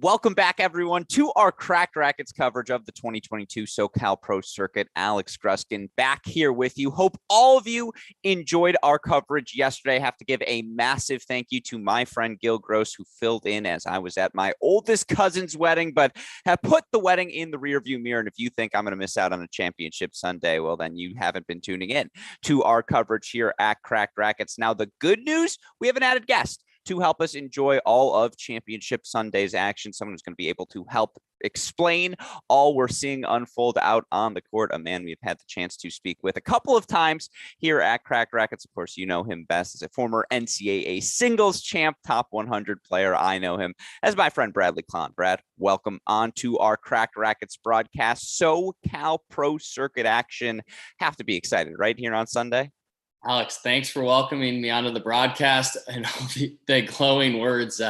Welcome back, everyone, to our Cracked Rackets coverage of the 2022 SoCal Pro Circuit. Alex Gruskin back here with you. Hope all of you enjoyed our coverage yesterday. I have to give a massive thank you to my friend Gil Gross, who filled in as I was at my oldest cousin's wedding, but have put the wedding in the rearview mirror. And if you think I'm going to miss out on a championship Sunday, well, then you haven't been tuning in to our coverage here at Cracked Rackets. Now, the good news, we have an added guest to help us enjoy all of Championship Sunday's action. Someone who's going to be able to help explain all we're seeing unfold out on the court. A man we've had the chance to speak with a couple of times here at Cracked Rackets. Of course, you know him best as a former NCAA singles champ, top 100 player. I know him as my friend Bradley Klon. Brad, welcome on to our Cracked Rackets broadcast. SoCal Pro Circuit action. Have to be excited right here on Sunday. Alex, thanks for welcoming me onto the broadcast and all the glowing words.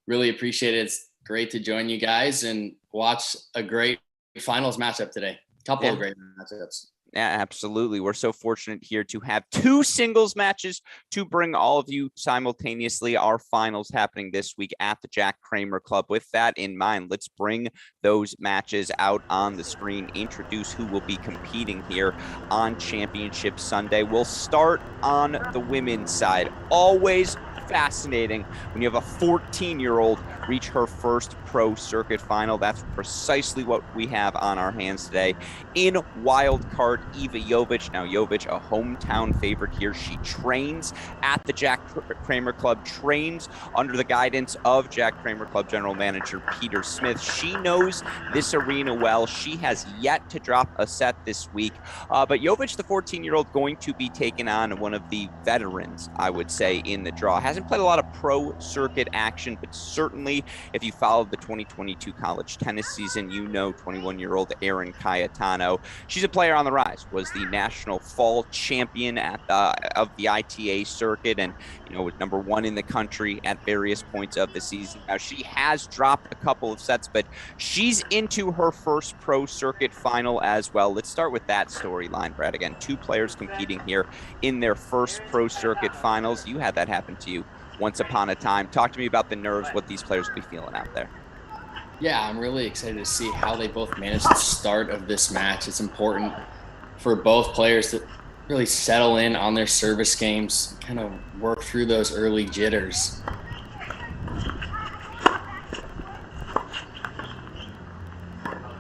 Really appreciate it. It's great to join you guys and watch a great finals matchup today. A couple of great matchups. Yeah, absolutely. We're so fortunate here to have two singles matches to bring all of you simultaneously. Our finals happening this week at the Jack Kramer Club. With that in mind, let's bring those matches out on the screen, introduce who will be competing here on Championship Sunday. We'll start on the women's side. Always fascinating when you have a 14-year-old reach her first pro circuit final. That's precisely what we have on our hands today. In wild card, Eva Jovic. Now, Jovic, a hometown favorite here. She trains at the Jack Kramer Club, trains under the guidance of Jack Kramer Club general manager Peter Smith. She knows this arena well. She has yet to drop a set this week. But Jovic, the 14-year-old, going to be taking on one of the veterans, I would say, in the draw. Hasn't played a lot of pro circuit action, but certainly if you followed the 2022 college tennis season, you know 21-year-old Erin Cayetano. She's a player on the rise, was the national fall champion of the ITA circuit, and was number one in the country at various points of the season. Now, she has dropped a couple of sets, but she's into her first pro circuit final as well. Let's start with that storyline, Brad. Again, two players competing here in their first pro circuit finals. You had that happen to you once upon a time. Talk to me about the nerves, what these players will be feeling out there. Yeah, I'm really excited to see how they both manage the start of this match. It's important for both players to really settle in on their service games, kind of work through those early jitters.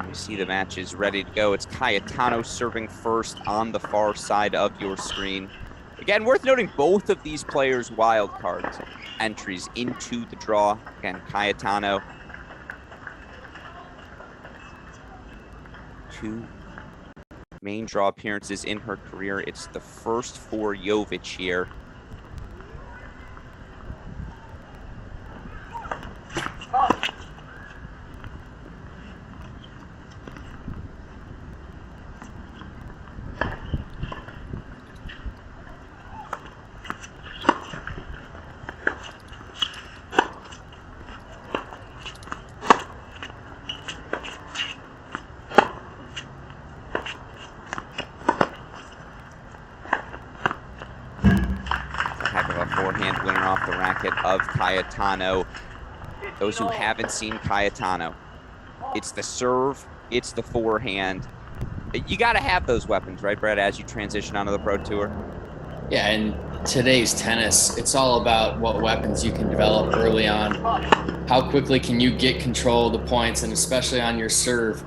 You see the match is ready to go. It's Cayetano serving first on the far side of your screen. Again, worth noting, both of these players' wild cards entries into the draw. Again, Cayetano, two main draw appearances in her career. It's the first for Jovic here. Forehand winner off the racket of Cayetano. Those who haven't seen Cayetano, it's the serve, it's the forehand. You got to have those weapons, right, Brad, as you transition onto the pro tour? Yeah, in today's tennis, it's all about what weapons you can develop early on. How quickly can you get control of the points, and especially on your serve.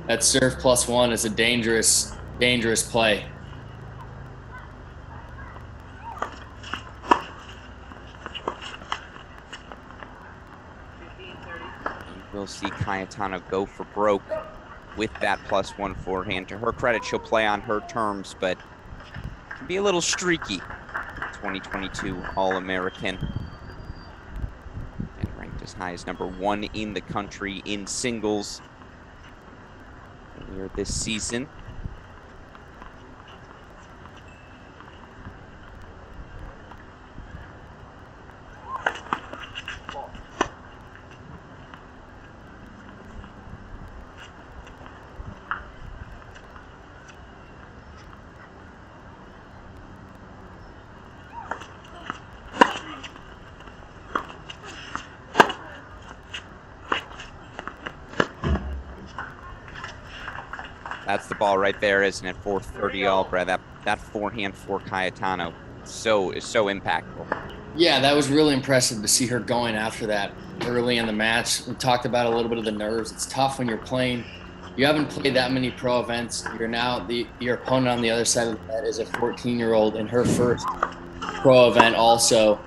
That serve +1 is a dangerous, dangerous play. We'll see Cayetano go for broke with that +1 forehand. To her credit, she'll play on her terms, but can be a little streaky. 2022 All-American. And ranked as high as number 1 in the country in singles earlier this season. That's the ball right there, isn't it? 430 all, Brad. That forehand for Cayetano is so impactful. Yeah, that was really impressive to see her going after that early in the match. We talked about a little bit of the nerves. It's tough when you're playing. You haven't played that many pro events. You're now your opponent on the other side of the net is a 14-year-old in her first pro event also.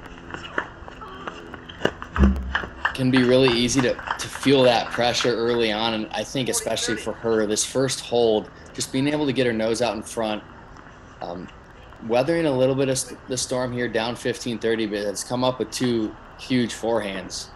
Can be really easy to feel that pressure early on, and I think especially for her, this first hold, just being able to get her nose out in front, weathering a little bit of the storm here, down 15-30, but it's come up with two huge forehands.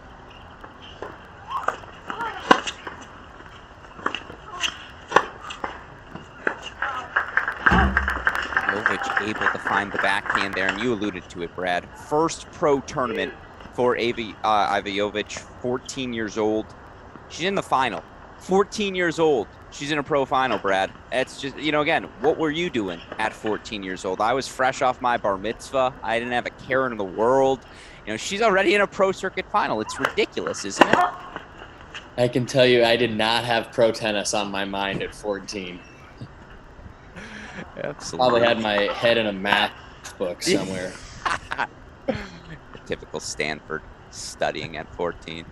Able to find the backhand there, and you alluded to it, Brad. First pro tournament for Ivanovic, 14 years old. She's in the final. 14 years old. She's in a pro final, Brad. It's just, again, what were you doing at 14 years old? I was fresh off my bar mitzvah. I didn't have a care in the world. She's already in a pro circuit final. It's ridiculous, isn't it? I can tell you I did not have pro tennis on my mind at 14. Absolutely. Probably had my head in a math book somewhere. Typical Stanford, studying at 14.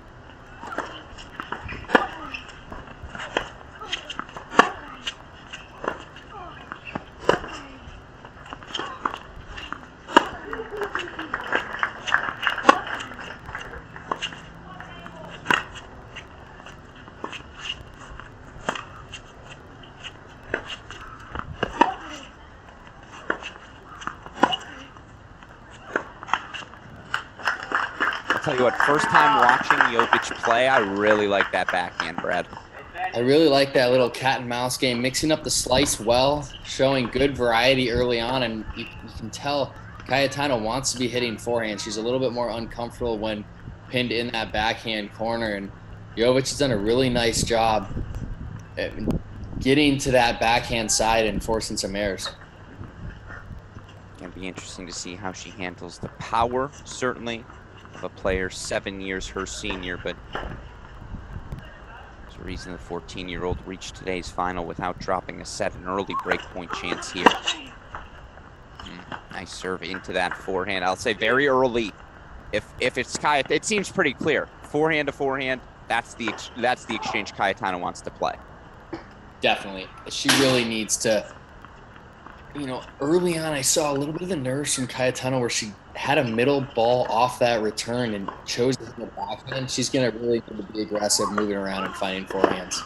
Tell you what, first time watching Jovic play, I really like that backhand, Brad. I really like that little cat and mouse game, mixing up the slice well, showing good variety early on, and you can tell Cayetano wants to be hitting forehand. She's a little bit more uncomfortable when pinned in that backhand corner, and Jovic has done a really nice job at getting to that backhand side and forcing some errors. It'll be interesting to see how she handles the power, certainly, of a player 7 years her senior, but there's a reason the 14-year-old reached today's final without dropping a set. An early breakpoint chance here. Nice serve into that forehand. I'll say very early. If it's Cayetano, it seems pretty clear. Forehand to forehand, that's the exchange Cayetano wants to play. Definitely. She really needs to, early on I saw a little bit of the nerves from Cayetano where she had a middle ball off that return and chose to hit the backhand. She's going to really need to be aggressive, moving around and finding forehands.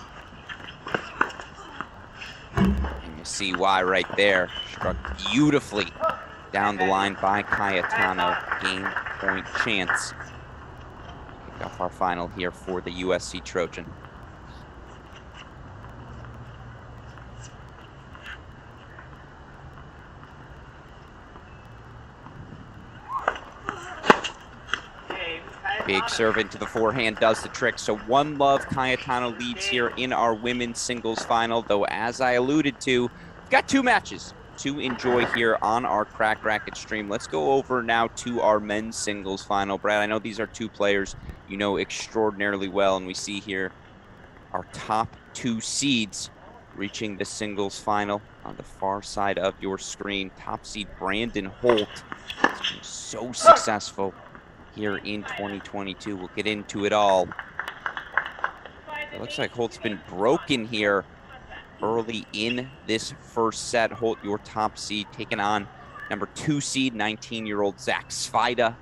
And you see why right there. Struck beautifully down the line by Cayetano. Game point chance. Kick off our final here for the USC Trojan. Big serve into the forehand does the trick. So 1-love, Cayetano leads here in our women's singles final. Though, as I alluded to, we've got 2 matches to enjoy here on our Crack Racket stream. Let's go over now to our men's singles final. Brad, I know these are 2 players you know extraordinarily well, and we see here our top 2 seeds reaching the singles final on the far side of your screen. Top seed Brandon Holt has been so successful here in 2022. We'll get into it all. It looks like Holt's been broken here early in this first set. Holt, your top seed, taking on number 2 seed, 19-year-old Zach Svida.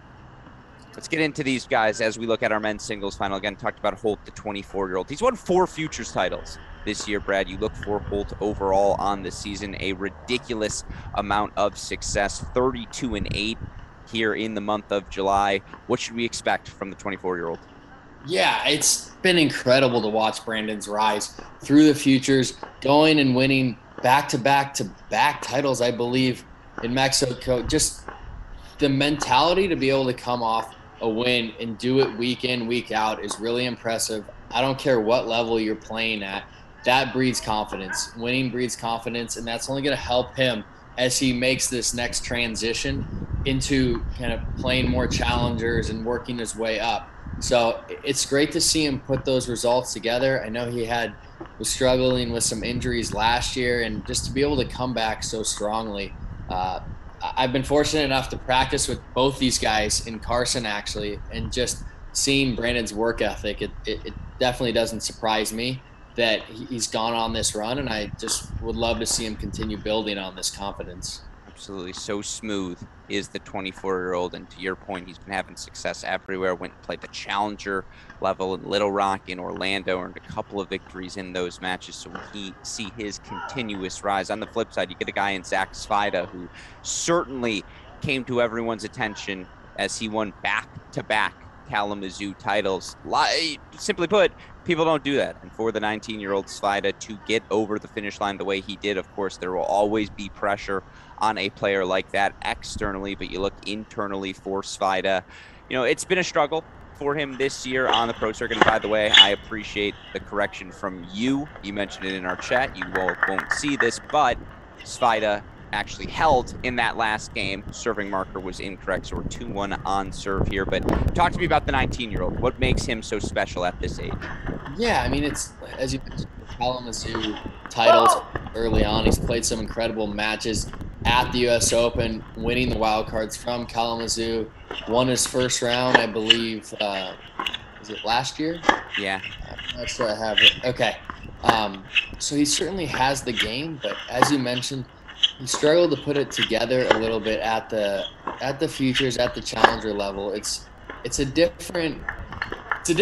Let's get into these guys as we look at our men's singles final. Again, talked about Holt, the 24-year-old. He's won 4 futures titles this year, Brad. You look for Holt overall on the season, a ridiculous amount of success, 32-8 here in the month of July. What should we expect from the 24-year-old? Yeah, it's been incredible to watch Brandon's rise through the futures, going and winning back-to-back titles, I believe, in Mexico. Just the mentality to be able to come off a win and do it week in, week out is really impressive. I don't care what level you're playing at. That breeds confidence. Winning breeds confidence, and that's only going to help him as he makes this next transition into kind of playing more challengers and working his way up. So it's great to see him put those results together. I know he had was struggling with some injuries last year, and just to be able to come back so strongly. I've been fortunate enough to practice with both these guys in Carson, actually, and just seeing Brandon's work ethic, it definitely doesn't surprise me that he's gone on this run, and I just would love to see him continue building on this confidence. Absolutely. So smooth is the 24-year-old. And to your point, he's been having success everywhere. Went and played the challenger level in Little Rock, in Orlando, earned a couple of victories in those matches. So we see his continuous rise. On the flip side, you get a guy in Zach Svida who certainly came to everyone's attention as he won back-to-back Kalamazoo titles. Simply put, people don't do that. And for the 19-year-old Svida to get over the finish line the way he did, of course, there will always be pressure on a player like that externally, but you look internally for Svida. It's been a struggle for him this year on the pro circuit. And by the way, I appreciate the correction from you. You mentioned it in our chat. You won't see this, but Svida actually held in that last game. Serving marker was incorrect, so we're 2-1 on serve here. But talk to me about the 19-year-old. What makes him so special at this age? Yeah, I mean, it's, as you mentioned, Kalamazoo titles early on. He's played some incredible matches at the U.S. Open, winning the wild cards from Kalamazoo. Won his first round, I believe. Was it last year? Yeah. I'm not sure I have it. Okay. So he certainly has the game, but as you mentioned, he struggled to put it together a little bit at the futures, at the challenger level. It's a different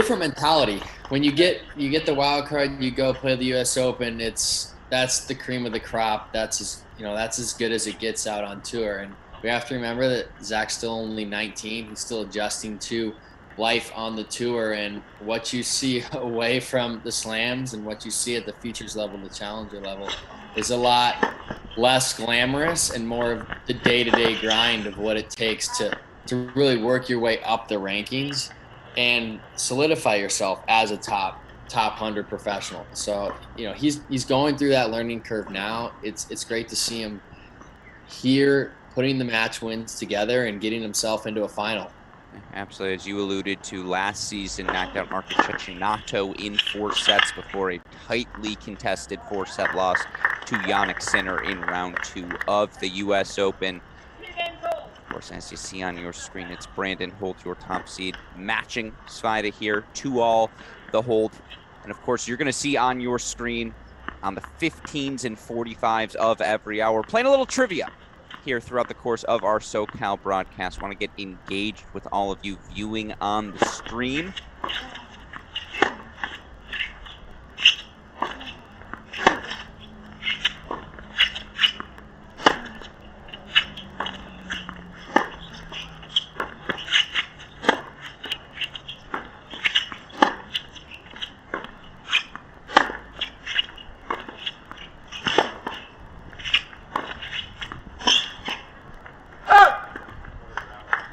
mentality. When you get the wild card, you go play the U.S. Open. That's the cream of the crop. That's as good as it gets out on tour. And we have to remember that Zach's still only 19. He's still adjusting to life on the tour, and what you see away from the slams and what you see at the futures level, the challenger level, is a lot less glamorous and more of the day-to-day grind of what it takes to really work your way up the rankings and solidify yourself as a top 100 professional. So he's going through that learning curve now. It's great to see him here putting the match wins together and getting himself into a final. Absolutely. As you alluded to, last season knocked out Marco Cecchinato in 4 sets before a tightly contested 4-set loss to Jannik Sinner in round 2 of the U.S. Open. Of course, as you see on your screen, it's Brandon Holt, your top seed, matching Svida here, 2-all the hold. And of course, you're going to see on your screen on the 15s and 45s of every hour, playing a little trivia here throughout the course of our SoCal broadcast. Want to get engaged with all of you viewing on the stream.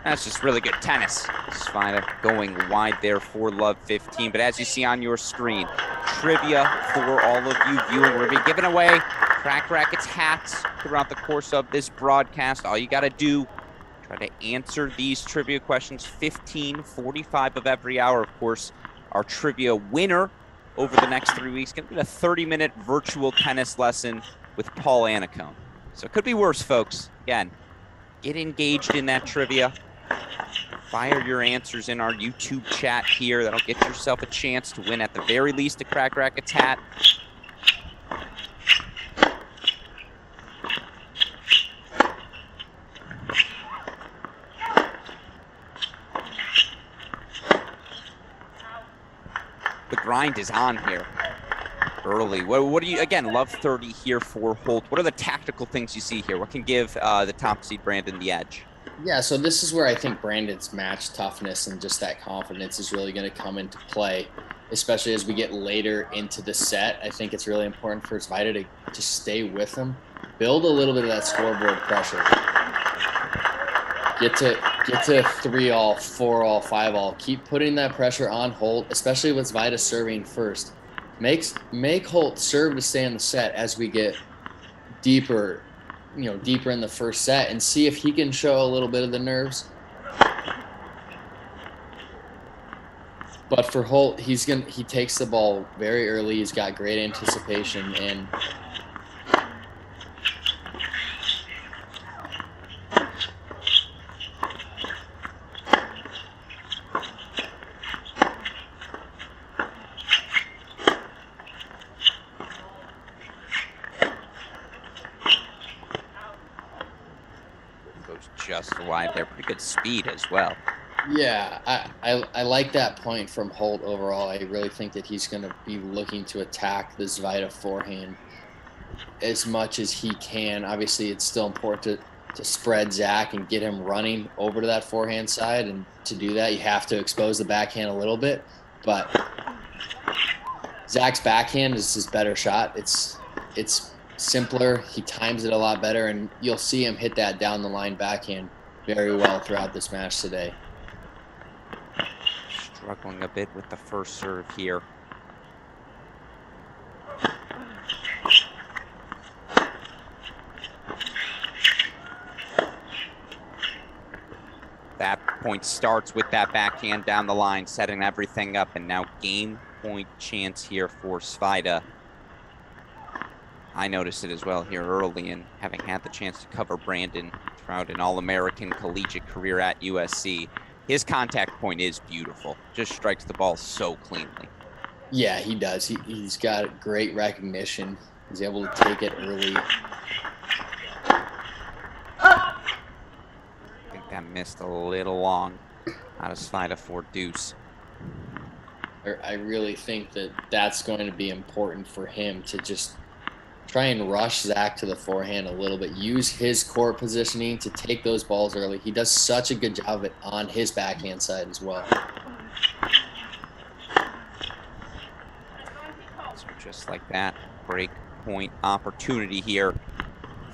That's just really good tennis. Svida going wide there for love 15. But as you see on your screen, trivia for all of you viewing. We're going to be giving away Crack Rackets hats throughout the course of this broadcast. All you got to do, try to answer these trivia questions 15:45 of every hour. Of course, our trivia winner over the next 3 weeks going to get a 30-minute virtual tennis lesson with Paul Anacone. So it could be worse, folks. Again, get engaged in that trivia. Fire your answers in our YouTube chat here. That'll get yourself a chance to win, at the very least, a Crack Rackets hat. The grind is on here early. What do you, again, love 30 here for Holt. What are the tactical things you see here? What can give the top seed Brandon the edge? Yeah, so this is where I think Brandon's match toughness and just that confidence is really going to come into play, especially as we get later into the set. I think it's really important for Svida to just stay with him, build a little bit of that scoreboard pressure. Get to 3-all, 4-all, 5-all. Keep putting that pressure on Holt, especially with Svida serving first. Make Holt serve to stay in the set as we get deeper in the first set, and see if he can show a little bit of the nerves. But for Holt, he takes the ball very early. He's got great anticipation, and goes just wide there. Pretty good speed as well. yeah, I like that point from Holt overall. I really think that he's going to be looking to attack the Zvida forehand as much as he can. Obviously, it's still important to spread Zach and get him running over to that forehand side. And to do that, you have to expose the backhand a little bit. But Zach's backhand is his better shot. It's simpler. He times it a lot better, and you'll see him hit that down the line backhand very well throughout this match today. Struggling a bit with the first serve here. That point starts with that backhand down the line, setting everything up, and now game point chance here for Zvida. I noticed it as well here early, and having had the chance to cover Brandon throughout an All-American collegiate career at USC. His contact point is beautiful. Just strikes the ball so cleanly. Yeah, he does. He's got great recognition. He's able to take it early. I think that missed a little long out of Zvida for deuce. I really think that that's going to be important for him to just try and rush Zach to the forehand a little bit. Use his court positioning to take those balls early. He does such a good job of it on his backhand side as well. So just like that, break point opportunity here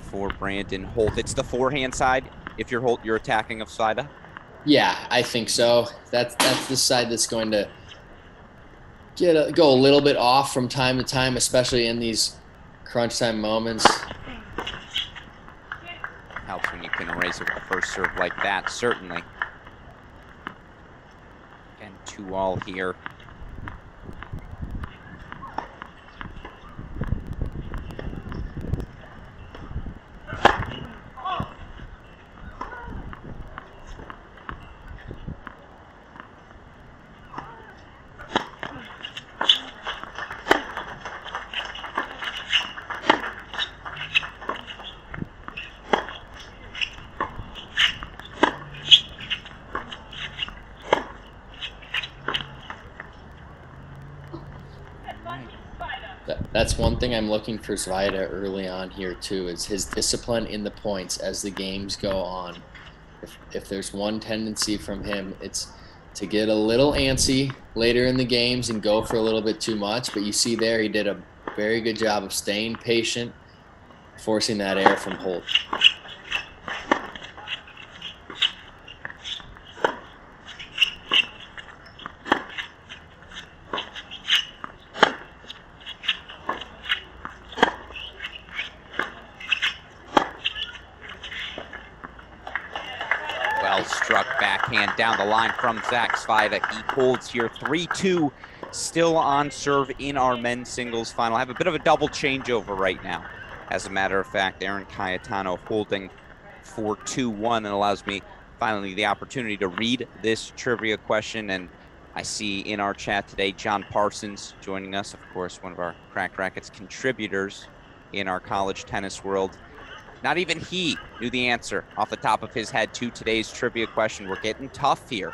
for Brandon Holt. It's the forehand side. If you're Holt, you're attacking of Zvida? Yeah, I think so. That's the side that's going to go a little bit off from time to time, especially in these crunch time moments. Helps when you can erase it with the first serve like that, certainly. Again, 2-all here. That's one thing I'm looking for Zvida early on here too, is his discipline in the points as the games go on. If there's one tendency from him, it's to get a little antsy later in the games and go for a little bit too much. But you see there, he did a very good job of staying patient, forcing that air from Holt. Struck backhand down the line from Zach Zvida. He holds here 3-2, still on serve in our men's singles final. I have a bit of a double changeover right now. As a matter of fact, Aaron Cayetano holding for 2-1 and allows me finally the opportunity to read this trivia question. And I see in our chat today, John Parsons joining us, of course, one of our Cracked Racquets contributors in our college tennis world. Not even he knew the answer off the top of his head to today's trivia question. We're getting tough here.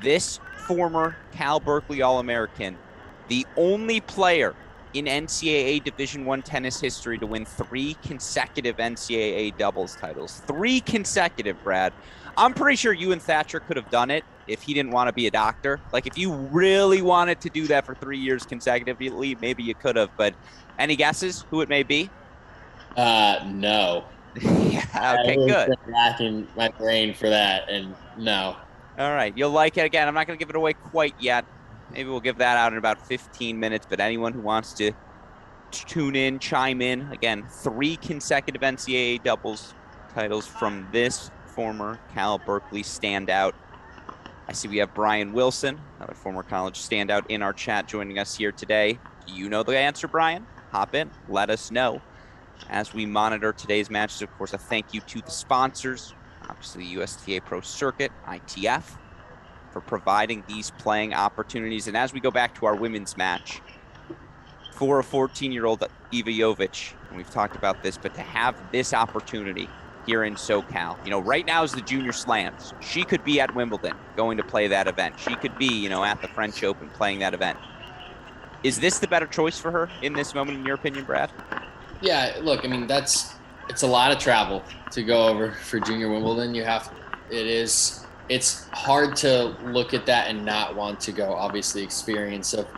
This former Cal Berkeley All-American, the only player in NCAA Division I tennis history to win 3 consecutive NCAA doubles titles. 3 consecutive, Brad. I'm pretty sure you and Thatcher could have done it if he didn't want to be a doctor. Like, if you really wanted to do that for 3 years consecutively, maybe you could have. But any guesses who it may be? No. Yeah, okay, good. I've been racking my brain for that, and no. All right, you'll like it. Again, I'm not going to give it away quite yet. Maybe we'll give that out in about 15 minutes, but anyone who wants to tune in, chime in. Again, 3 consecutive NCAA doubles titles from this former Cal Berkeley standout. I see we have Brian Wilson, another former college standout in our chat joining us here today. You know the answer, Brian? Hop in, let us know. As we monitor today's matches, of course, a thank you to the sponsors, obviously USTA Pro Circuit, ITF, for providing these playing opportunities. And as we go back to our women's match, for a 14-year-old Iva Jovic, and we've talked about this, but to have this opportunity here in SoCal, right now is the Junior Slams. She could be at Wimbledon going to play that event. She could be, at the French Open playing that event. Is this the better choice for her in this moment, in your opinion, Brad? Yeah, look, I mean, it's a lot of travel to go over for Junior Wimbledon. It's hard to look at that and not want to go. Obviously, experience of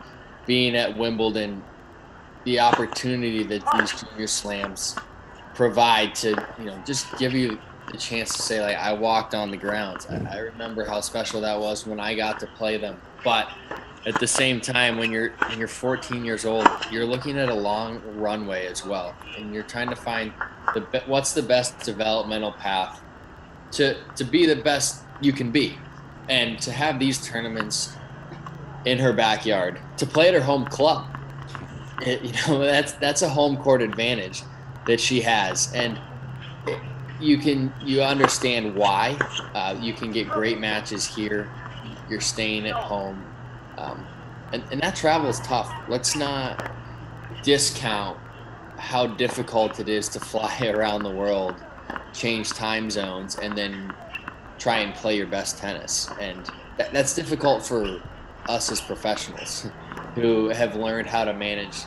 being at Wimbledon, the opportunity that these Junior Slams provide to, just give you the chance to say, like, I walked on the grounds. I remember how special that was when I got to play them. But at the same time, when you're 14 years old, you're looking at a long runway as well, and you're trying to find what's the best developmental path to be the best you can be, and to have these tournaments in her backyard, to play at her home club. That's a home court advantage that she has, and you understand why. You can get great matches here. You're staying at home. And that travel is tough. Let's not discount how difficult it is to fly around the world, change time zones, and then try and play your best tennis. And that's difficult for us as professionals who have learned how to manage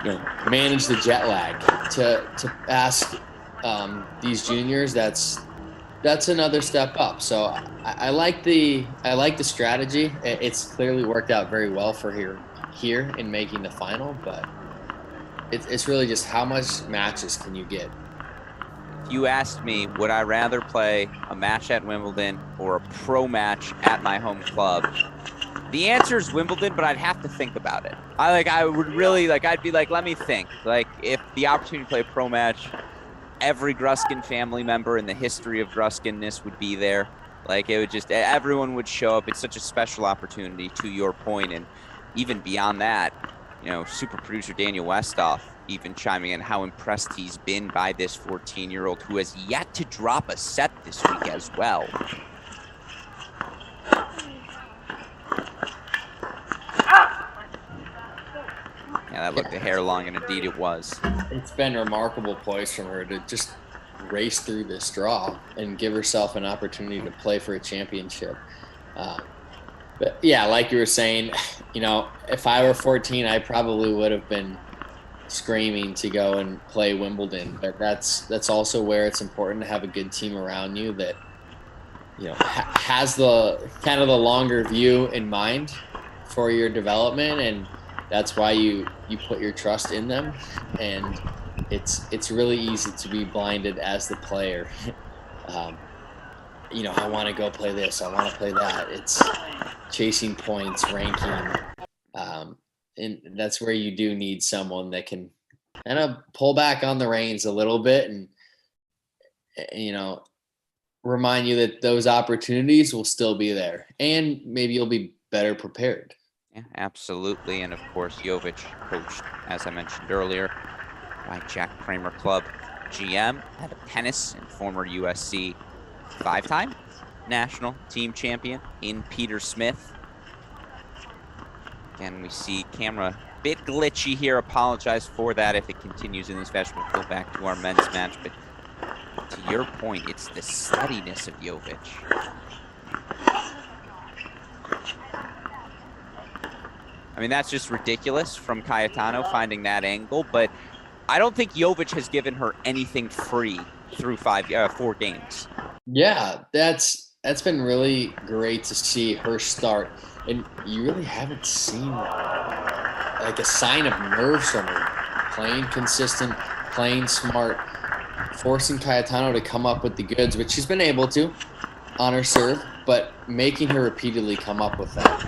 the jet lag. To ask these juniors, that's another step up. So I like the strategy. It's clearly worked out very well for her here in making the final, but it's really just how much matches can you get? If you asked me, would I rather play a match at Wimbledon or a pro match at my home club? The answer is Wimbledon, but I'd have to think about it. I'd be like, let me think. Like, if the opportunity to play a pro match, every Gruskin family member in the history of Gruskinness would be there. Like, it would just, everyone would show up. It's such a special opportunity, to your point. And even beyond that, super producer Daniel Westoff even chiming in how impressed he's been by this 14-year-old who has yet to drop a set this week as well. Yeah, that looked the hair long, and indeed it was. It's been remarkable poise from her to just race through this draw and give herself an opportunity to play for a championship. But yeah, like you were saying, if I were 14, I probably would have been screaming to go and play Wimbledon. But that's also where it's important to have a good team around you that has the kind of the longer view in mind for your development, and that's why you put your trust in them. And it's really easy to be blinded as the player. I want to go play this, I want to play that. It's chasing points, ranking, and that's where you do need someone that can kind of pull back on the reins a little bit and remind you that those opportunities will still be there, and maybe you'll be better prepared. Yeah, absolutely. And of course, Jovic, coached, as I mentioned earlier, by Jack Kramer Club GM, head of tennis and former USC five-time national team champion in Peter Smith. Again, we see camera a bit glitchy here. Apologize for that if it continues in this fashion. We'll go back to our men's match. But to your point, it's the steadiness of Jovic. I mean, that's just ridiculous from Cayetano finding that angle, but I don't think Jovic has given her anything free through 4 games. Yeah, that's been really great to see her start, and you really haven't seen like a sign of nerves from her. Playing consistent, playing smart, forcing Cayetano to come up with the goods, which she's been able to on her serve, but making her repeatedly come up with that.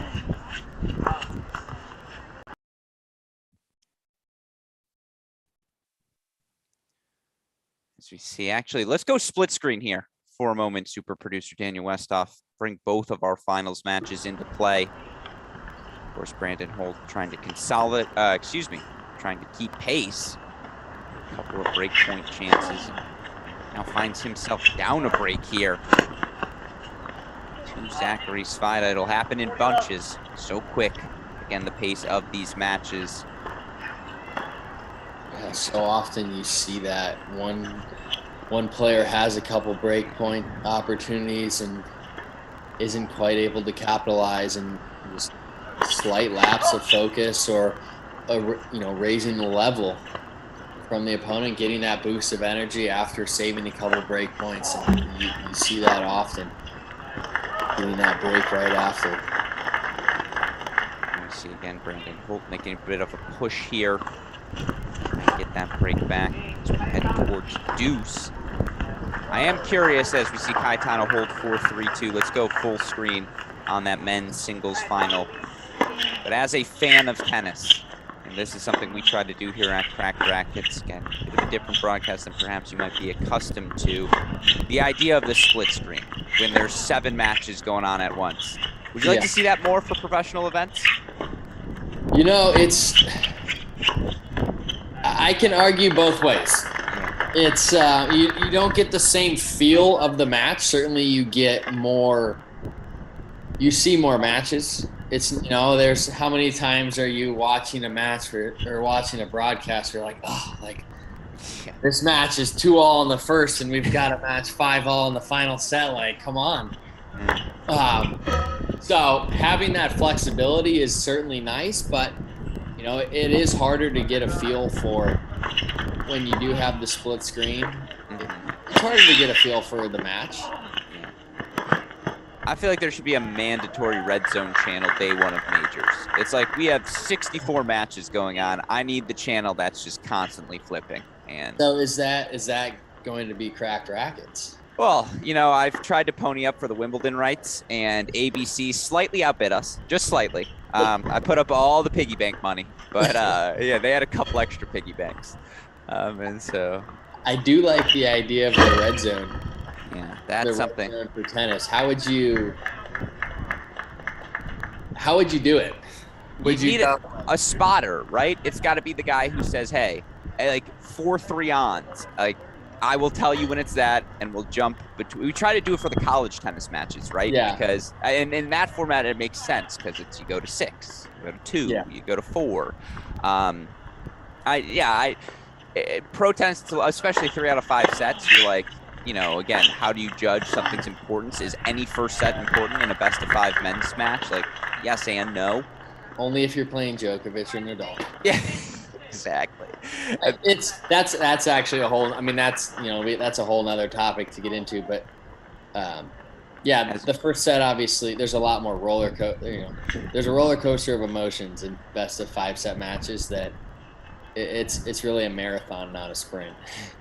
As we see, actually, let's go split screen here for a moment, super producer Daniel Westoff. bring both of our finals matches into play. Of course, Brandon Holt trying to consolidate, trying to keep pace. A couple of break point chances. Now finds himself down a break here. To Zachary Svida. It'll happen in bunches. So quick. Again, the pace of these matches. Yeah, so often you see that one player has a couple break point opportunities and isn't quite able to capitalize, and just slight lapse of focus or raising the level from the opponent, getting that boost of energy after saving a couple break points. And you see that often, getting that break right after. We see again Brandon Holt making a bit of a push here. Trying to get that break back as we head towards deuce. I am curious as we see Cayetano hold 4-3-2. Let's go full screen on that men's singles final. But as a fan of tennis, and this is something we try to do here at Cracked Rackets, again, a bit of a different broadcast than perhaps you might be accustomed to, the idea of the split screen when there's 7 matches going on at once. Would you like to see that more for professional events? You know, I can argue both ways. It's you don't get the same feel of the match. Certainly you get more, you see more matches. It's, there's, how many times are you watching a match or watching a broadcast, you're like, this match is 2-all in the first and we've got a match 5-all in the final set, like, come on. So having that flexibility is certainly nice, but it is harder to get a feel for when you do have the split screen. It's harder to get a feel for the match. I feel like there should be a mandatory red zone channel day one of majors. It's like we have 64 matches going on. I need the channel that's just constantly flipping. And so is that going to be Cracked Rackets? Well, I've tried to pony up for the Wimbledon rights, and ABC slightly outbid us, just slightly. I put up all the piggy bank money, but yeah, they had a couple extra piggy banks. And so I do like the idea of the red zone. Yeah, that's something for tennis. How would you do it? Would you need a spotter, right? It's got to be the guy who says, "Hey, like 4-3 ons." Like, I will tell you when it's that, and we'll jump between. We try to do it for the college tennis matches, right? Yeah. Because in that format, it makes sense because it's you go to 6, you go to 2, you go to 4. Pro tennis, especially 3 out of 5 sets, you're like, again, how do you judge something's importance? Is any first set important in a best of 5 men's match? Like, yes and no. Only if you're playing Djokovic or Nadal. Yeah, exactly. That's actually a whole. I mean, that's a whole nother topic to get into. But the first set, obviously, there's a lot more there's a roller coaster of emotions in best of 5 set matches that. It's really a marathon, not a sprint.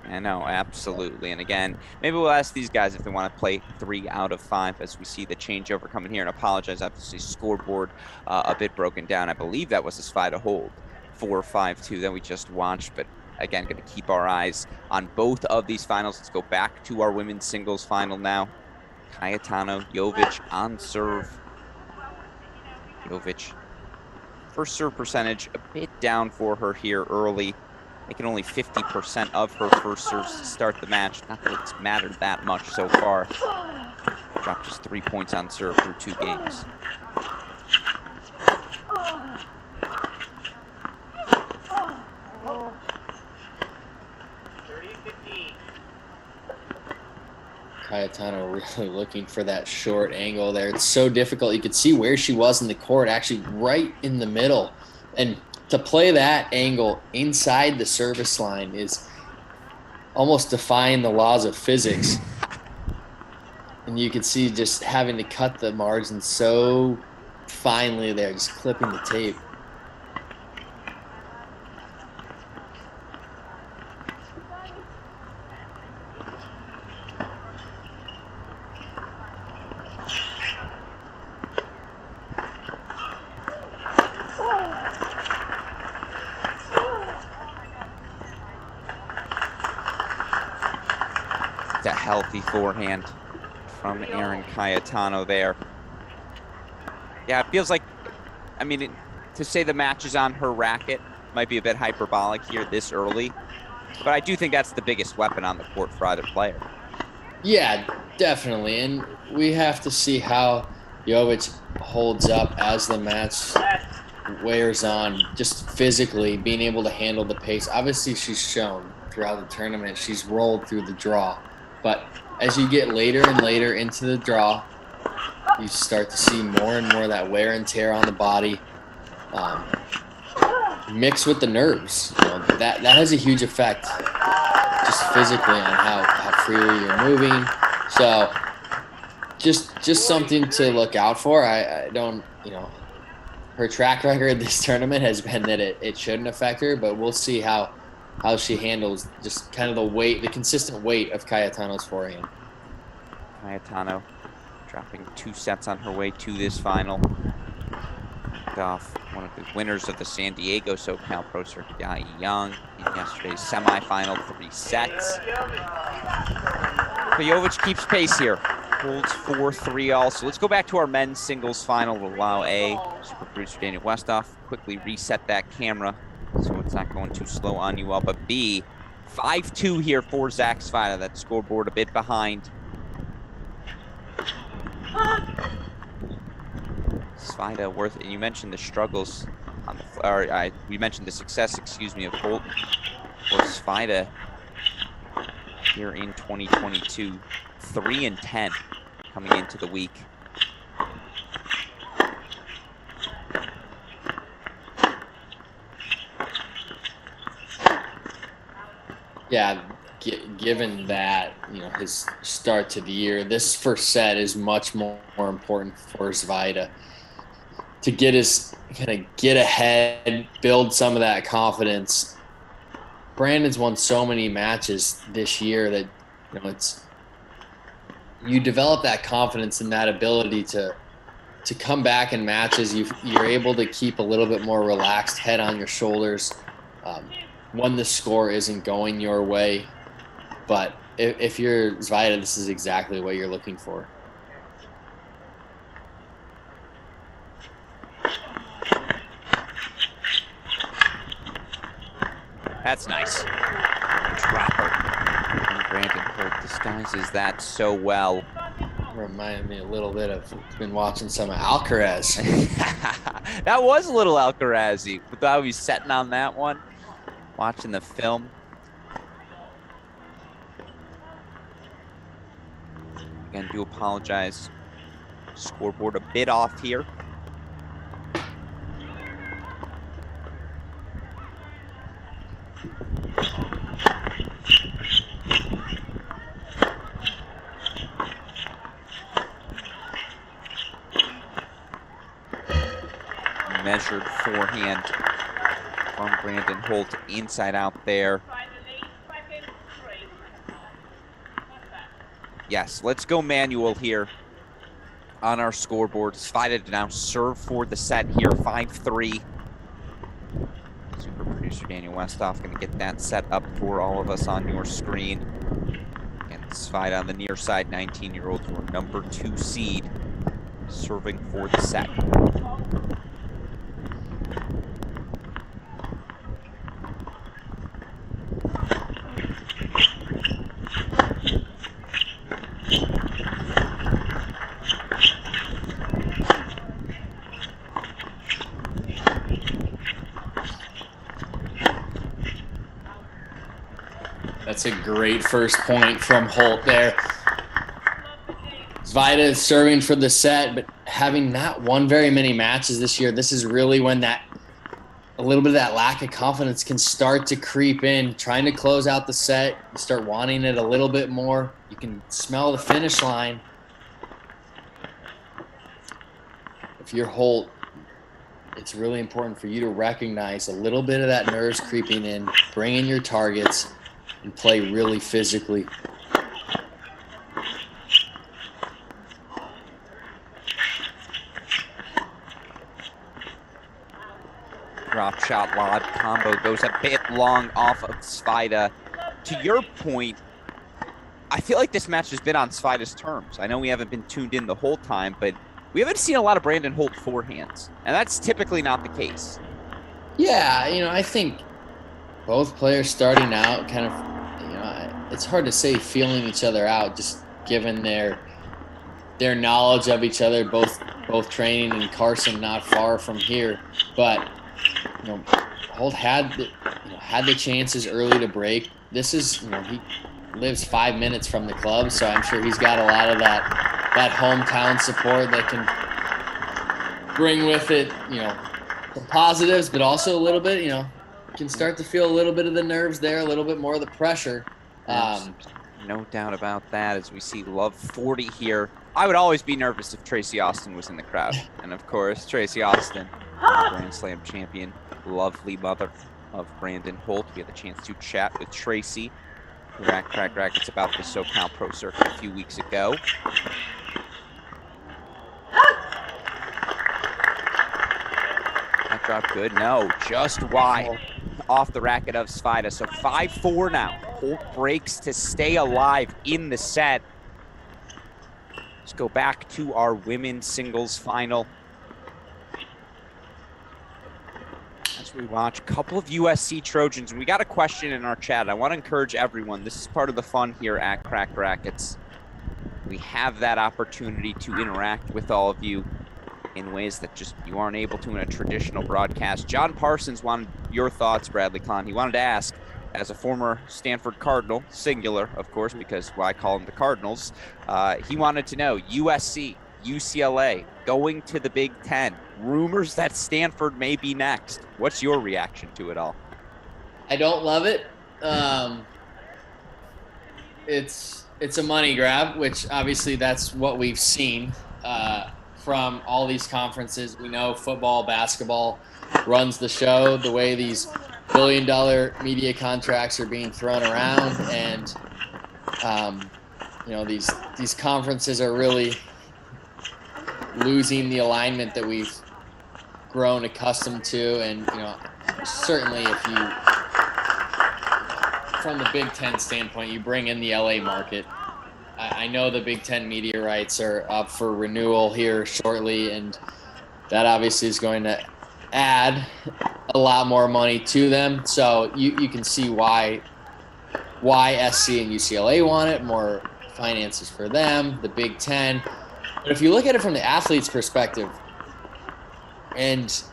I know, absolutely. And again, maybe we'll ask these guys if they want to play 3 out of 5 as we see the changeover coming here. And apologize, obviously, scoreboard a bit broken down. I believe that was a Svida hold, 4-5-2 that we just watched. But again, going to keep our eyes on both of these finals. Let's go back to our women's singles final now. Cayetano, Jovic on serve. Jovic. First serve percentage a bit down for her here early, making only 50% of her first serves to start the match. Not that it's mattered that much so far. Dropped just 3 points on serve through 2 games. Cayetano really looking for that short angle there. It's so difficult. You could see where she was in the court, actually right in the middle. And to play that angle inside the service line is almost defying the laws of physics. And you could see just having to cut the margin so finely there, just clipping the tape. It's a healthy forehand from Aaron Cayetano there. Yeah, it feels like, I mean, to say the match is on her racket might be a bit hyperbolic here this early, but I do think that's the biggest weapon on the court for either player. Yeah, definitely. And we have to see how Jovic holds up as the match wears on, just physically being able to handle the pace. Obviously, she's shown throughout the tournament she's rolled through the draw. But as you get later and later into the draw, you start to see more and more of that wear and tear on the body, mixed with the nerves. You know, that has a huge effect just physically on how freely you're moving. So just something to look out for. I don't, you know, her track record this tournament has been that it shouldn't affect her, but we'll see how she handles just kind of the consistent weight of Cayetano's forehand. Cayetano dropping 2 sets on her way to this final. Off one of the winners of the San Diego SoCal Pro Circuit, Yai Young, in yesterday's semifinal, 3 sets. Jovic keeps pace here, holds 4-3 all. So let's go back to our men's singles final. We'll allow super producer Daniel Westoff quickly reset that camera so it's not going too slow on you all. But B, 5-2 here for Zach Svajda. That scoreboard a bit behind. Svajda worth it. You mentioned the struggles on the, we mentioned the success, excuse me, of Holt or Svajda here in 2022, 3-10 coming into the week. Yeah, given that, you know, his start to the year, this first set is much more important for Svajda to get ahead, build some of that confidence. Brandon's won so many matches this year that, you know, you develop that confidence and that ability to come back in matches. You're able to keep a little bit more relaxed, head on your shoulders, when the score isn't going your way. But if you're Svajda, this is exactly what you're looking for. That's nice. Dropper. And Brandon Holt disguises that so well. Reminded me a little bit of, been watching some Alcaraz. That was a little Alcaraz-y. Without he's setting on that one, watching the film. Again, do apologize. Scoreboard a bit off here. Measured forehand from Brandon Holt, inside out there. Yes, let's go manual here on our scoreboard. Svajda to now serve for the set here, 5-3. Super producer Daniel Westoff going to get that set up for all of us on your screen. And Svajda on the near side, 19-year-old for number 2 seed, serving for the set. That's a great first point from Holt there. Svajda is serving for the set, but having not won very many matches this year, this is really when a little bit of that lack of confidence can start to creep in. Trying to close out the set, you start wanting it a little bit more. You can smell the finish line. If you're Holt, it's really important for you to recognize a little bit of that nerves creeping in, bring in your targets, and play really physically. Drop shot lob combo goes a bit long off of Svajda. To your point, I feel like this match has been on Svida's terms. I know we haven't been tuned in the whole time, but we haven't seen a lot of Brandon Holt forehands, and that's typically not the case. Yeah, I think both players starting out kind of, it's hard to say feeling each other out, just given their knowledge of each other, both training in Carson, not far from here. But Holt had the chances early to break. This is, he lives 5 minutes from the club, so I'm sure he's got a lot of that hometown support that can bring with it, some positives, but also a little bit, can start to feel a little bit of the nerves there, a little bit more of the pressure. No doubt about that. As we see Love 40 here, I would always be nervous if Tracy Austin was in the crowd. And of course, Tracy Austin, Grand Slam champion, lovely mother of Brandon Holt. We had the chance to chat with Tracy, Rackets about the SoCal Pro Circuit a few weeks ago. That drop good. No, just wide off the racket of Svida. So 5-4 now. Holt breaks to stay alive in the set. Let's go back to our women's singles final. As we watch a couple of USC Trojans, and we got a question in our chat. I want to encourage everyone. This is part of the fun here at Crack Rackets. We have that opportunity to interact with all of you in ways that just you aren't able to in a traditional broadcast. John Parsons wanted your thoughts, Bradley Kahn. He wanted to ask, as a former Stanford Cardinal, singular, of course, because I call them the Cardinals, he wanted to know, USC, UCLA, going to the Big Ten, rumors that Stanford may be next. What's your reaction to it all? I don't love it. It's a money grab, which obviously that's what we've seen from all these conferences. We know football, basketball runs the show, the way these billion-dollar media contracts are being thrown around, and these conferences are really losing the alignment that we've grown accustomed to. And certainly if you, from the Big Ten standpoint, you bring in the LA market. I know the Big Ten media rights are up for renewal here shortly, and that obviously is going to add a lot more money to them. So you can see why SC and UCLA want it, more finances for them, the Big Ten. But if you look at it from the athlete's perspective, and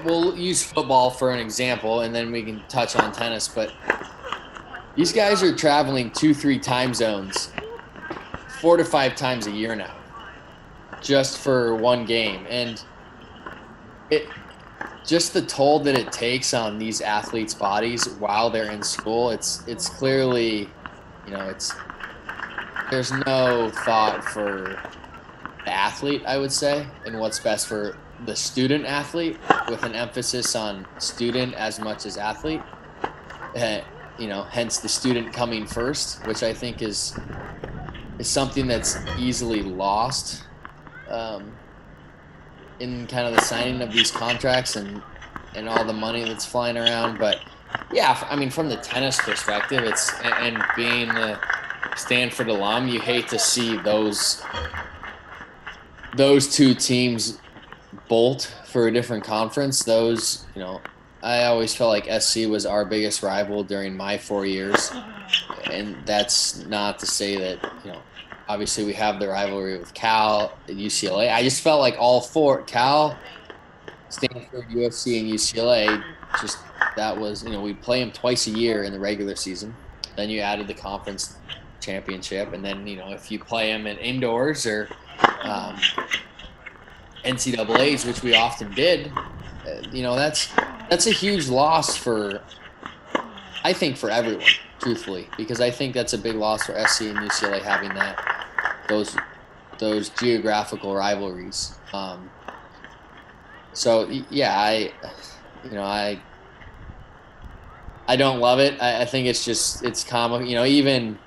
we'll use football for an example, and then we can touch on tennis, but these guys are traveling 2-3 time zones 4 to 5 times a year now, just for one game. And it just the toll that it takes on these athletes' bodies while they're in school, it's clearly, there's no thought for the athlete, I would say, and what's best for the student athlete, with an emphasis on student as much as athlete. Hence the student coming first, which I think is something that's easily lost in kind of the signing of these contracts and all the money that's flying around. But yeah, I mean, from the tennis perspective, and being the Stanford alum, you hate to see those two teams bolt for a different conference. I always felt like SC was our biggest rival during my 4 years, and that's not to say that, obviously we have the rivalry with Cal and UCLA. I just felt like all four, Cal, Stanford, USC, and UCLA, just that was, we play them twice a year in the regular season. Then you added the conference championship, and then, if you play them in indoors or NCAAs, which we often did, that's a huge loss I think for everyone, truthfully, because I think that's a big loss for SC and UCLA having those geographical rivalries. So yeah, I don't love it. I think it's common. Even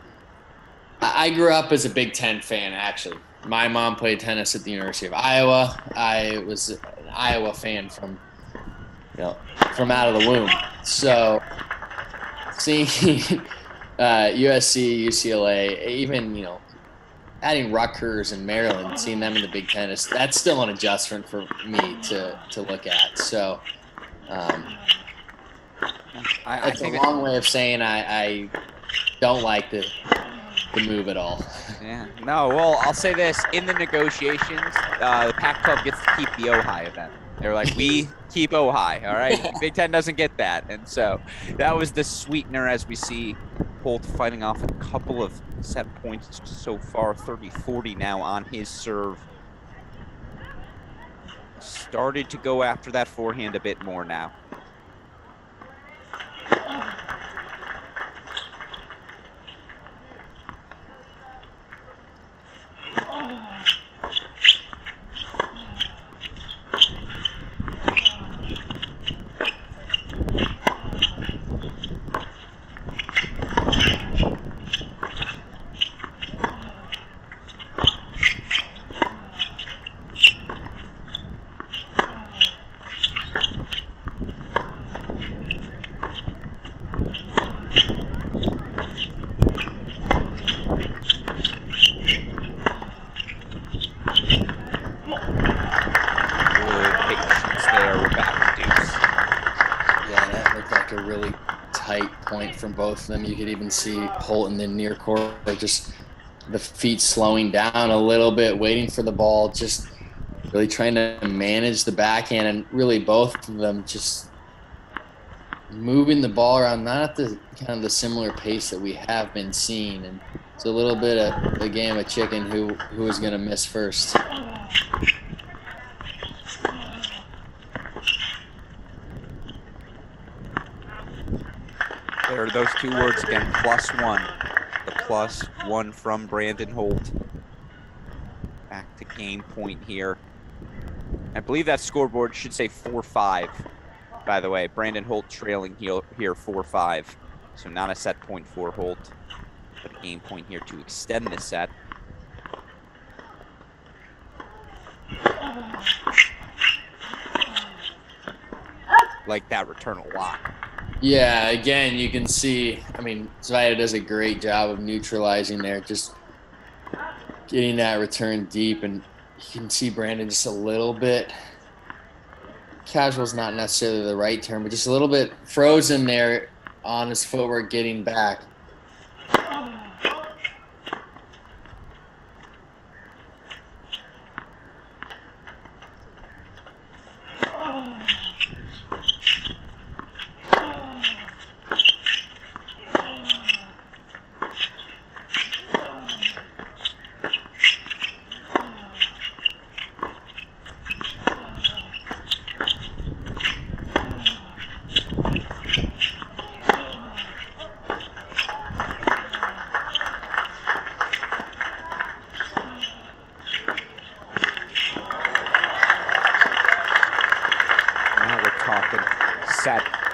I grew up as a Big Ten fan, actually. My mom played tennis at the University of Iowa. I was an Iowa fan from out of the womb. So seeing USC, UCLA, even, adding Rutgers and Maryland, seeing them in the Big Ten, that's still an adjustment for me to look at. So I it's think a long way of saying I don't like the move at all. Yeah, no, well, I'll say this. In the negotiations, the Pac-12 gets to keep the Ojai event. They're like, we keep Ojai, all right? Big Ten doesn't get that. And so that was the sweetener as we see Holt fighting off a couple of set points so far, 30-40 now on his serve. Started to go after that forehand a bit more now. From both of them, you could even see Holt in the near court, just the feet slowing down a little bit, waiting for the ball, just really trying to manage the backhand, and really both of them just moving the ball around, not at the kind of the similar pace that we have been seeing. And it's a little bit of a game of chicken who is going to miss first. There are those two words again, +1. The +1 from Brandon Holt. Back to game point here. I believe that scoreboard should say 4-5, by the way. Brandon Holt trailing here 4-5. So not a set point for Holt, but a game point here to extend the set. Like that return a lot. Yeah, again, you can see, Zvida does a great job of neutralizing there, just getting that return deep, and you can see Brandon just a little bit, casual is not necessarily the right term, but just a little bit frozen there on his footwork getting back.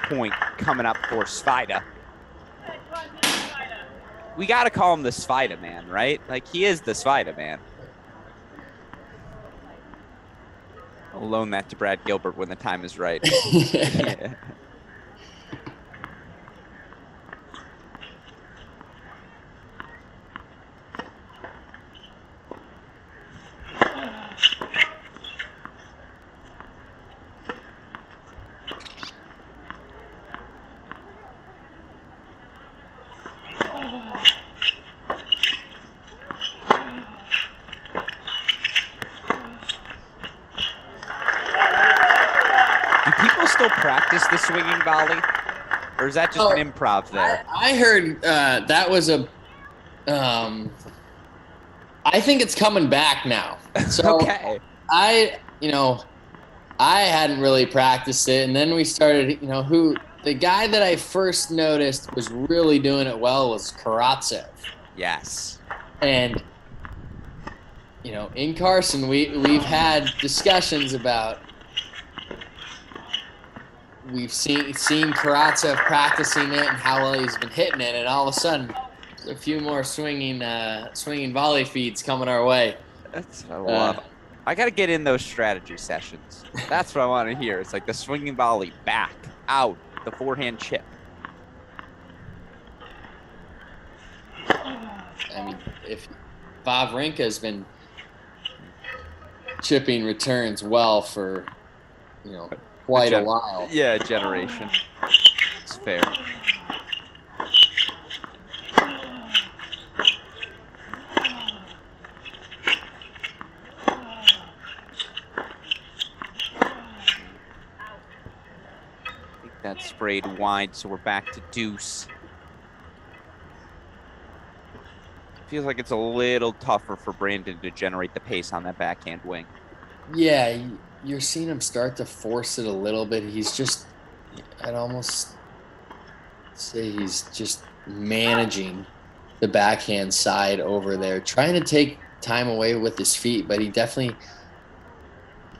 Point coming up for Svida. We got to call him the Svida man, right? Like, he is the Svida man. I'll loan that to Brad Gilbert when the time is right. Yeah. The swinging volley, or is that just an improv there? I heard that was a I think it's coming back now. So okay. I hadn't really practiced it, and then we started, the guy that I first noticed was really doing it well was Karatsev. Yes. And in Carson we've had discussions about, we've seen Karatsev practicing it and how well he's been hitting it, and all of a sudden, a few more swinging volley feeds coming our way. That's what I love. I got to get in those strategy sessions. That's what I want to hear. It's like the swinging volley, back, out, the forehand chip. I mean, if Wawrinka has been chipping returns well for, quite a while. Yeah, a generation. It's fair. That sprayed wide, so we're back to deuce. Feels like it's a little tougher for Brandon to generate the pace on that backhand wing. Yeah, you're seeing him start to force it a little bit. He's just, I'd almost say he's just managing the backhand side over there, trying to take time away with his feet, but he definitely,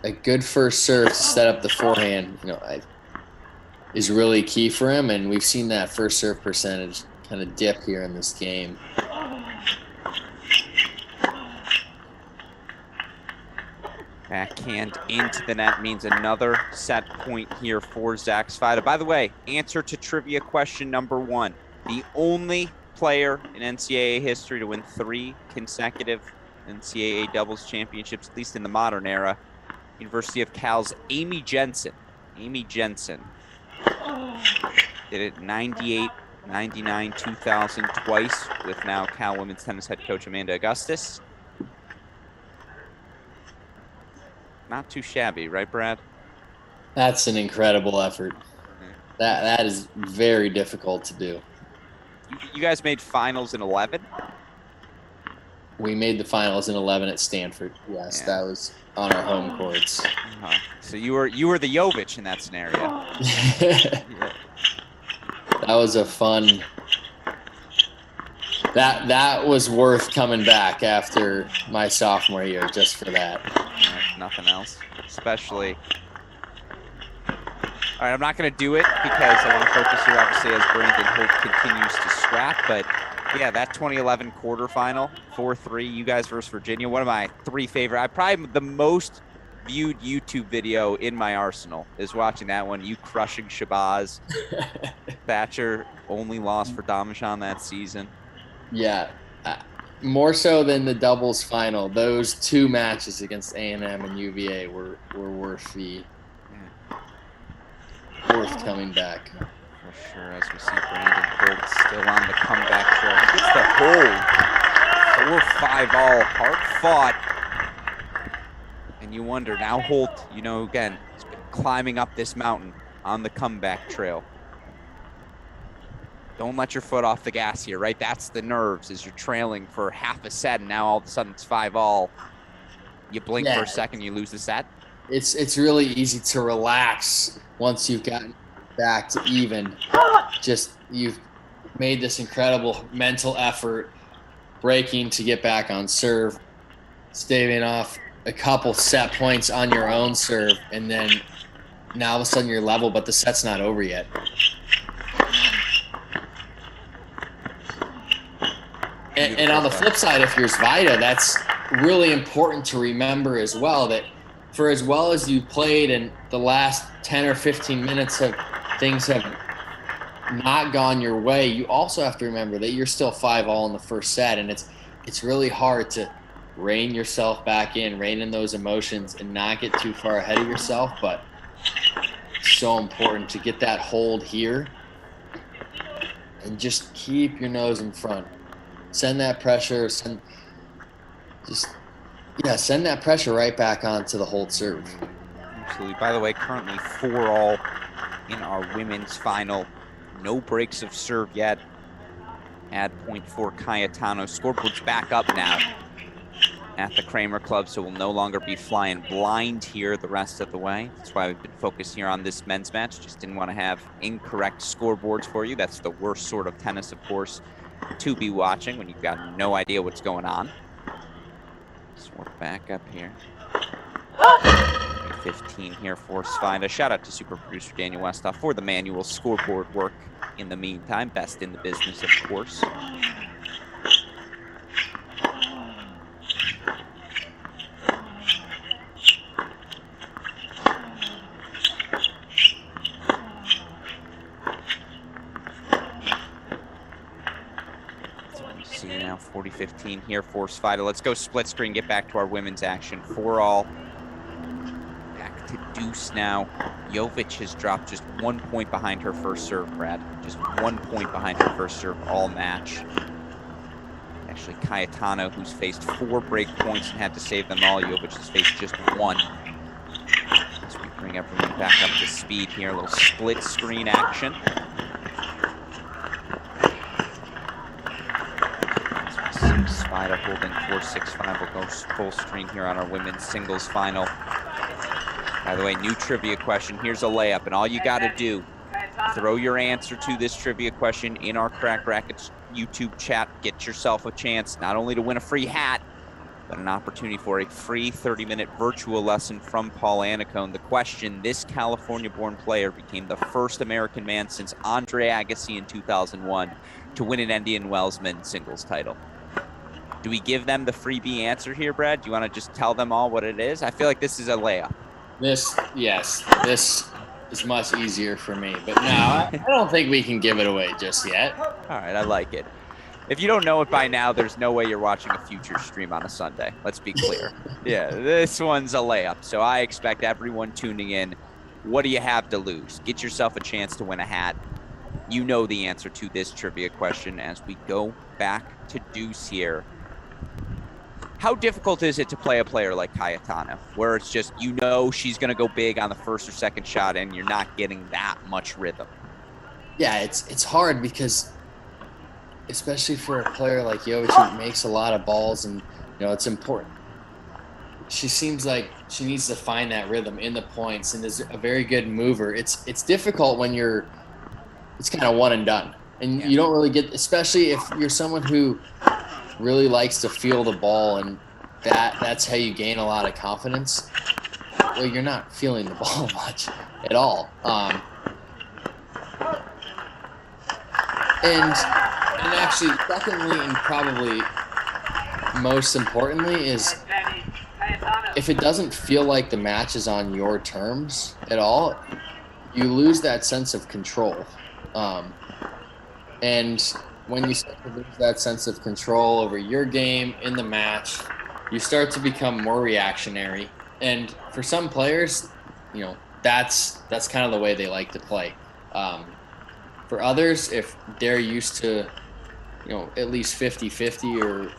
a good first serve to set up the forehand, is really key for him, and we've seen that first serve percentage kind of dip here in this game. Backhand into the net means another set point here for Zach Svajda. By the way, answer to trivia question number 1. The only player in NCAA history to win 3 consecutive NCAA doubles championships, at least in the modern era, University of Cal's Amy Jensen. Amy Jensen did it 98, 99, 2000 twice with now Cal women's tennis head coach Amanda Augustus. Not too shabby, right, Brad? That's an incredible effort. That is very difficult to do. You guys made finals in 11? We made the finals in 11 at Stanford. Yes, yeah. That was on our home courts. So you were the Jovic in that scenario. Yeah. That was a fun. That was worth coming back after my sophomore year just for that. Nothing else, especially. All right, I'm not going to do it because I want to focus here, obviously, as Brandon Holt continues to scrap. But yeah, that 2011 quarterfinal, 4-3, you guys versus Virginia. One of my 3 favorite. Probably the most viewed YouTube video in my arsenal is watching that one. You crushing Shabazz. Thatcher only lost for Damajan that season. Yeah. More so than the doubles final, those 2 matches against A&M and UVA were worth coming back. For sure, as we see Brandon Holt still on the comeback trail. Gets the hold. 4-5 all, hard fought. And you wonder, now Holt, again, has been climbing up this mountain on the comeback trail. Don't let your foot off the gas here, right? That's the nerves as you're trailing for half a set, and now all of a sudden it's 5-all. You blink for a second, you lose the set. It's really easy to relax once you've gotten back to even. Just you've made this incredible mental effort, breaking to get back on serve, staving off a couple set points on your own serve, and then now all of a sudden you're level, but the set's not over yet. And on the flip side, if you're Svajda, that's really important to remember as well, that for as well as you played in the last 10 or 15 minutes things have not gone your way, you also have to remember that you're still 5-all in the first set, and it's really hard to rein yourself back in, rein in those emotions and not get too far ahead of yourself. But it's so important to get that hold here and just keep your nose in front. Send that pressure, send that pressure right back onto the hold serve. Absolutely. By the way, currently 4-all in our women's final. No breaks of serve yet. Add point for Cayetano. Scoreboard's back up now at the Kramer Club, so we'll no longer be flying blind here the rest of the way. That's why we've been focused here on this men's match. Just didn't want to have incorrect scoreboards for you. That's the worst sort of tennis, of course, to be watching when you've got no idea what's going on. So we're back up here. 15 here for Svajda. Shout out to super producer Daniel Westhoff for the manual scoreboard work in the meantime. Best in the business, of course. see now 40-15 here, force fighter. Let's go split screen, get back to our women's action. 4-all. Back to deuce now. Jovic has dropped just 1 point behind her first serve, Brad. Just 1 point behind her first serve all match. Actually, Cayetano, who's faced 4 break points and had to save them all. Jovic has faced just 1. As we bring everyone back up to speed here, a little split screen action. Spider holding 4-6-5. We'll go full screen here on our women's singles final. By the way, new trivia question. Here's a layup, and all you got to do, throw your answer to this trivia question in our Crack Rackets YouTube chat. Get yourself a chance not only to win a free hat, but an opportunity for a free 30-minute virtual lesson from Paul Annacone. The question: this California-born player became the first American man since Andre Agassi in 2001 to win an Indian Wells men's singles title. Do we give them the freebie answer here, Brad? Do you want to just tell them all what it is? I feel like this is a layup. This is much easier for me. But no, I don't think we can give it away just yet. All right, I like it. If you don't know it by now, there's no way you're watching a future stream on a Sunday. Let's be clear. Yeah, this one's a layup. So I expect everyone tuning in, what do you have to lose? Get yourself a chance to win a hat. You know the answer to this trivia question as we go back to deuce here. How difficult is it to play a player like Cayetano, where it's just, you know, she's going to go big on the first or second shot and you're not getting that much rhythm? Yeah, it's hard because, especially for a player like Jovic who makes a lot of balls, and you know it's important. She seems like she needs to find that rhythm in the points and is a very good mover. It's difficult when it's kind of one and done, and you don't really get, especially if you're someone who really likes to feel the ball, and that's how you gain a lot of confidence. Well, you're not feeling the ball much at all. And actually, secondly, and probably most importantly, is if it doesn't feel like the match is on your terms at all, you lose that sense of control. And when you start to lose that sense of control over your game in the match, you start to become more reactionary. And for some players, you know, that's kind of the way they like to play. For others, if they're used to, you know, at least 50-50 or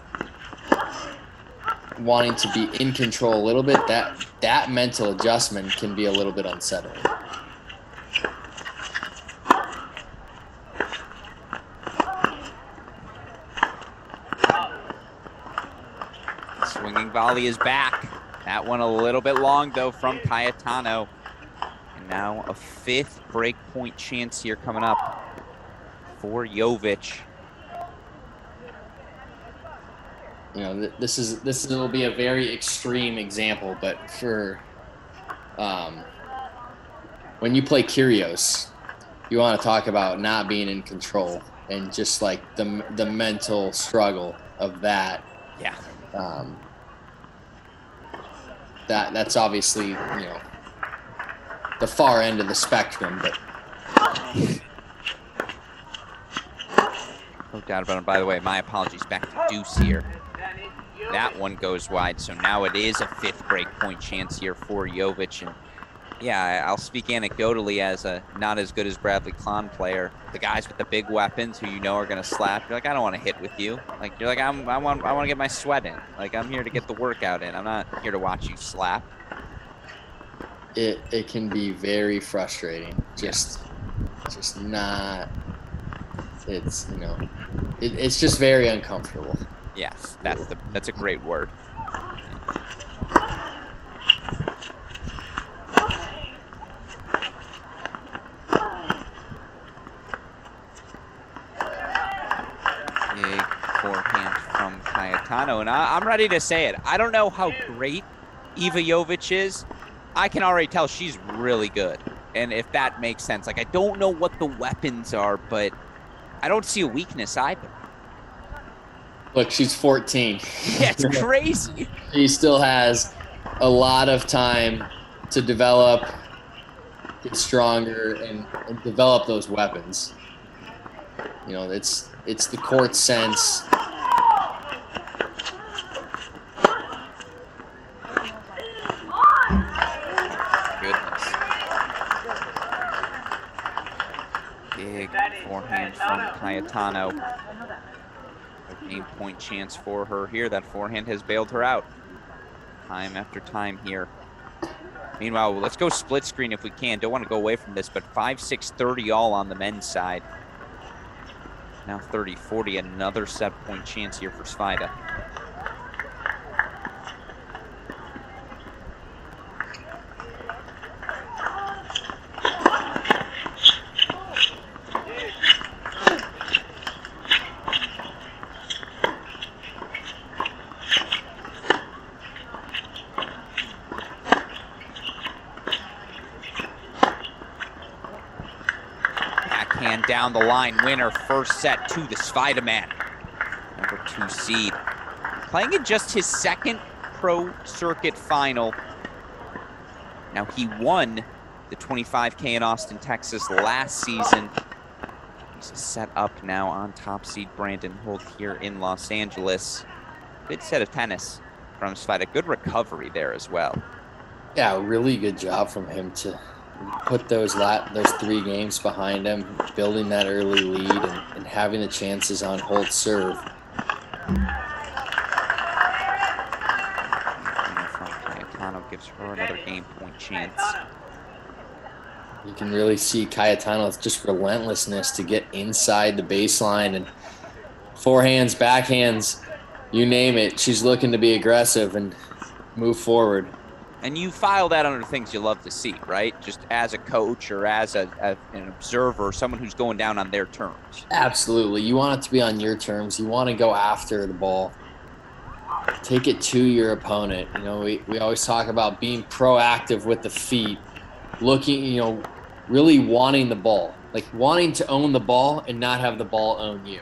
wanting to be in control a little bit, that mental adjustment can be a little bit unsettling. Swinging volley is back. That one a little bit long, though, from Cayetano. And now a 5th break point chance here coming up for Jovic. You know, this will be a very extreme example, but for when you play Kyrgios, you want to talk about not being in control and just like the mental struggle of that. Yeah. That's obviously, you know, the far end of the spectrum, but no doubt about it. By the way, my apologies. Back to deuce here. That one goes wide, so now it is a 5th break point chance here for Jovic. And yeah, I'll speak anecdotally as a not as good as Bradley Klahn player. The guys with the big weapons who you know are going to slap, you're like, I don't want to hit with you. Like, you're like, I want to get my sweat in. Like, I'm here to get the workout in. I'm not here to watch you slap. It can be very frustrating. Just not. It's, you know, it's just very uncomfortable. Yes, that's a great word. Big forehand from Cayetano, and I'm ready to say it. I don't know how great Iva Jovic is. I can already tell she's really good, and if that makes sense. Like, I don't know what the weapons are, but I don't see a weakness either. Look, she's 14. Yeah, it's crazy. She still has a lot of time to develop, get stronger, and develop those weapons. You know, it's the court sense, Big forehand from Cayetano. A game point chance for her here. That forehand has bailed her out time after time here. Meanwhile, let's go split screen if we can. Don't want to go away from this, but 5-6, 30 all on the men's side. Now 30-40, another set point chance here for Svajda. Down the line winner, first set to the Svajda man, number 2 seed. Playing in just his second Pro Circuit final. Now he won the 25K in Austin, Texas last season. He's set up now on top seed Brandon Holt here in Los Angeles. Good set of tennis from Svajda. Good recovery there as well. Yeah, really good job from him to put those 3 games behind him, building that early lead and having the chances on Holt's serve. Cayetano gives her another game point chance. You can really see Cayetano's just relentlessness to get inside the baseline, and forehands, backhands, you name it. She's looking to be aggressive and move forward. And you file that under things you love to see, right? Just as a coach or as an observer, someone who's going down on their terms. Absolutely. You want it to be on your terms. You want to go after the ball. Take it to your opponent. You know, we always talk about being proactive with the feet, looking, you know, really wanting the ball, like wanting to own the ball and not have the ball own you.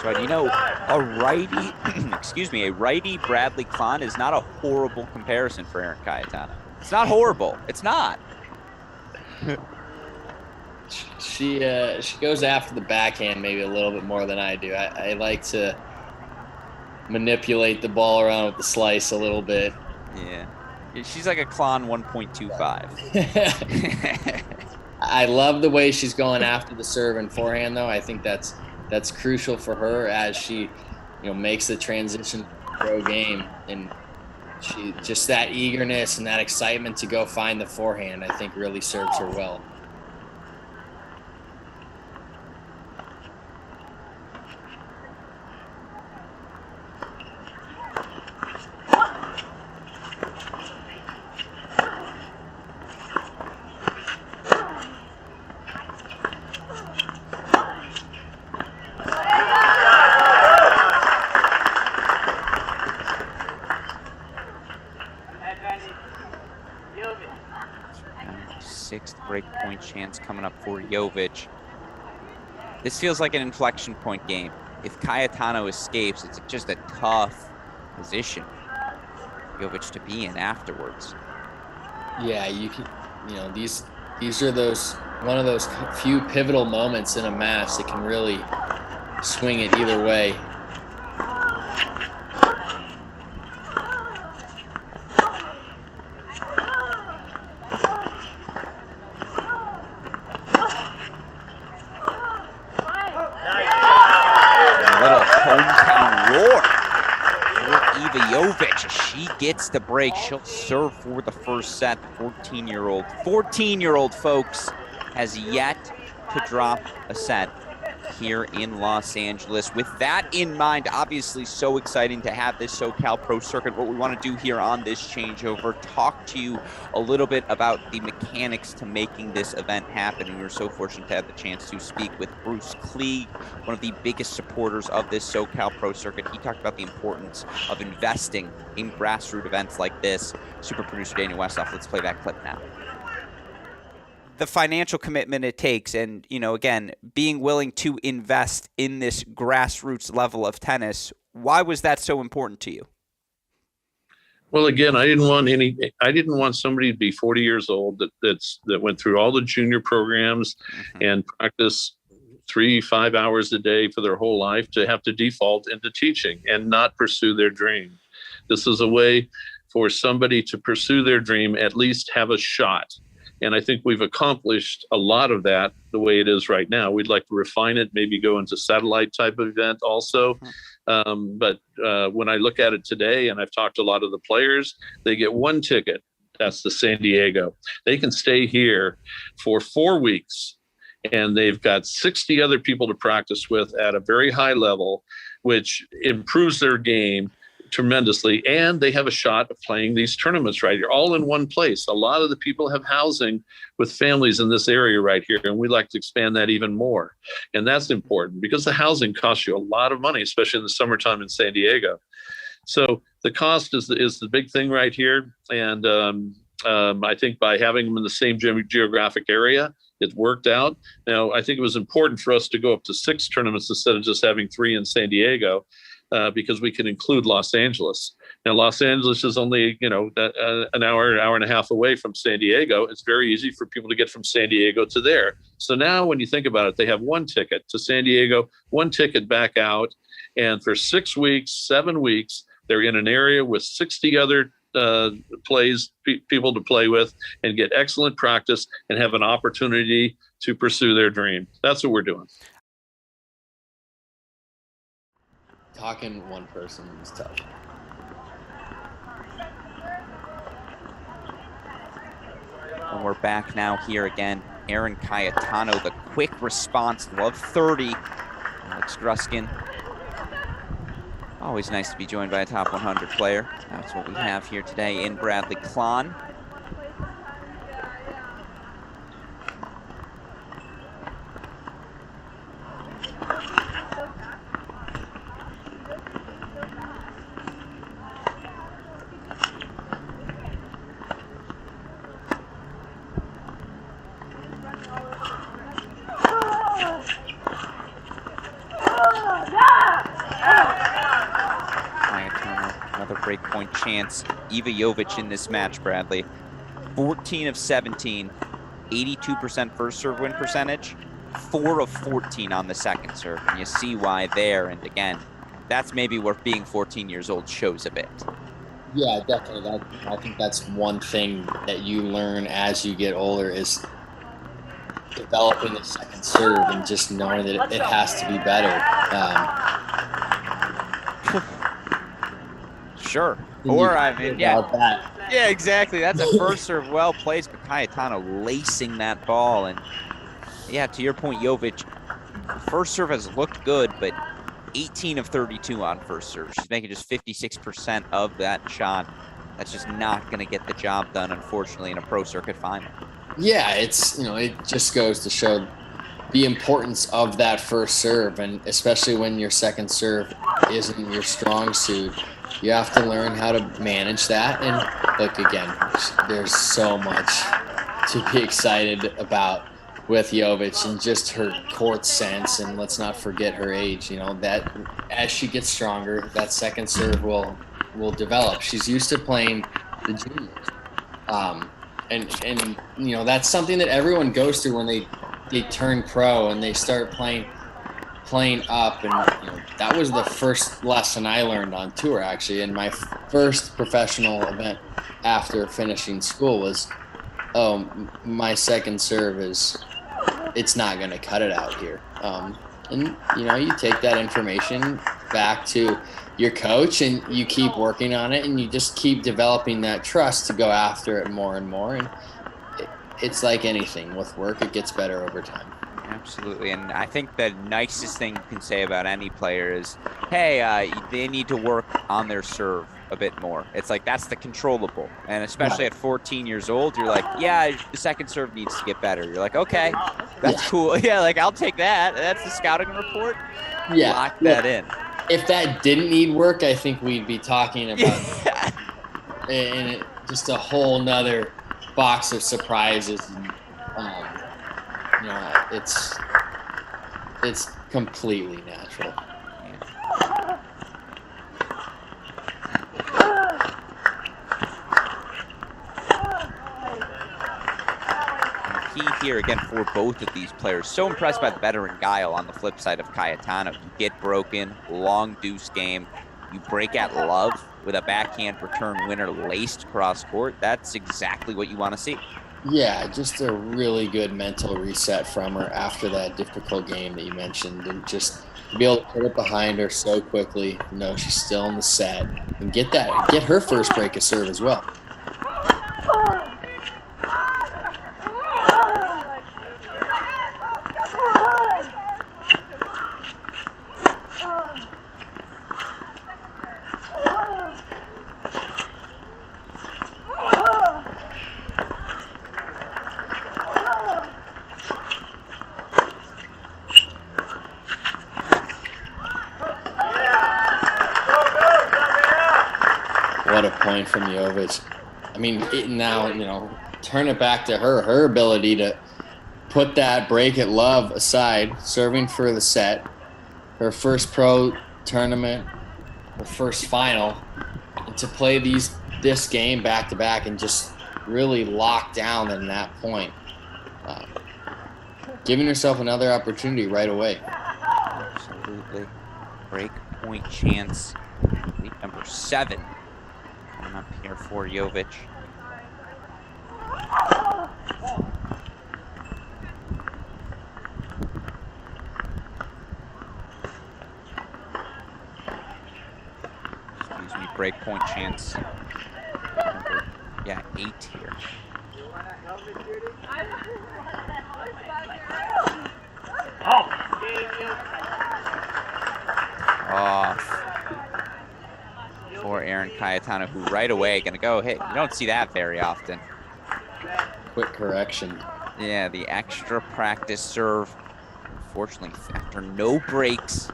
But you know, a righty, a righty Bradley Klahn is not a horrible comparison for Erin Cayetano. It's not horrible. It's not. She goes after the backhand maybe a little bit more than I do. I like to manipulate the ball around with the slice a little bit. Yeah. She's like a Klahn 1.25. I love the way she's going after the serve and forehand, though. I think that's crucial for her as she, you know, makes the transition to the pro game, and she just that eagerness and that excitement to go find the forehand, I think really serves her well. Breakpoint chance coming up for Jovic. This feels like an inflection point game. If Cayetano escapes, it's just a tough position Jovic to be in afterwards. Yeah, you know, these are one of those few pivotal moments in a match that can really swing it either way. She gets the break. She'll serve for the first set. 14-year-old, folks, has yet to drop a set here in Los Angeles. With that in mind, obviously so exciting to have this SoCal Pro Circuit. What we want to do here on this changeover, talk to you a little bit about the mechanics to making this event happen. And we were so fortunate to have the chance to speak with Bruce Klieg, one of the biggest supporters of this SoCal Pro Circuit. He talked about the importance of investing in grassroots events like this. Super producer Daniel Westhoff, let's play that clip now. The financial commitment it takes, and, you know, again, being willing to invest in this grassroots level of tennis, why was that so important to you? Well, again, I didn't want somebody to be 40 years old that went through all the junior programs and practice 3-5 hours a day for their whole life to have to default into teaching and not pursue their dream. This is a way for somebody to pursue their dream, at least have a shot. And I think we've accomplished a lot of that the way it is right now. We'd like to refine it, maybe go into satellite type of event also. But when I look at it today, and I've talked to a lot of the players, they get one ticket. That's the San Diego. They can stay here for 4 weeks, and they've got 60 other people to practice with at a very high level, which improves their game tremendously. And they have a shot of playing these tournaments right here, all in one place. A lot of the people have housing with families in this area right here, and we'd like to expand that even more. And that's important because the housing costs you a lot of money, especially in the summertime in San Diego. So the cost is the big thing right here. And I think by having them in the same geographic area, it worked out. Now, I think it was important for us to go up to 6 tournaments instead of just having 3 in San Diego, because we can include Los Angeles. Now, Los Angeles is only, an hour and a half away from San Diego. It's very easy for people to get from San Diego to there. So now when you think about it, they have one ticket to San Diego, one ticket back out. And for 6 weeks, 7 weeks, they're in an area with 60 other people to play with and get excellent practice and have an opportunity to pursue their dream. That's what we're doing. Talking one person is tough. And we're back now here again. Aaron Cayetano, the quick response, love 30. Alex Gruskin. Always nice to be joined by a top 100 player. That's what we have here today in Bradley Klahn. Breakpoint chance. Iva Jovic in this match, Bradley. 14 of 17, 82% first serve win percentage, 4 of 14 on the second serve. And you see why there. And again, that's maybe where being 14 years old shows a bit. Yeah, definitely. I think that's one thing that you learn as you get older is developing the second serve and just knowing that it has to be better. Sure. Or, I mean, yeah, exactly. That's a first serve well placed, but Cayetano lacing that ball. And, yeah, to your point, Jovic, first serve has looked good, but 18 of 32 on first serve. She's making just 56% of that shot. That's just not going to get the job done, unfortunately, in a pro circuit final. Yeah, it's, it just goes to show the importance of that first serve, and especially when your second serve isn't your strong suit. You have to learn how to manage that. And look, again, there's so much to be excited about with Jovic and just her court sense. And let's not forget her age, that as she gets stronger, that second serve will develop. She's used to playing the juniors. And that's something that everyone goes through when they turn pro and they start playing up, and that was the first lesson I learned on tour, actually. And my first professional event after finishing school was, my second serve it's not going to cut it out here. And you take that information back to your coach and you keep working on it, and you just keep developing that trust to go after it more and more. And it's like anything with work, it gets better over time. Absolutely. And I think the nicest thing you can say about any player is, hey, they need to work on their serve a bit more. It's like, that's the controllable. And especially at 14 years old, you're like, yeah, the second serve needs to get better. You're like, okay, that's cool. Yeah, like, I'll take that. That's the scouting report. Yeah. Lock that in. If that didn't need work, I think we'd be talking about and just a whole nother box of surprises. And, it's completely natural. key here again for both of these players. So impressed by the veteran guile on the flip side of Cayetano. You get broken, long deuce game. You break at love with a backhand return winner laced cross court. That's exactly what you want to see. Yeah, just a really good mental reset from her after that difficult game that you mentioned, and just to be able to put it behind her so quickly, she's still in the set, and get her first break of serve as well. What a point from Jovic. I mean, turn it back to her ability to put that break at love aside, serving for the set, her first pro tournament, her first final, and to play this game back to back and just really lock down in that point, giving herself another opportunity right away. Absolutely. Break point chance. Lead number 7. Coming up here for Jovic. Excuse me, break point chance. Yeah, 8 here. Off for Aaron Cayetano, who right away gonna go hit. You don't see that very often. Quick correction. Yeah, the extra practice serve. Unfortunately, after no breaks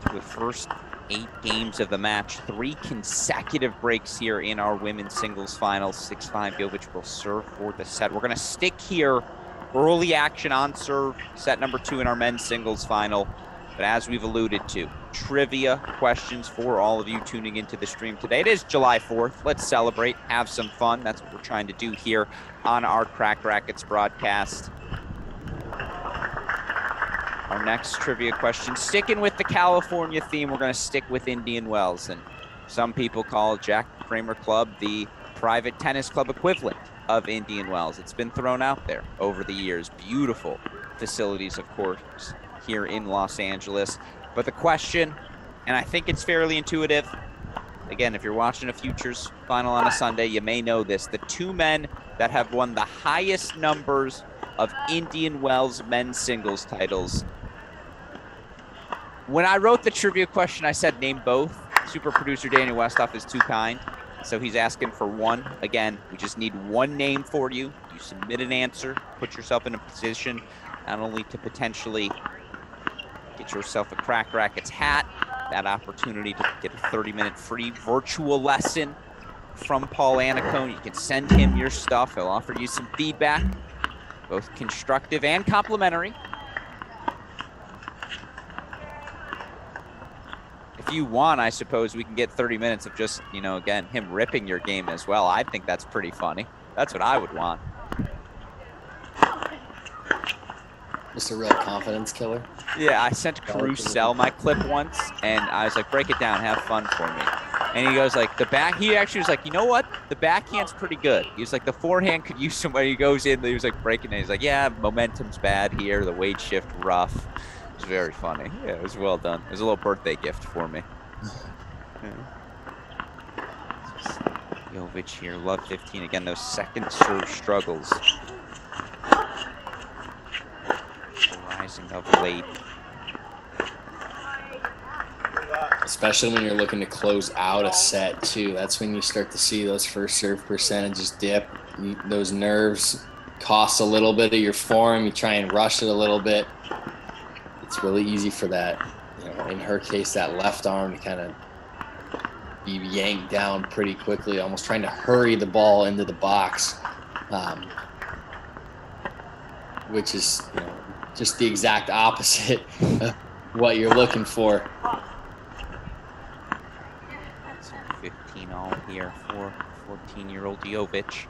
to the first 8 games of the match, 3 consecutive breaks here in our women's singles finals. 6-5, Jovic will serve for the set. We're gonna stick here. Early action on serve, set number 2 in our men's singles final. But as we've alluded to, trivia questions for all of you tuning into the stream today. It is July 4th. Let's celebrate, have some fun. That's what we're trying to do here on our Crack Rackets broadcast. Our next trivia question, sticking with the California theme, we're going to stick with Indian Wells. And some people call Jack Kramer Club the private tennis club equivalent of Indian Wells. It's been thrown out there over the years. Beautiful facilities, of course, here in Los Angeles. But the question, and I think it's fairly intuitive, again, if you're watching a futures final on a Sunday, you may know this. The 2 men that have won the highest numbers of Indian Wells men's singles titles. When I wrote the trivia question, I said name both. Super producer Daniel Westhoff is too kind, so he's asking for 1. Again, we just need 1 name for you. You submit an answer, put yourself in a position not only to potentially get yourself a Crack Rackets hat, that opportunity to get a 30-minute free virtual lesson from Paul Anacone. You can send him your stuff. He'll offer you some feedback, both constructive and complimentary. If you want, I suppose we can get 30 minutes of just, again, him ripping your game as well. I think that's pretty funny. That's what I would want. Just a real confidence killer. Yeah, I sent Carousel my clip once, and I was like, break it down, have fun for me. And he goes like, he actually was like, you know what? The backhand's pretty good. He was like, the forehand could use somebody. He goes in, he was like breaking it. He's like, yeah, momentum's bad here. The weight shift rough. It was very funny. Yeah, it was well done. It was a little birthday gift for me. Jovic here, love 15. Again, those second serve struggles. Rising of late. Especially when you're looking to close out a set too. That's when you start to see those first serve percentages dip. Those nerves cost a little bit of your form. You try and rush it a little bit. It's really easy for that, in her case, that left arm to kind of be yanked down pretty quickly, almost trying to hurry the ball into the box, which is, just the exact opposite of what you're looking for. 15 all here for 14-year-old Jovic.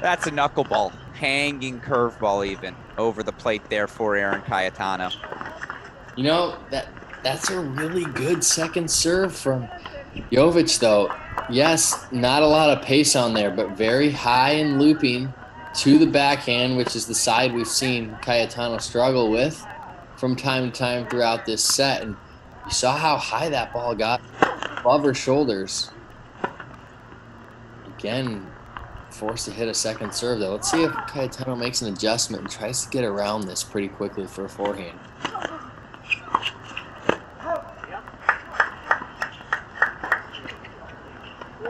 That's a knuckleball, hanging curveball even over the plate there for Aaron Cayetano. You know, that's a really good second serve from Jovic, though. Yes, not a lot of pace on there, but very high and looping to the backhand, which is the side we've seen Cayetano struggle with from time to time throughout this set. And you saw how high that ball got above her shoulders. Again, forced to hit a second serve, though. Let's see if Cayetano makes an adjustment and tries to get around this pretty quickly for a forehand.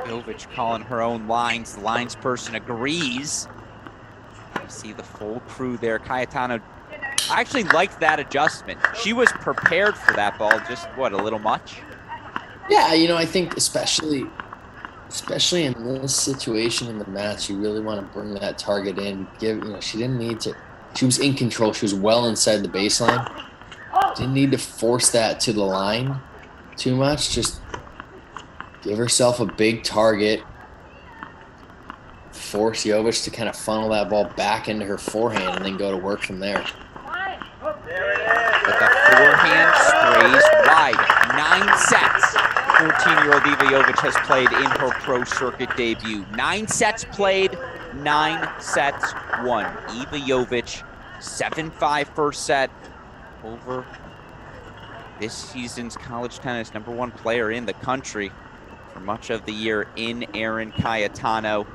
Jovic calling her own lines. The lines person agrees. You see the full crew there. Cayetano, I actually liked that adjustment. She was prepared for that ball, just what, a little much? Yeah, you know, I think especially in this situation in the match, you really want to bring that target in. She didn't need to. She was in control. She was well inside the baseline. Didn't need to force that to the line too much. Just give herself a big target. Force Jovic to kind of funnel that ball back into her forehand and then go to work from there. But the forehand sprays wide. 9 sets. 14-year-old Eva Jovic has played in her pro circuit debut. 9 sets played, 9 sets won. Eva Jovic, 7-5 first set over this season's college tennis #1 player in the country for much of the year in Aaron Cayetano.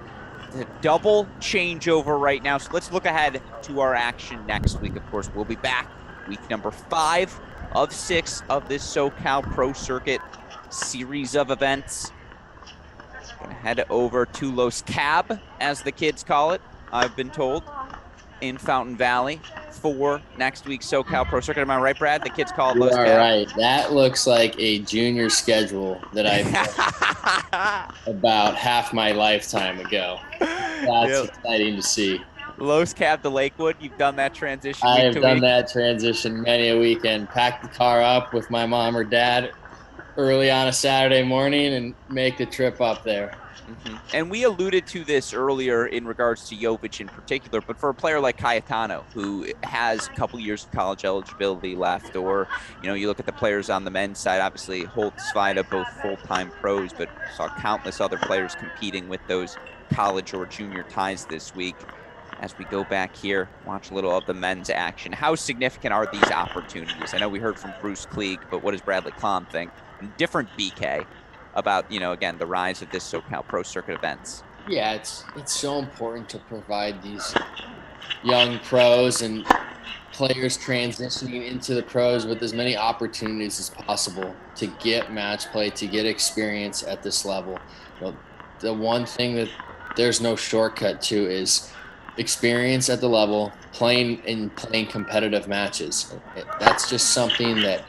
The double changeover right now. So let's look ahead to our action next week. Of course, we'll be back week number 5 of 6 of this SoCal Pro Circuit series of events. Gonna head over to Los Cab, as the kids call it, I've been told, in Fountain Valley for next week's SoCal Pro Circuit. Am I right, Brad? The kids call it Los Cab. All right. That looks like a junior schedule that I about half my lifetime ago. That's exciting to see. Los Cab to Lakewood, you've done that transition I week have to done week. that transition many a weekend. Pack the car up with my mom or dad early on a Saturday morning and make the trip up there. Mm-hmm. And we alluded to this earlier in regards to Jovic in particular, but for a player like Cayetano, who has a couple years of college eligibility left, or, you look at the players on the men's side, obviously Holt, Svida, both full-time pros, but saw countless other players competing with those college or junior ties this week. As we go back here, watch a little of the men's action. How significant are these opportunities? I know we heard from Bruce Klieg, but what does Bradley Klom think? Different BK about, again, the rise of this SoCal Pro Circuit events. Yeah, it's so important to provide these young pros and players transitioning into the pros with as many opportunities as possible to get match play, to get experience at this level. The one thing that there's no shortcut to is experience at the level, playing competitive matches. That's just something that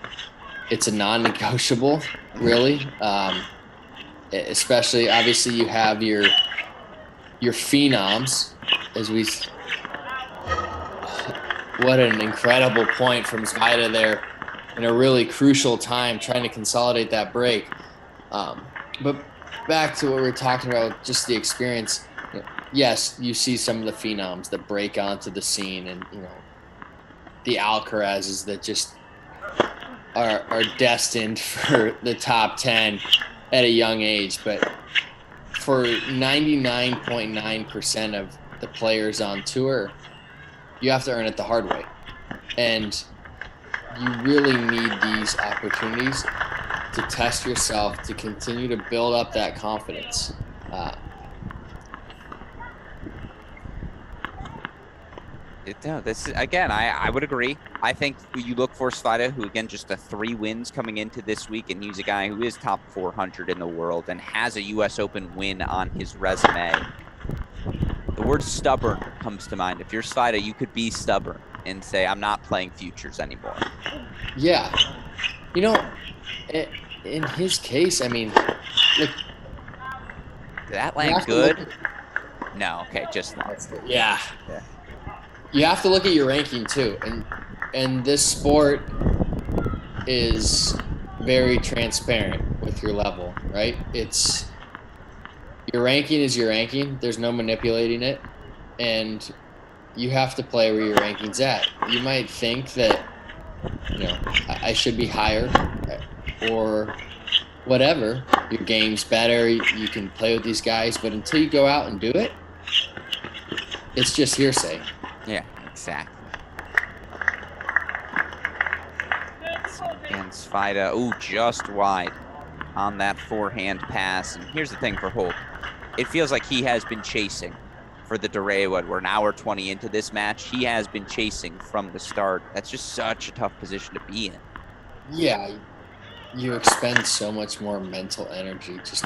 it's a non-negotiable, really. Especially, obviously, you have your phenoms, what an incredible point from Svida there in a really crucial time trying to consolidate that break. But back to what we were talking about, just the experience. Yes, you see some of the phenoms that break onto the scene, and the Alcarazes that just are destined for the top 10 at a young age. But for 99.9% of the players on tour, you have to earn it the hard way. And you really need these opportunities to test yourself, to continue to build up that confidence. This is, again, I would agree. I think you look for Svida, who, again, just the 3 wins coming into this week, and he's a guy who is top 400 in the world and has a U.S. Open win on his resume. The word stubborn comes to mind. If you're Svida, you could be stubborn and say, I'm not playing futures anymore. Yeah. In his case, I mean, look. Did that land good? No, okay, just lost. Yeah. You have to look at your ranking too, and this sport is very transparent with your level, right? Your ranking is your ranking. There's no manipulating it. and you have to play where your ranking's at. You might think that, I should be higher or whatever. Your game's better. You can play with these guys, but until you go out and do it, it's just hearsay. Yeah, exactly. And Svida, ooh, just wide on that forehand pass. And here's the thing for Holt. It feels like he has been chasing for the Dore. We're an hour 20 into this match. He has been chasing from the start. That's just such a tough position to be in. Yeah, you expend so much more mental energy just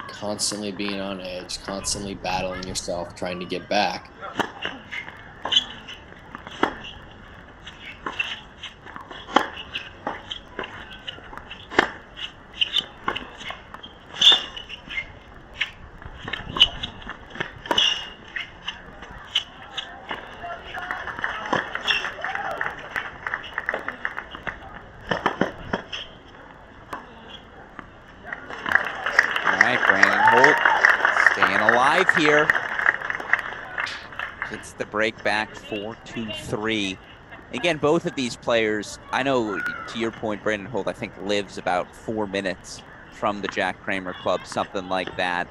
constantly being on edge, constantly battling yourself, trying to get back. Here. It's the break back 4-2-3. Again, both of these players, I know to your point, Brandon Holt, I think lives about 4 minutes from the Jack Kramer Club, something like that.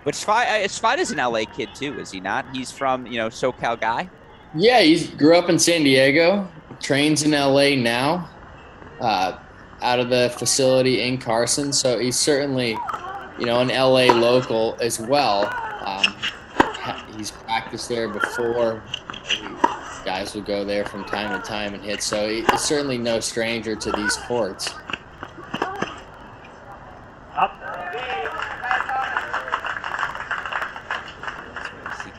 But Svida's an LA kid too, is he not? He's from, SoCal guy? Yeah, he grew up in San Diego, trains in LA now, out of the facility in Carson. So he's certainly, an LA local as well. He's practiced there before. Guys will go there from time to time and hit. So he's certainly no stranger to these courts.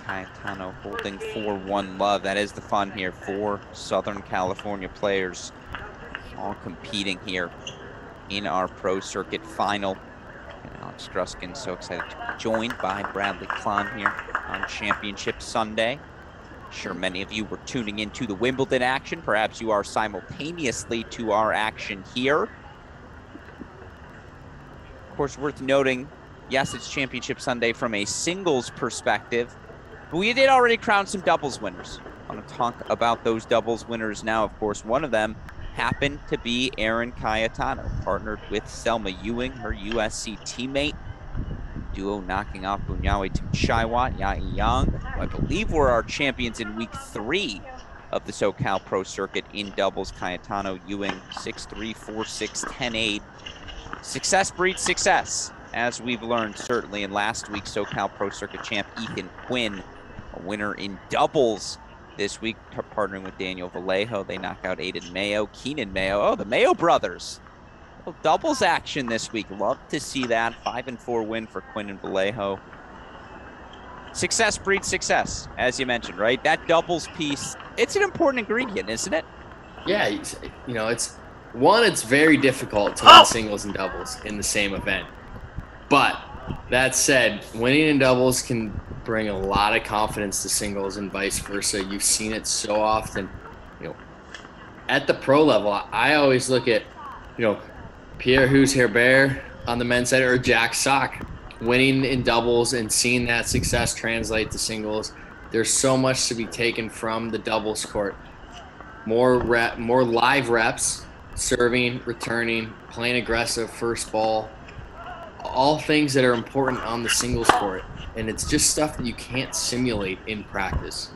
Cayetano holding 4-1 love. That is the fun here. 4 Southern California players all competing here in our Pro Circuit final. And Alex Gruskin so excited to be joined by Bradley Klahn here on Championship Sunday. I'm sure many of you were tuning into the Wimbledon action. Perhaps you are simultaneously to our action here. Of course, worth noting, yes, it's Championship Sunday from a singles perspective, but we did already crown some doubles winners. I want to talk about those doubles winners now. Of course, one of them happened to be Erin Cayetano, partnered with Selma Ewing, her USC teammate. Duo knocking off Bunyawi Timchaiwat, Yai Yang, who I believe were our champions in week 3 of the SoCal Pro Circuit in doubles. Cayetano, Ewing, 6-3, 4-6, 10-8. Success breeds success, as we've learned certainly in last week's SoCal Pro Circuit champ Ethan Quinn, a winner in doubles this week, partnering with Daniel Vallejo. They knock out Aiden Mayo, Keenan Mayo. Oh, the Mayo brothers. Doubles action this week. Love to see that. 5-4 win for Quinn and Vallejo. Success breeds success, as you mentioned, right? That doubles piece, it's an important ingredient, isn't it? Yeah, it's very difficult to win singles and doubles in the same event. But that said, winning in doubles can bring a lot of confidence to singles and vice versa. You've seen it so often. At the pro level, I always look at, Pierre Herbert on the men's side or Jack Sock winning in doubles and seeing that success translate to singles. There's so much to be taken from the doubles court. More live reps, serving, returning, playing aggressive first ball, all things that are important on the singles court. And it's just stuff that you can't simulate in practice.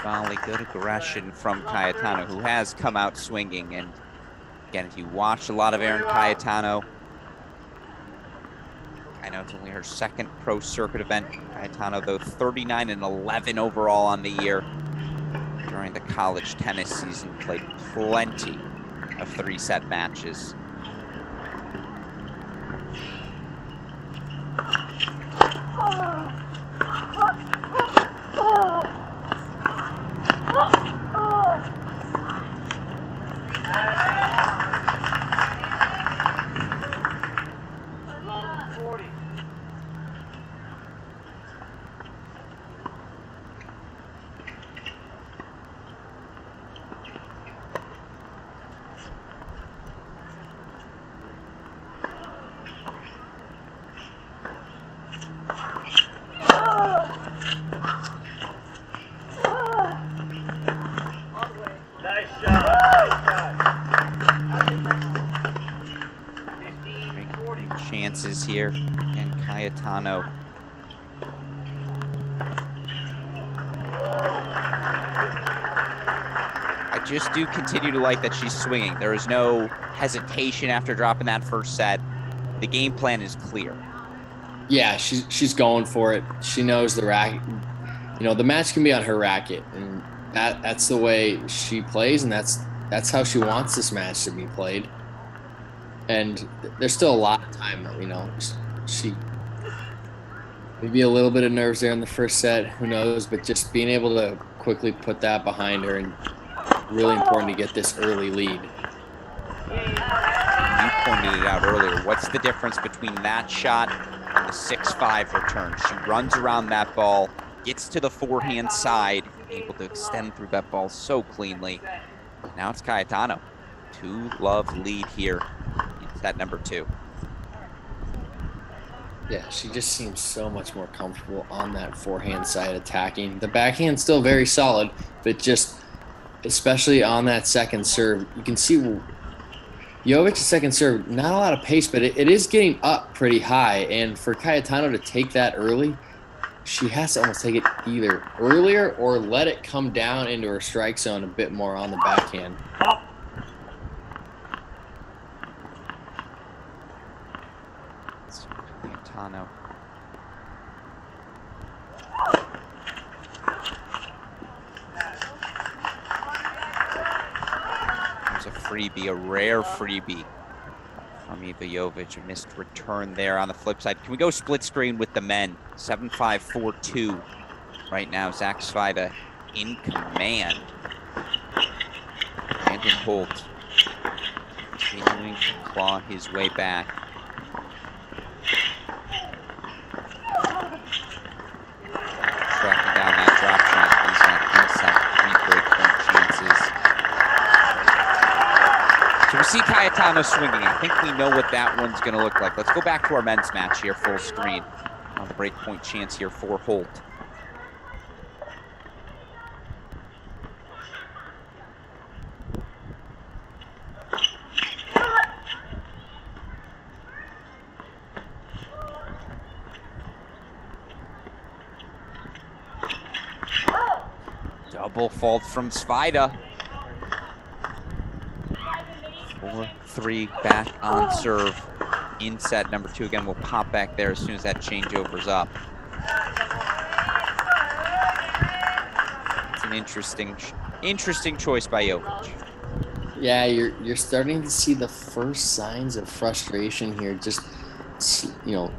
Volley, good aggression from Cayetano, who has come out swinging. And again, if you watched a lot of Erin Cayetano, I know it's only her second Pro Circuit event. Cayetano, though, 39-11 overall on the year. During the college tennis season, played plenty of 3-set matches. chances here. And Cayetano. I just do continue to like that she's swinging. There is no hesitation after dropping that first set. The game plan is clear. Yeah, she's going for it. She knows the racket. You know, the match can be on her racket, and that's the way she plays, and that's how she wants this match to be played. And there's still a lot of time, you know. She maybe a little bit of nerves there in the first set, who knows? But just being able to quickly put that behind her, and really important to get this early lead. You pointed it out earlier. What's the difference between that shot and the 6-5 return? She runs around that ball, gets to the forehand side, able to extend through that ball so cleanly. Now it's Cayetano. 2-love lead here in set number 2. Yeah, she just seems so much more comfortable on that forehand side attacking. The backhand's still very solid, but just especially on that second serve, you can see Jovic's second serve, not a lot of pace, but it is getting up pretty high. And for Cayetano to take that early, she has to almost take it either earlier or let it come down into her strike zone a bit more on the backhand. Cayetano. There's a freebie, a rare freebie from Iva Jovic. A missed return there on the flip side. Can we go split screen with the men? 7-5-4-2 right now. Zach Svida in command. Brandon Holt continuing to claw his way back. Tracking down that drop shot. He's got inside 3 break point chances. So we see Cayetano swinging. I think we know what that one's going to look like. Let's go back to our men's match here, full screen. On the break point chance here for Holt. Double fault from Svida. 4-3 back on serve in set number 2. Again, we'll pop back there as soon as that changeover's up. It's an interesting choice by Jovic. Yeah, you're starting to see the first signs of frustration here. Just, you know,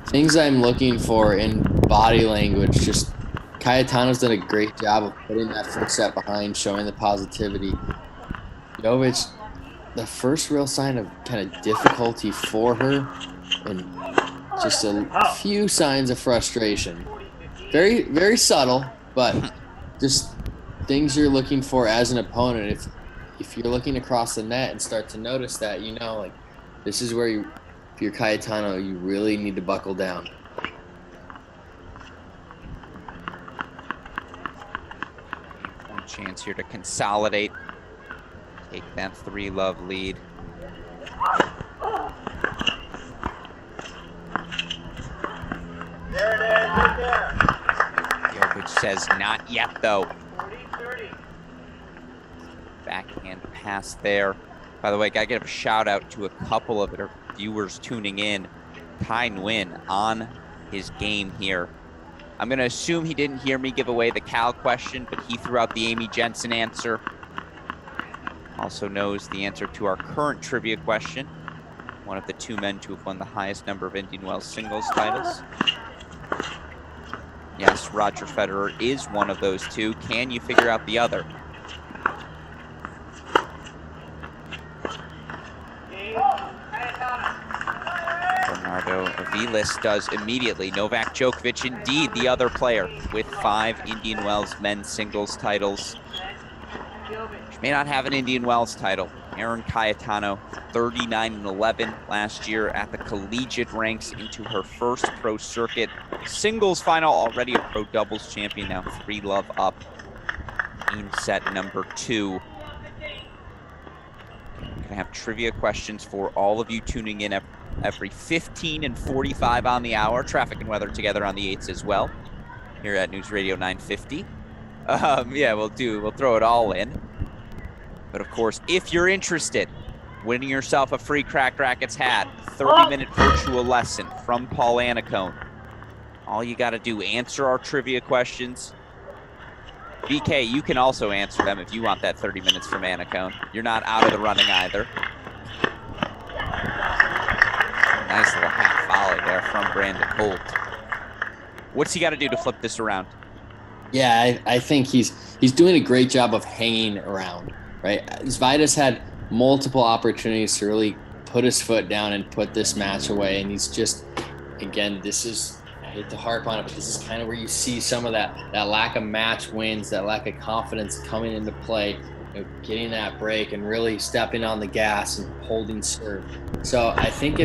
things I'm looking for in body language. Just Cayetano's done a great job of putting that first set behind, showing the positivity. Jovic, the first real sign of kind of difficulty for her, and just a few signs of frustration. Very, very subtle, but just things you're looking for as an opponent. If you're looking across the net and start to notice that, you know, like, this is where if you're Cayetano, you really need to buckle down. One chance here to consolidate. Take that 3-love lead. Jovic says not yet, though. Backhand pass there. By the way, gotta give a shout out to a couple of our viewers tuning in. Ty Nguyen on his game here. I'm gonna assume he didn't hear me give away the Cal question, but he threw out the Amy Jensen answer. Also knows the answer to our current trivia question. One of the 2 men to have won the highest number of Indian Wells singles titles. Yes, Roger Federer is one of those 2. Can you figure out the other? Bernardo Aviles does immediately. Novak Djokovic, indeed the other player with 5 Indian Wells men's singles titles. She may not have an Indian Wells title. Erin Cayetano, 39-11 last year at the collegiate ranks, into her first pro circuit singles final. Already a pro doubles champion, now 3-love up in set number 2. I'm gonna have trivia questions for all of you tuning in every 15 and 45 on the hour. Traffic and weather together on the 8s as well here at News Radio 950. Yeah, we'll throw it all in. But of course, if you're interested, winning yourself a free Cracked Rackets hat, 30-minute virtual lesson from Paul Annacone. All you got to do, answer our trivia questions. BK, you can also answer them if you want that 30 minutes from Annacone. You're not out of the running either. Nice little half volley there from Brandon Holt. What's he got to do to flip this around? Yeah, I think he's doing a great job of hanging around, right? Zvaida's had multiple opportunities to really put his foot down and put this match away, and he's just, again, this is, I hate to harp on it, but this is kind of where you see some of that lack of match wins, that lack of confidence coming into play, getting that break and really stepping on the gas and holding serve. So I think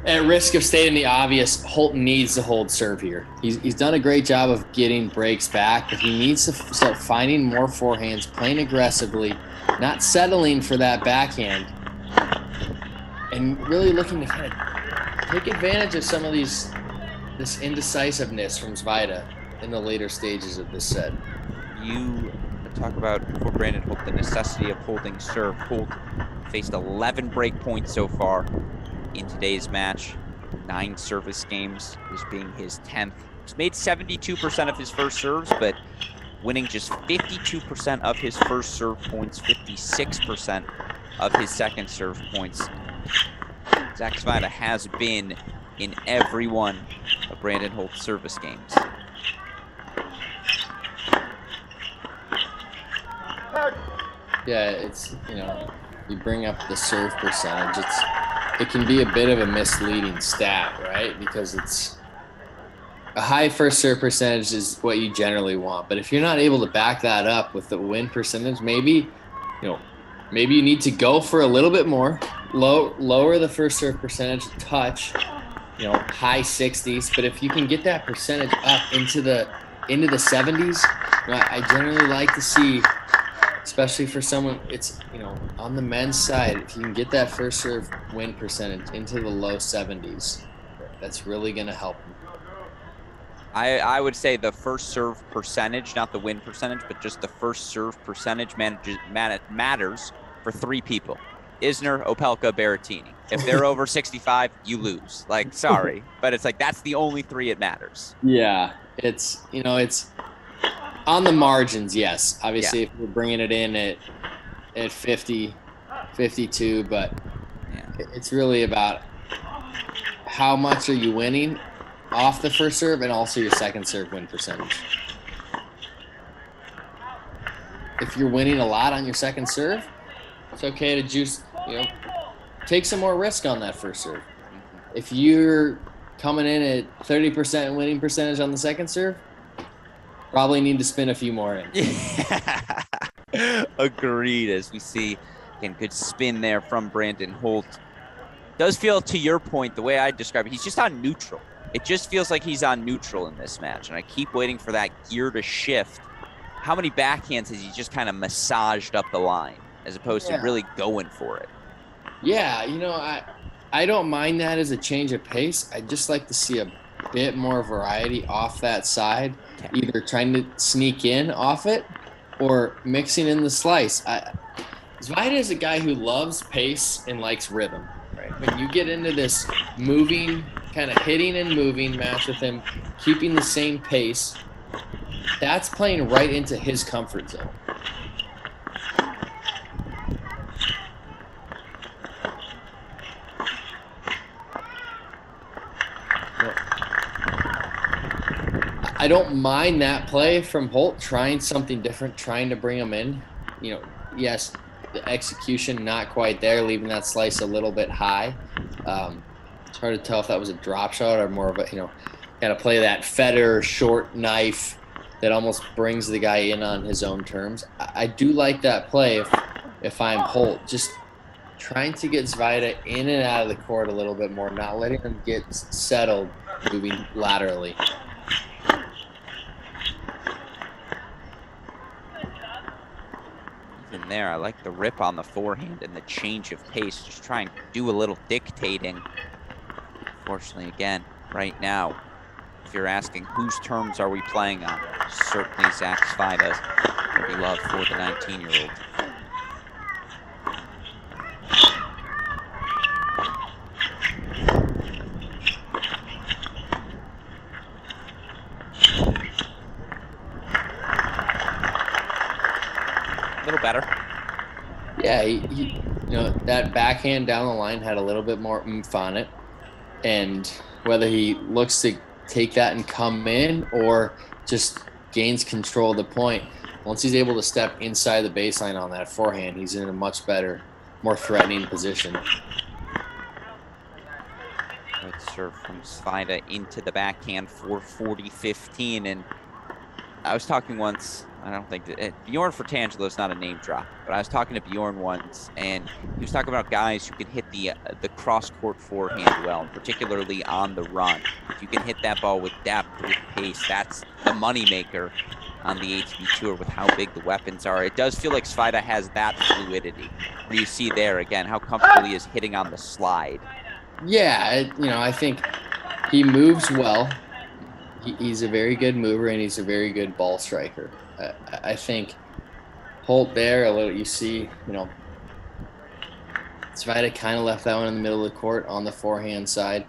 at risk of stating the obvious, Holt needs to hold serve here. He's done a great job of getting breaks back, but he needs to start finding more forehands, playing aggressively, not settling for that backhand, and really looking to kind of take advantage of some of this indecisiveness from Zvaida in the later stages of this set. You talk about, for Brandon Holt, the necessity of holding serve. Holt faced 11 break points so far in today's match. 9 service games, this being his 10th. He's made 72% of his first serves, but winning just 52% of his first serve points, 56% of his second serve points. Zach Zvaida has been in every one of Brandon Holt's service games. Yeah, it's, you bring up the serve percentage, it can be a bit of a misleading stat, right? Because it's a high first serve percentage is what you generally want. But if you're not able to back that up with the win percentage, maybe you need to go for a little bit more, lower the first serve percentage a touch, high 60s. But if you can get that percentage up into the 70s, I generally like to see, especially for someone, it's, on the men's side, if you can get that first serve win percentage into the low 70s, that's really going to help them. I would say the first serve percentage, not the win percentage, but just the first serve percentage matters for 3 people: Isner, Opelka, Berrettini. If they're over 65, you lose. Sorry, but it's that's the only 3 it matters. Yeah, it's on the margins, yes. Obviously, if we're bringing it in at 50, 52, but it's really about how much are you winning off the first serve and also your second serve win percentage. If you're winning a lot on your second serve, it's okay to take some more risk on that first serve. If you're coming in at 30% winning percentage on the second serve, probably need to spin a few more in. Agreed, as we see, again, good spin there from Brandon Holt. Does feel, to your point, the way I describe it, he's just on neutral. It just feels like he's on neutral in this match, and I keep waiting for that gear to shift. How many backhands has he just kind of massaged up the line as opposed to really going for it? Yeah, I don't mind that as a change of pace. I'd just like to see a bit more variety off that side, either trying to sneak in off it or mixing in the slice. Zvaida is a guy who loves pace and likes rhythm. Right? When you get into this moving, kind of hitting and moving match with him, keeping the same pace, that's playing right into his comfort zone. I don't mind that play from Holt, trying something different, trying to bring him in. Yes, the execution not quite there, leaving that slice a little bit high. It's hard to tell if that was a drop shot or more of a, kind of play that Federer short knife that almost brings the guy in on his own terms. I do like that play if I'm Holt, just trying to get Zvaida in and out of the court a little bit more, not letting him get settled moving laterally. there. I like the rip on the forehand and the change of pace. Just try and do a little dictating. Unfortunately, again, right now, if you're asking whose terms are we playing on, certainly Zach Svida's will be love for the 19-year-old. A little better. Yeah, he, that backhand down the line had a little bit more oomph on it. And whether he looks to take that and come in or just gains control of the point, once he's able to step inside the baseline on that forehand, he's in a much better, more threatening position. Good serve from Svida into the backhand for 40-15. And I was talking once, I don't think that Bjorn Fratangelo is not a name drop, but I was talking to Bjorn once, and he was talking about guys who can hit the cross-court forehand well, particularly on the run. If you can hit that ball with depth, with pace, that's the moneymaker on the ATP Tour with how big the weapons are. It does feel like Svida has that fluidity. What do you see there, again, how comfortable he is hitting on the slide? Yeah, I think he moves well. He's a very good mover, and he's a very good ball striker. I think Holt there, a little, you see, Svida kind of left that one in the middle of the court on the forehand side.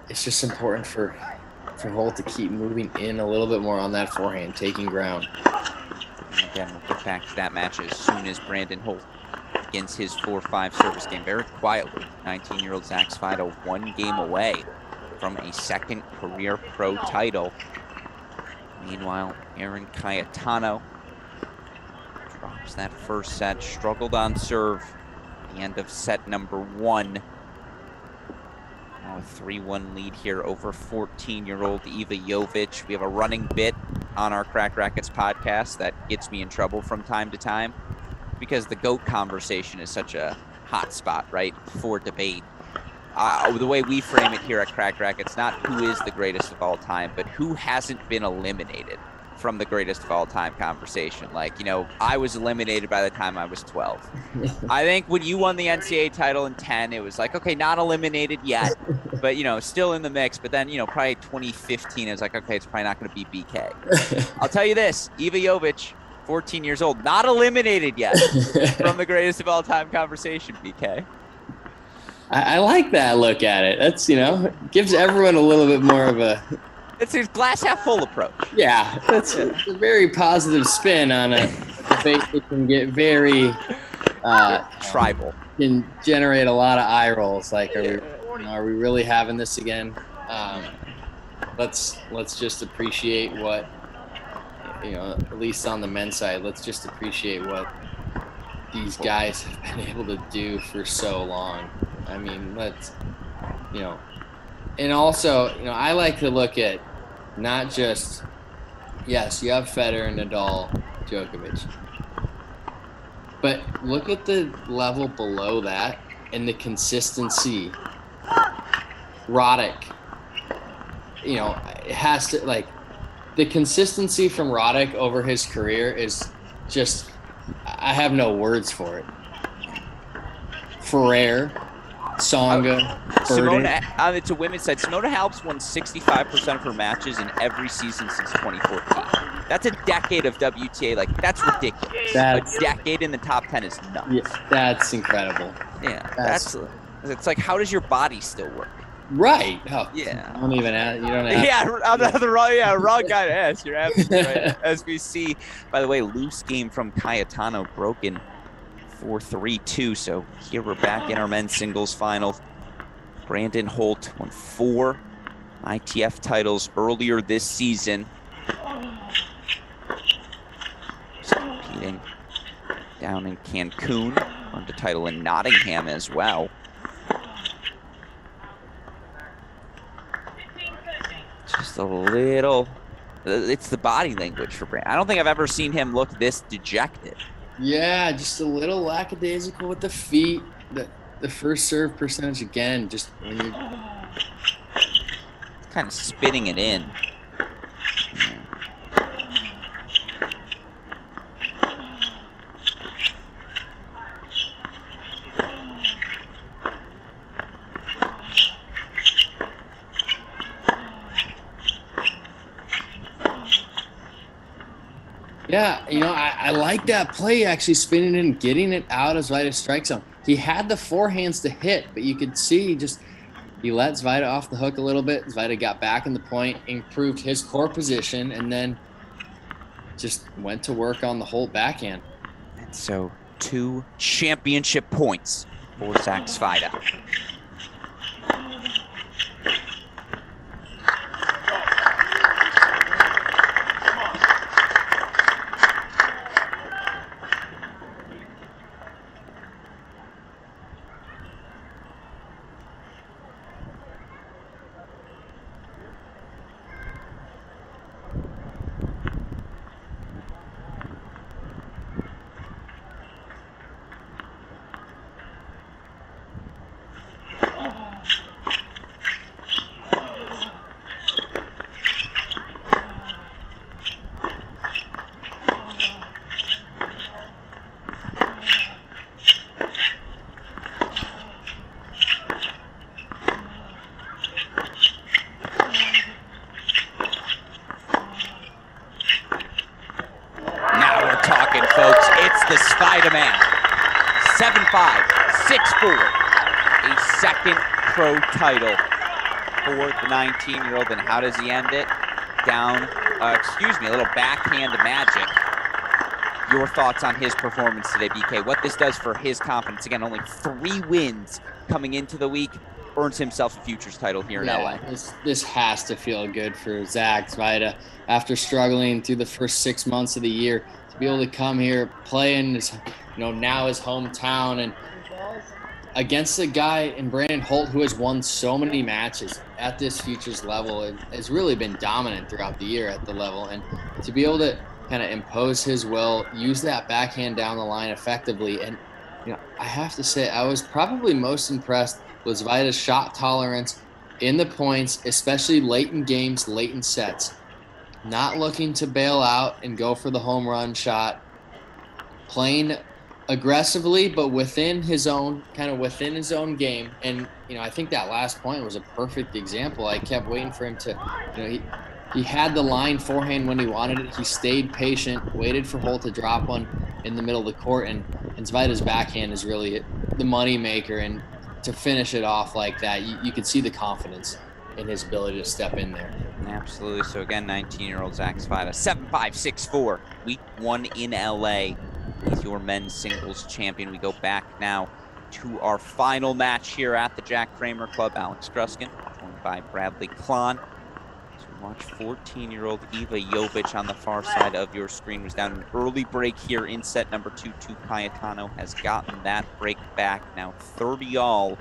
It's just important for Holt to keep moving in a little bit more on that forehand, taking ground. And again, we'll get back to that match as soon as Brandon Holt begins his 4-5 service game. Very quietly, 19-year-old Zach Svida, 1 game away from a second career pro title. Meanwhile, Aaron Cayetano drops that first set, struggled on serve at the end of set number 1. Now a 3-1 lead here over 14-year-old Iva Jovic. We have a running bit on our Crack Rackets podcast that gets me in trouble from time to time because the GOAT conversation is such a hot spot, right, for debate. The way we frame it here at Crack Rackets, not who is the greatest of all time, but who hasn't been eliminated from the greatest of all time conversation. Like, I was eliminated by the time I was 12. I think when you won the NCAA title in 10, it was like, okay, not eliminated yet, but, still in the mix. But then, probably 2015, it was like, okay, it's probably not going to be BK. I'll tell you this, Iva Jovic, 14 years old, not eliminated yet from the greatest of all time conversation, BK. I like that look at it. That's, gives everyone a little bit more of a... It's a glass half full approach. Yeah, that's a very positive spin on a debate that can get very... tribal. Can generate a lot of eye rolls. Like, are we really having this again? Let's just appreciate what, at least on the men's side, let's just appreciate what these guys have been able to do for so long. I mean, and also, I like to look at not just, yes, you have Federer, Nadal, Djokovic, but look at the level below that and the consistency. Roddick, it has to, the consistency from Roddick over his career is just, I have no words for it. Ferrer, Tsonga, Simona, it's a women's side. Simona Halep's won 65% of her matches in every season since 2014. That's a decade of WTA. That's ridiculous. A decade in the top 10 is nuts. Yeah, that's incredible. Yeah, it's like, how does your body still work? Right. Oh, yeah. Don't even ask. You don't ask. Yeah, I'm the wrong guy to ask. You're absolutely right. As we see, by the way, loose game from Cayetano broken 4-3-2. So here we're back in our men's singles final. Brandon Holt won 4 ITF titles earlier this season. Competing down in Cancun. Won the title in Nottingham as well. Just a little, it's the body language for Brandon. I don't think I've ever seen him look this dejected. Yeah, just a little lackadaisical with the feet. The first serve percentage again, just when you're kind of spinning it in. Yeah, I like that play, actually spinning in, getting it out of Zvaida's strike zone. He had the forehands to hit, but you could see he let Zvaida off the hook a little bit. Zvaida got back in the point, improved his core position, and then just went to work on the whole backhand. And so 2 championship points for Zach Zvaida. Folks, it's the Spider-Man. 7-5, 6-4. A second pro title for the 19-year-old. And how does he end it? Down, a little backhand magic. Your thoughts on his performance today, BK? What this does for his confidence? Again, only 3 wins coming into the week. Earns himself a futures title here in LA. This has to feel good for Zach Zvaida after struggling through the first 6 months of the year. To be able to come here, play in his, now his hometown, and against a guy in Brandon Holt who has won so many matches at this futures level and has really been dominant throughout the year at the level. And to be able to kind of impose his will, use that backhand down the line effectively. And, I have to say, I was probably most impressed with Zvaida's shot tolerance in the points, especially late in games, late in sets. Not looking to bail out and go for the home run shot, playing aggressively, but within his own game. And, I think that last point was a perfect example. I kept waiting for him to, he had the line forehand when he wanted it. He stayed patient, waited for Holt to drop one in the middle of the court. And Zvaida's backhand is really the money maker. And to finish it off like that, you could see the confidence in his ability to step in there. Absolutely. So again, 19-year-old Zach Zvaida, 7-5, 6-4, week 1 in LA. He's your men's singles champion. We go back now to our final match here at the Jack Kramer Club. Alex Gruskin, joined by Bradley Klon. So watch 14-year-old Eva Jovic on the far side of your screen. Was down an early break here in set number 2. Cayetano has gotten that break back. Now 30-all.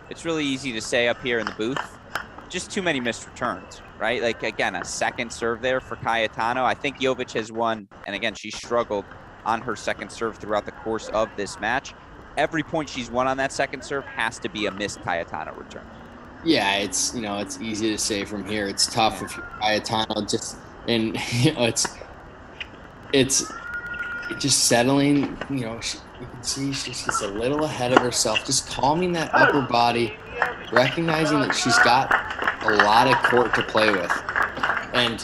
It's really easy to say up here in the booth, just too many missed returns, right? Like, again, a second serve there for Cayetano. I think Jovic has won, and again, she struggled on her second serve throughout the course of this match. Every point she's won on that second serve has to be a missed Cayetano return. Yeah, it's easy to say from here. It's tough if you're Cayetano, it's just settling, you can see she's just a little ahead of herself, just calming that upper body, recognizing that she's got a lot of court to play with. And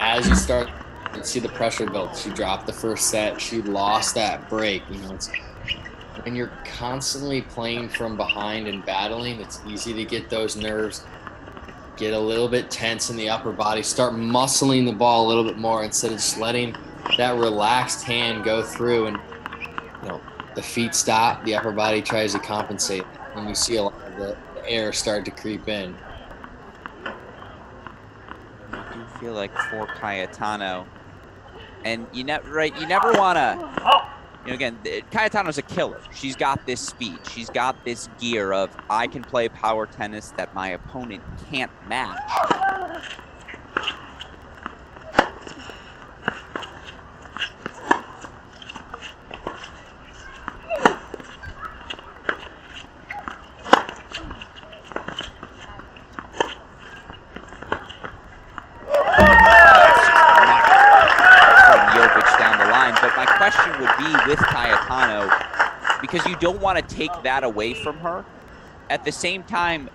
as you start to see the pressure build, she dropped the first set, she lost that break. It's when you're constantly playing from behind and battling, it's easy to get those nerves, get a little bit tense in the upper body, start muscling the ball a little bit more instead of just letting that relaxed hand go through. And the feet stop, the upper body tries to compensate, and you see a lot of the air start to creep in. I do feel like for Cayetano, and you never want to, again, Cayetano's a killer. She's got this speed. She's got this gear of, I can play power tennis that my opponent can't match. question would be with Cayetano, because you don't want to take that away from her. At the same time,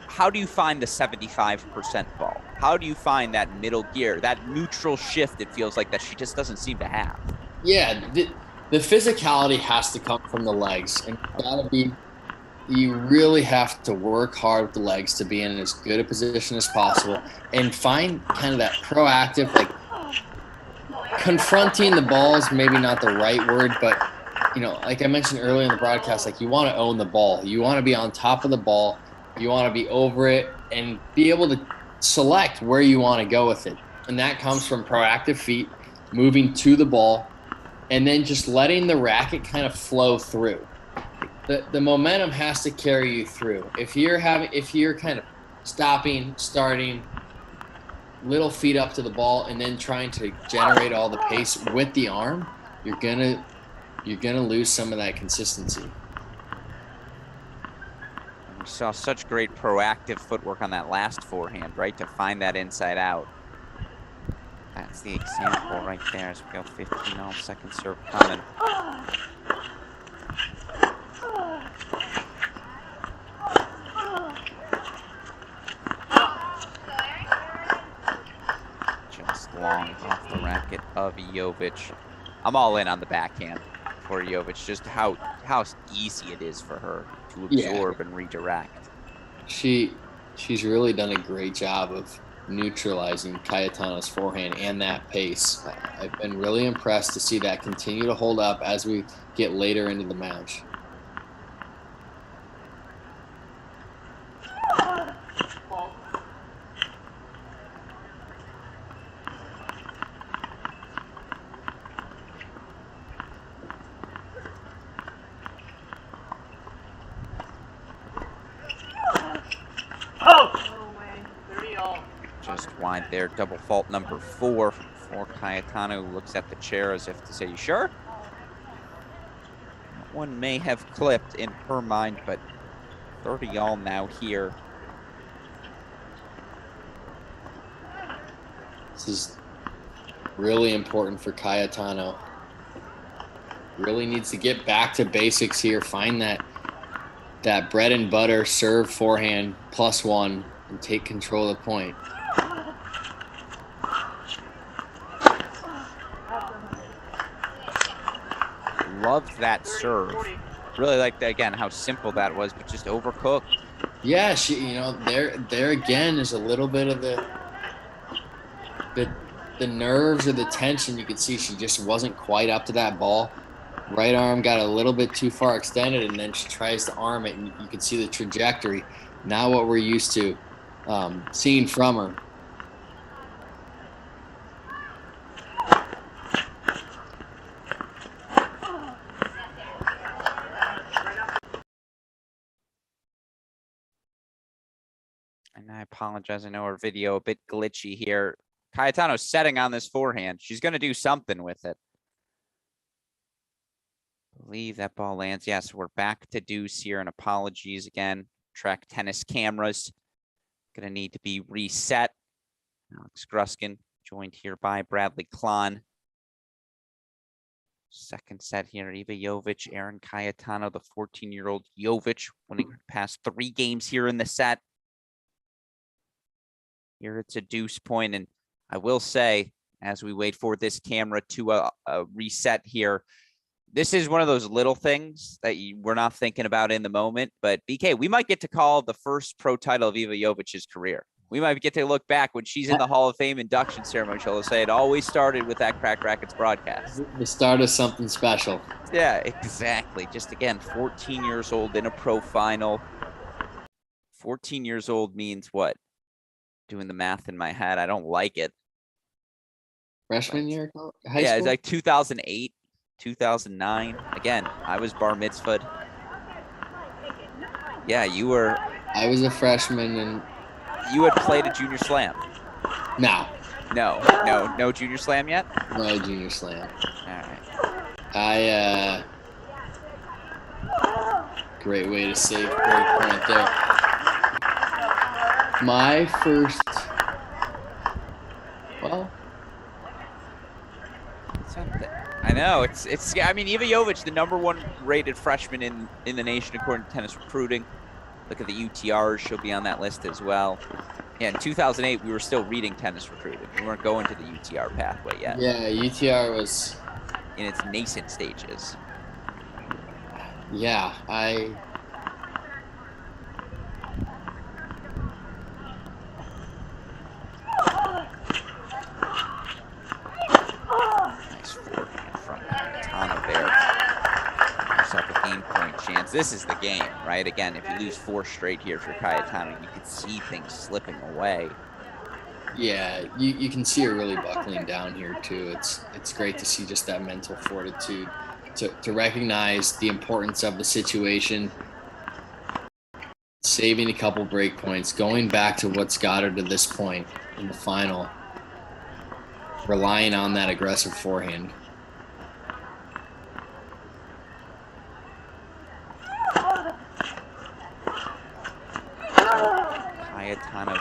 how do you find the 75% ball? How do you find that middle gear, that neutral shift it feels like that she just doesn't seem to have? Yeah, the physicality has to come from the legs, and you really have to work hard with the legs to be in as good a position as possible and find kind of that proactive, like confronting the ball is maybe not the right word, but like I mentioned earlier in the broadcast, like you want to own the ball. You want to be on top of the ball. You want to be over it and be able to select where you want to go with it. And that comes from proactive feet, moving to the ball, and then just letting the racket kind of flow through. The momentum has to carry you through. If you're kind of stopping, starting, little feet up to the ball, and then trying to generate all the pace with the arm, you're gonna lose some of that consistency. We saw such great proactive footwork on that last forehand, right? To find that inside out. That's the example right there as we go 15 all second serve coming. Just long off the racket of Jovic. I'm all in on the backhand for Jovic, just how easy it is for her to absorb and redirect. She's really done a great job of neutralizing Cayetano's forehand and that pace. I've been really impressed to see that continue to hold up as we get later into the match. Just wide there, double fault number 4 for Cayetano, who looks at the chair as if to say, "You sure?" That one may have clipped in her mind, but 30 all now here. This is really important for Cayetano. Really needs to get back to basics here. Find that bread and butter serve forehand +1 and take control of the point. Loved that serve. Really liked, again, how simple that was, but just overcooked. Yeah, there again is a little bit of the nerves or the tension. You could see she just wasn't quite up to that ball. Right arm got a little bit too far extended, and then she tries to arm it, and you can see the trajectory. Not what we're used to seeing from her. And I apologize. I know our video a bit glitchy here. Cayetano's setting on this forehand. She's going to do something with it. I believe that ball lands. Yes, we're back to deuce here, and apologies again. Track tennis cameras going to need to be reset. Alex Gruskin joined here by Bradley Klon. Second set here, Iva Jovic, Aaron Cayetano, the 14-year-old Jovic, winning her past 3 games here in the set. Here it's a deuce point, and I will say, as we wait for this camera to reset here, this is one of those little things that we're not thinking about in the moment. But BK, we might get to call the first pro title of Iva Jovic's career. We might get to look back when she's in the Hall of Fame induction ceremony. She'll say it always started with that Crack Rackets broadcast. The start of something special. Yeah, exactly. Just again, 14 years old in a pro final. 14 years old means what? Doing the math in my head, I don't like it. Freshman year of high school? Yeah, it's like 2008, 2009. Again, I was bar mitzvahed. Yeah, you were. I was a freshman, and you had played a junior slam. No Junior slam yet? No junior slam. All right. I great way to save great point there. My first, I know. It's. I mean, Iva Jovic, the #1 rated freshman in the nation according to Tennis Recruiting. Look at the UTRs; she'll be on that list as well. Yeah, in 2008, we were still reading Tennis Recruiting. We weren't going to the UTR pathway yet. Yeah, UTR was in its nascent stages. Yeah, Nice forehand from Cayetano there. Yourself a game point chance. This is the game, right? Again, if you lose 4 straight here for Cayetano, you could see things slipping away. Yeah, you can see her really buckling down here too. It's great to see just that mental fortitude to recognize the importance of the situation, saving a couple break points, going back to what's got her to this point in the final, relying on that aggressive forehand. Cayetano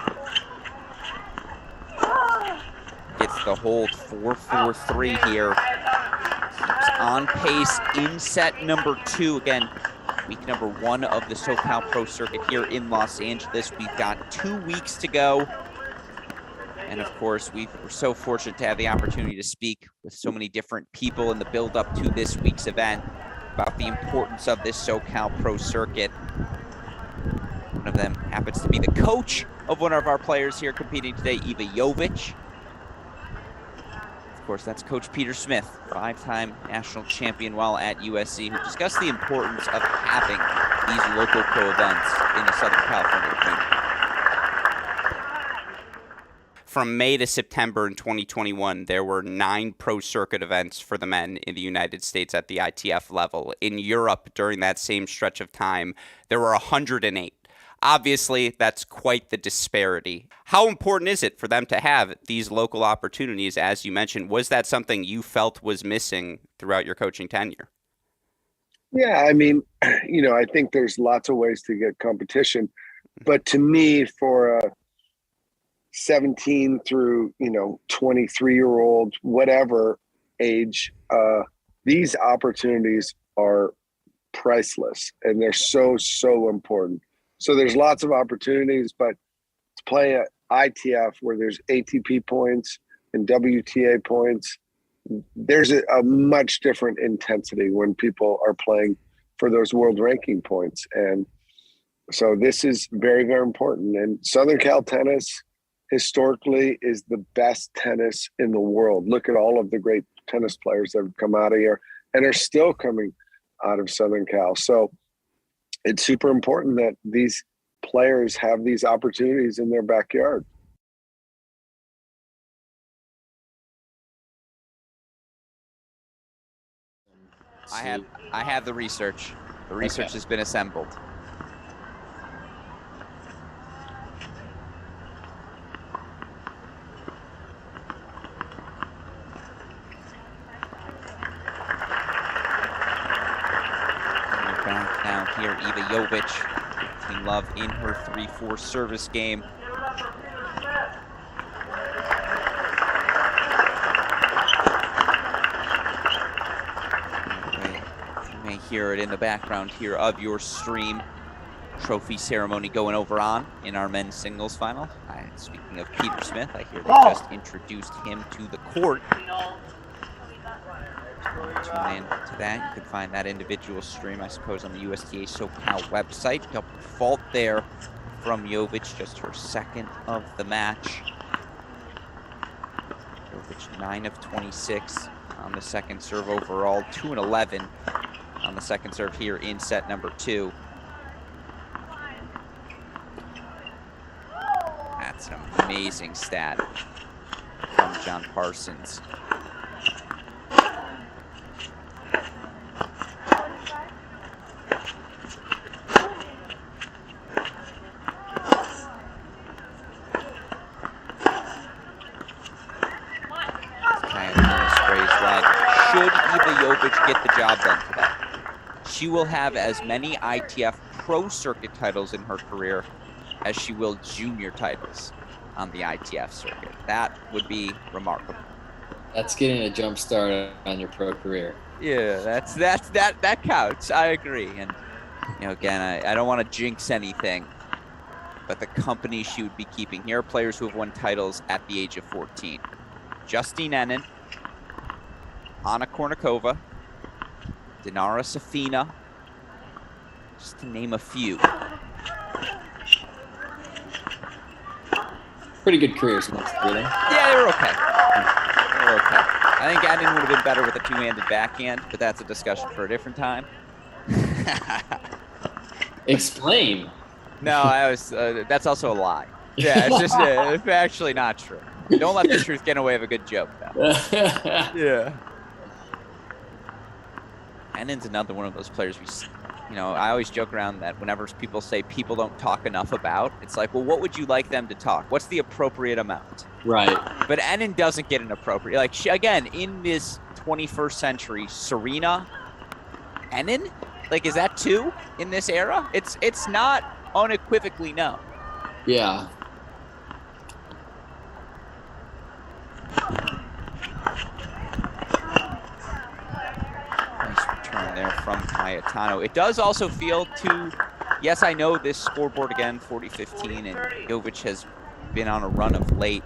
gets the hold 4-4-3 here. Keeps on pace in set number 2. Again, week number 1 of the SoCal Pro Circuit here in Los Angeles. We've got 2 weeks to go. And of course, we were so fortunate to have the opportunity to speak with so many different people in the build up to this week's event about the importance of this SoCal Pro Circuit. One of them happens to be the coach of one of our players here competing today, Iva Jovic. Of course, that's Coach Peter Smith, 5-time national champion while at USC, who discussed the importance of having these local pro events in the Southern California community. From May to September in 2021, there were 9 pro circuit events for the men in the United States at the ITF level. In Europe, during that same stretch of time, there were 108. Obviously, that's quite the disparity. How important is it for them to have these local opportunities, as you mentioned? Was that something you felt was missing throughout your coaching tenure? Yeah, I mean, I think there's lots of ways to get competition. But to me, for a 17 through, 23-year-old, whatever age, these opportunities are priceless, and they're so, so important. So there's lots of opportunities, but to play at ITF where there's ATP points and WTA points, there's a much different intensity when people are playing for those world ranking points. And so this is very, very important. And Southern Cal tennis historically is the best tennis in the world. Look at all of the great tennis players that have come out of here and are still coming out of Southern Cal. So it's super important that these players have these opportunities in their backyard. I have the research. The research has been assembled. Back down here, Iva Jovic, Team Love in her 3-4 service game. You may hear it in the background here of your stream. Trophy ceremony going over on in our men's singles final. Speaking of Peter Smith, I hear they just introduced him to the court. Tune in to that. You can find that individual stream, I suppose, on the USTA SoCal website. Double fault there from Jovic, just her second of the match. Jovic 9 of 26 on the second serve overall, 2 and 11 on the second serve here in set number 2. That's an amazing stat from John Parsons. Get the job done today. She will have as many ITF Pro Circuit titles in her career as she will junior titles on the ITF circuit. That would be remarkable. That's getting a jump start on your pro career. Yeah, that counts. I agree. And again, I don't want to jinx anything, but the company she would be keeping here are players who have won titles at the age of 14. Justine Henin, Anna Kournikova, Dinara Safina, just to name a few. Pretty good careers, really. Yeah, they were okay. I think Henin would have been better with a two-handed backhand, but that's a discussion for a different time. Explain. No, that's also a lie. Yeah, it's just it's actually not true. Don't let the truth get away with a good joke, though. Yeah. Henin's another one of those players I always joke around that whenever people say people don't talk enough about, it's like, well, what would you like them to talk? What's the appropriate amount? Right. But Henin doesn't get an appropriate, like, again, in this 21st century, Serena, Henin, like, is that two in this era? It's not unequivocally no. Yeah. There from Cayetano. It does also feel yes, I know this scoreboard again, 40-15, and Jovic has been on a run of late,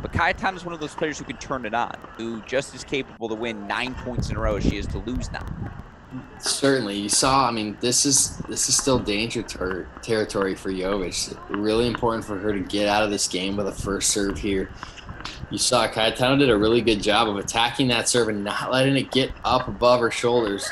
but Cayetano is one of those players who can turn it on, who just is capable to win 9 points in a row as she is to lose now. Certainly. You saw, this is still danger territory for Jovic. Really important for her to get out of this game with a first serve here. You saw Cayetano did a really good job of attacking that serve and not letting it get up above her shoulders.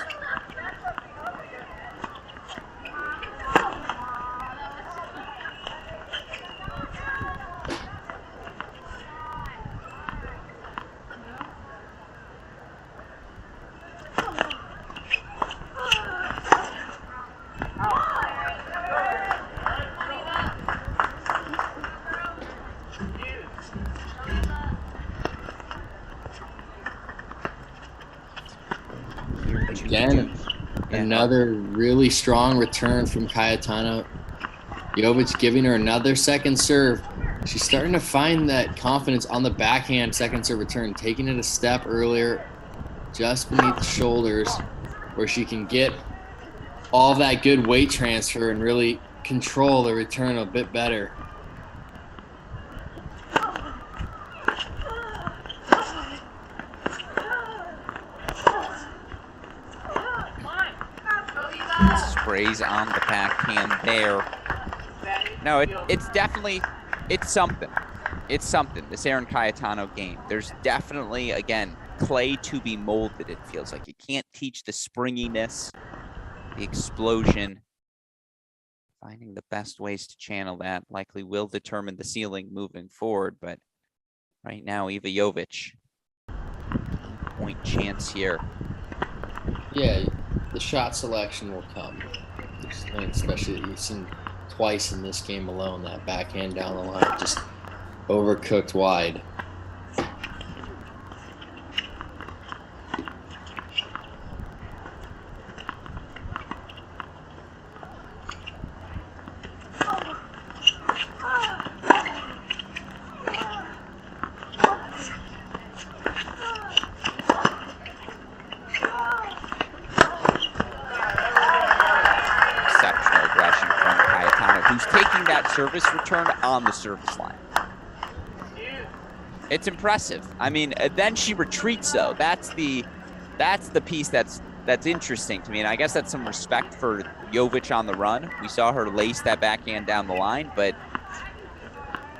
Again, another really strong return from Cayetano. Jovic giving her another second serve. She's starting to find that confidence on the backhand second serve return, taking it a step earlier, just beneath the shoulders, where she can get all that good weight transfer and really control the return a bit better. Sprays on the backhand there. No, it's definitely, it's something. It's something, this Erin Cayetano game. There's definitely, again, clay to be molded, it feels like. You can't teach the springiness, the explosion. Finding the best ways to channel that likely will determine the ceiling moving forward, but right now, Iva Jovic, point chance here. Yeah, the shot selection will come. Especially you've seen twice in this game alone, that backhand down the line, just overcooked wide. Service return on the service line. It's impressive. Then she retreats though. That's the piece that's interesting to me. And I guess that's some respect for Jovic on the run. We saw her lace that backhand down the line, but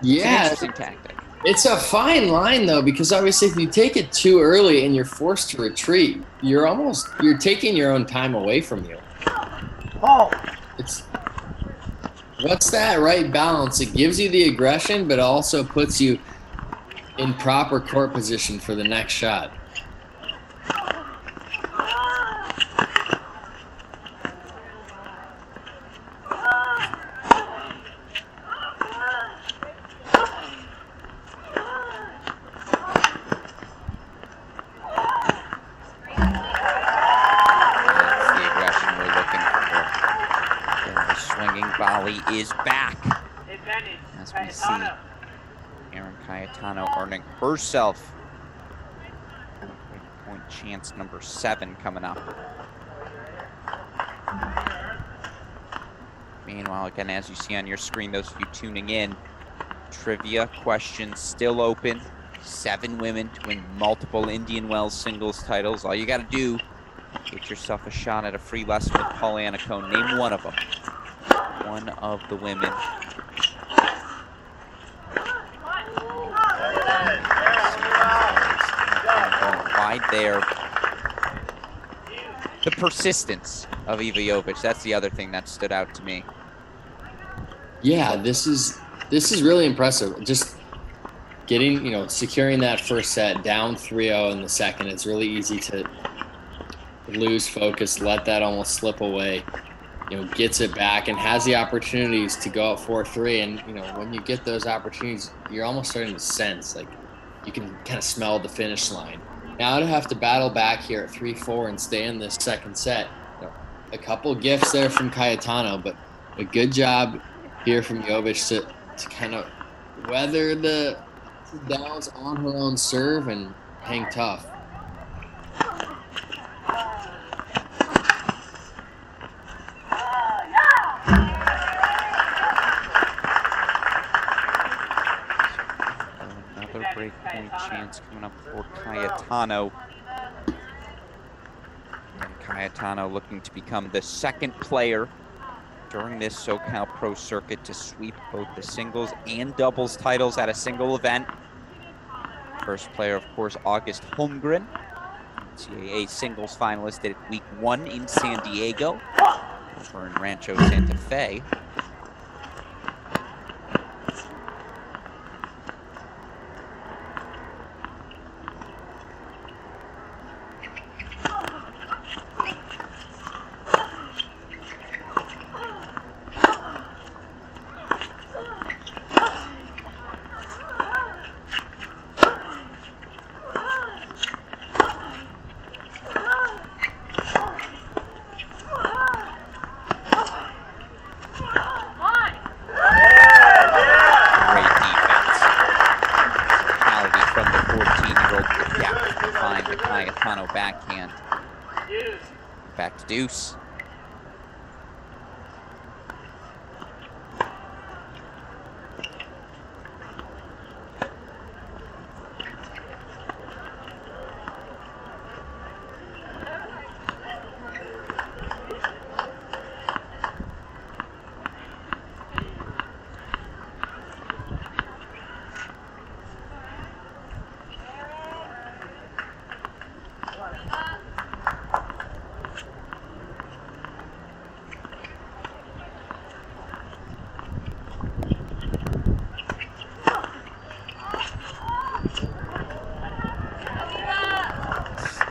it's an interesting tactic. It's a fine line though, because obviously if you take it too early and you're forced to retreat, you're taking your own time away from you. What's that right balance? It gives you the aggression, but also puts you in proper court position for the next shot. Is back as we see Erin Cayetano earning herself chance number 7 coming up. Meanwhile, again, as you see on your screen, those of you tuning in, trivia questions still open. 7 women to win multiple Indian Wells singles titles. All you got to do, get yourself a shot at a free lesson with Paul Annacone. Name one of them. One of the women. Wide there. The persistence of Iva Jovic. That's the other thing that stood out to me. Yeah, this is really impressive. Just getting, securing that first set, down 3-0 in the second. It's really easy to lose focus, let that almost slip away. Gets it back and has the opportunities to go up 4-3. And, when you get those opportunities, you're almost starting to sense, like, you can kind of smell the finish line. Now to have to battle back here at 3-4 and stay in this second set, a couple gifts there from Cayetano, but a good job here from Jovic to kind of weather the downs on her own serve and hang tough. Another break point chance coming up for Cayetano. And Cayetano looking to become the second player during this SoCal Pro Circuit to sweep both the singles and doubles titles at a single event. First player, of course, August Holmgren, NCAA singles finalist at week 1 in San Diego, over in Rancho Santa Fe. Backhand. Back to deuce.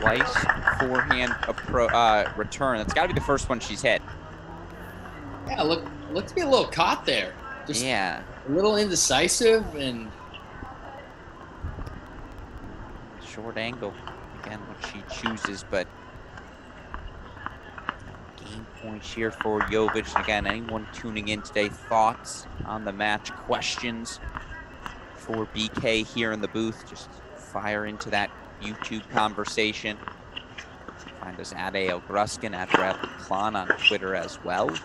Slice, forehand return. That's got to be the first one she's hit. Yeah, looked to be a little caught there. Just yeah, a little indecisive and short angle. Again, what she chooses, but game points here for Jovic. Again, anyone tuning in today, thoughts on the match, questions for BK here in the booth, just fire into that YouTube conversation. Find us at Alex Gruskin, at Bradley Klon on Twitter as well. See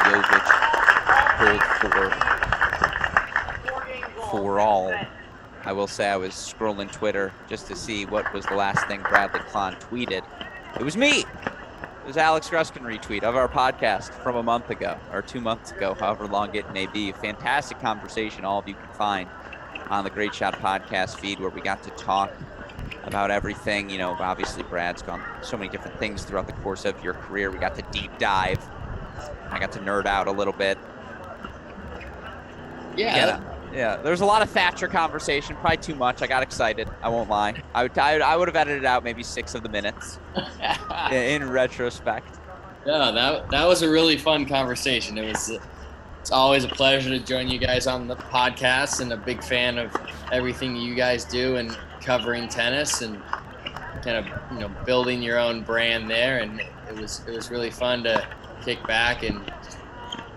Jovic pulled for all. I will say I was scrolling Twitter just to see what was the last thing Bradley Klon tweeted. It was me. It was Alex Gruskin retweet of our podcast from a month ago, or 2 months ago, however long it may be. Fantastic conversation all of you can find on the Great Shot podcast feed, where we got to talk about everything. You know, obviously Brad's gone so many different things throughout the course of your career. We got to deep dive. I got to nerd out a little bit. Yeah, there's a lot of Thatcher conversation, probably too much. I got excited. I won't lie. I would have edited out maybe 6 of the minutes in retrospect. Yeah, that was a really fun conversation. It's always a pleasure to join you guys on the podcast, and a big fan of everything you guys do and covering tennis and kind of building your own brand there. And it was really fun to kick back and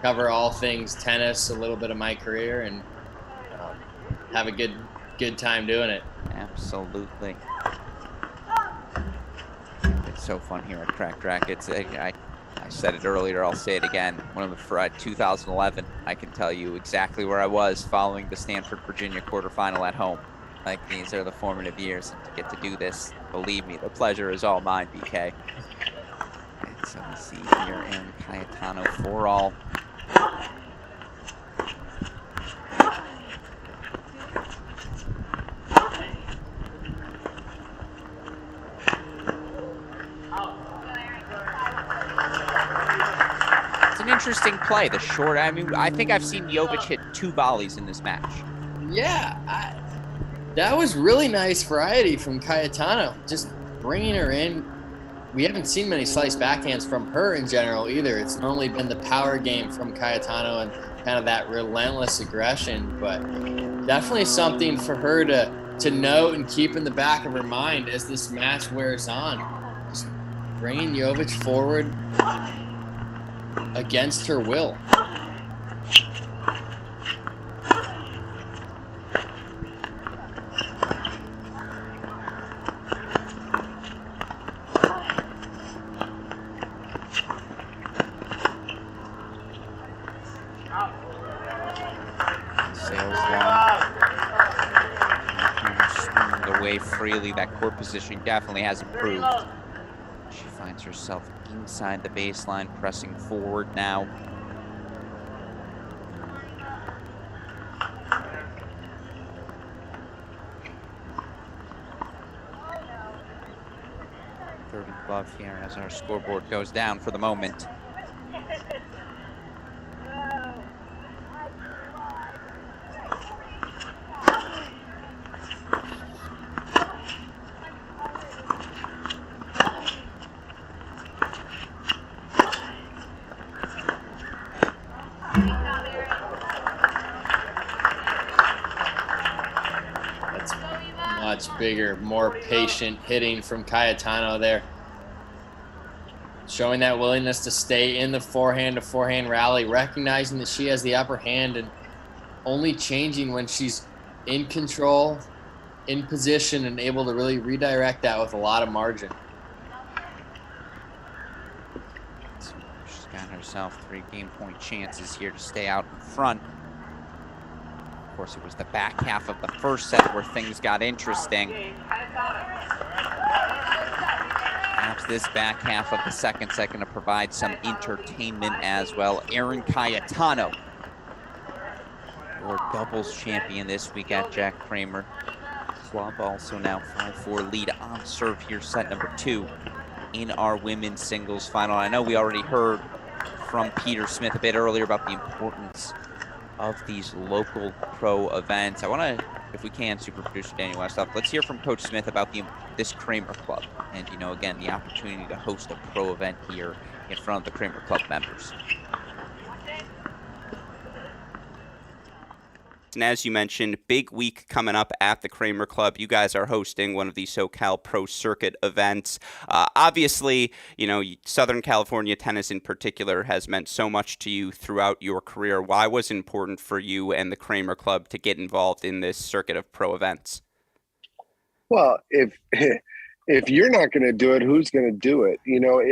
cover all things tennis, a little bit of my career, and have a good time doing it. Absolutely. It's so fun here at Cracked Rackets. I said it earlier, I'll say it again. One of the 2011, I can tell you exactly where I was following the Stanford, Virginia quarterfinal at home. Like, these are the formative years, and to get to do this, believe me, the pleasure is all mine, BK. And so we see here Aaron Cayetano 4-all. It's an interesting play. The short, I mean, I think I've seen Jovic hit 2 volleys in this match. Yeah, that was really nice variety from Cayetano, just bringing her in. We haven't seen many slice backhands from her in general either. It's normally been the power game from Cayetano and kind of that relentless aggression, but definitely something for her to note and keep in the back of her mind as this match wears on. Just bringing Jovic forward against her will. Freely, that court position definitely has improved. She finds herself inside the baseline, pressing forward now. Third above here as our scoreboard goes down for the moment. Bigger, more patient hitting from Cayetano there. Showing that willingness to stay in the forehand-to-forehand rally, recognizing that she has the upper hand and only changing when she's in control, in position, and able to really redirect that with a lot of margin. She's got herself 3 game point chances here to stay out in front. Of course, it was the back half of the first set where things got interesting. Perhaps this back half of the second set going to provide some entertainment as well. Aaron Cayetano, your doubles champion this week at Jack Kramer Club. Also now 5-4 lead on serve here, set number 2 in our women's singles final. I know we already heard from Peter Smith a bit earlier about the importance of these local pro events. I want to, if we can, super producer Daniel Westhoff, let's hear from Coach Smith about this Kramer Club. And, you know, again, the opportunity to host a pro event here in front of the Kramer Club members. And as you mentioned, big week coming up at the Kramer Club. You guys are hosting one of the SoCal Pro Circuit events. Obviously, you know, Southern California tennis in particular has meant so much to you throughout your career. Why was it important for you and the Kramer Club to get involved in this circuit of pro events? Well, if you're not going to do it, who's going to do it? You know,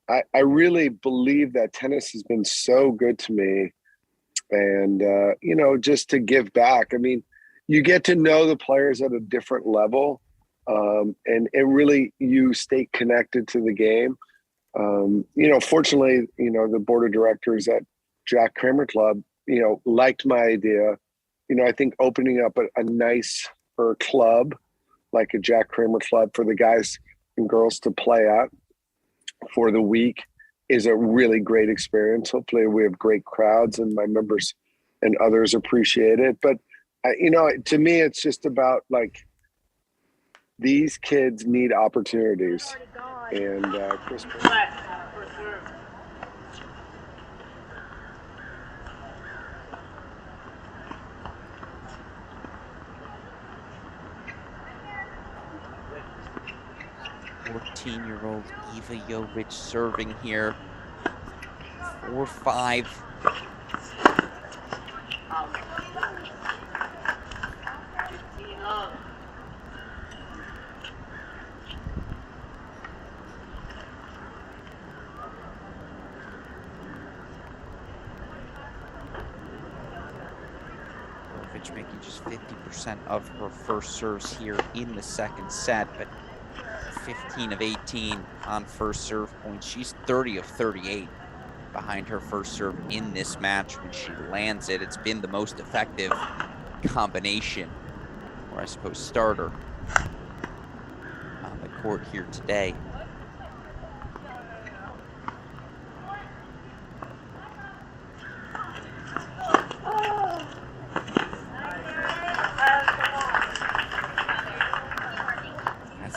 I really believe that tennis has been so good to me. And, you know, just to give back. I mean, you get to know the players at a different level, and really you stay connected to the game. You know, fortunately, you know, the board of directors at Jack Kramer Club, you know, liked my idea. You know, I think opening up a nicer club, like a Jack Kramer Club for the guys and girls to play at for the week, is a really great experience. Hopefully we have great crowds and my members and others appreciate it. But, you know, to me, it's just about, like, these kids need opportunities. And Chris. Fourteen-year-old Eva Jovic serving here. 4-5. Jovic making just 50% of her first serves here in the second set, but 15 of 18 on first serve points. She's 30 of 38 behind her first serve in this match. When she lands it, it's been the most effective combination, or I suppose starter, on the court here today.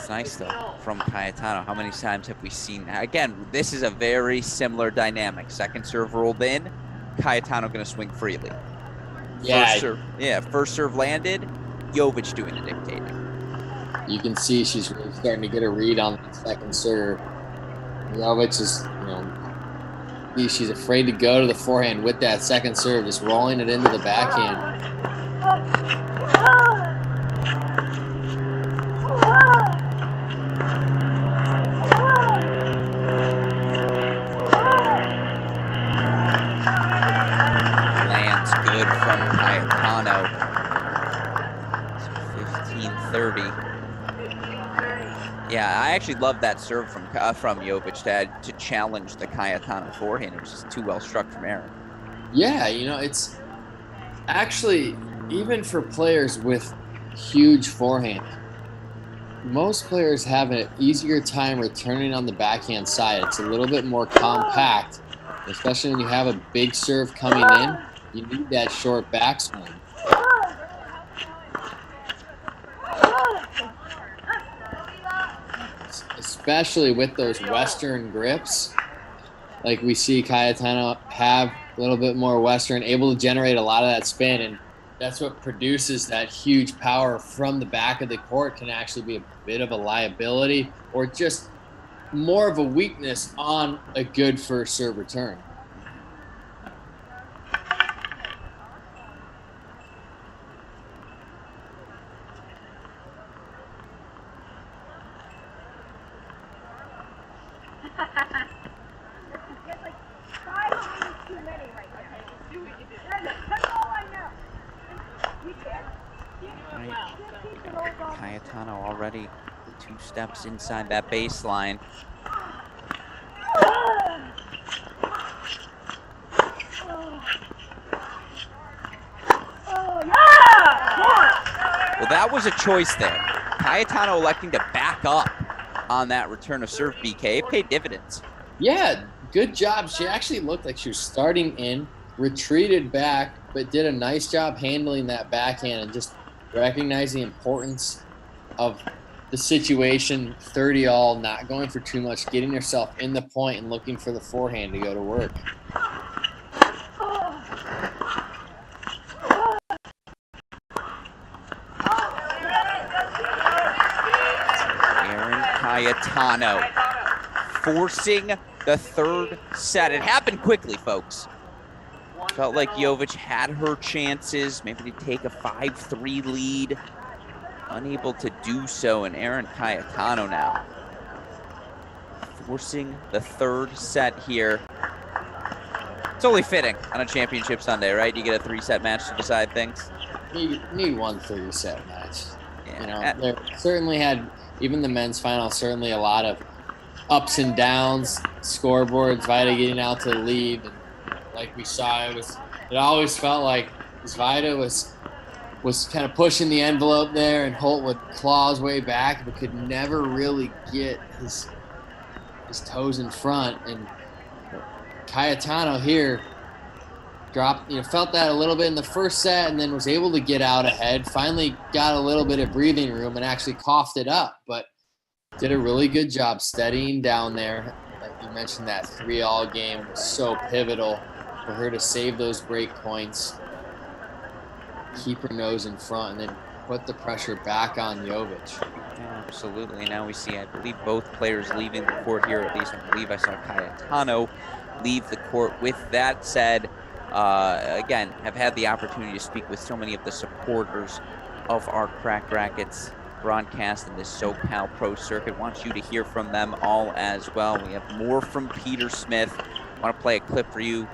Nice though from Cayetano. How many times have we seen that? Again, this is a very similar dynamic. Second serve rolled in, Cayetano gonna swing freely. Yeah. First serve landed, Jovic doing the dictating. You can see she's really starting to get a read on the second serve. Jovic is, she's afraid to go to the forehand with that second serve, just rolling it into the backhand. Yeah, I actually love that serve from Jovic to challenge the Cayetano forehand. It was just too well struck from Aaron. Yeah, it's actually, even for players with huge forehands, most players have an easier time returning on the backhand side. It's a little bit more compact, especially when you have a big serve coming in. You need that short backswing. Especially with those Western grips, like we see Cayetano have a little bit more Western, able to generate a lot of that spin, and that's what produces that huge power from the back of the court. Can actually be a bit of a liability or just more of a weakness on a good first serve return. Cayetano already 2 steps inside that baseline. Well, that was a choice there. Cayetano electing to back up on that return of serve, BK. It paid dividends. Yeah, good job. She actually looked like she was starting in, retreated back, but did a nice job handling that backhand and just recognizing the importance of the situation, 30-all, not going for too much, getting herself in the point and looking for the forehand to go to work. Aaron Cayetano forcing the third set. It happened quickly, folks. Felt like Jovic had her chances, maybe to take a 5-3 lead. Unable to do so, and Aaron Cayetano now forcing the third set here. It's only fitting on a championship Sunday, right? You get a 3-set match to decide things. Need one 3-set match. Yeah. There certainly had, even the men's final, certainly a lot of ups and downs, scoreboards, Vida getting out to the lead. And like we saw, it always felt like Vida was kind of pushing the envelope there, and Holt would claw his way back, but could never really get his toes in front. And Cayetano here felt that a little bit in the first set, and then was able to get out ahead. Finally got a little bit of breathing room and actually coughed it up, but did a really good job steadying down there. Like you mentioned, that 3-all game was so pivotal for her to save those break points, keep her nose in front, and then put the pressure back on Jovic. Yeah, absolutely. Now we see, I believe, both players leaving the court here. At least I believe I saw Cayetano leave the court. With that said, again, have had the opportunity to speak with so many of the supporters of our Crack Rackets broadcast in this SoCal Pro Circuit. Want you to hear from them all as well. We have more from Peter Smith. I want to play a clip for you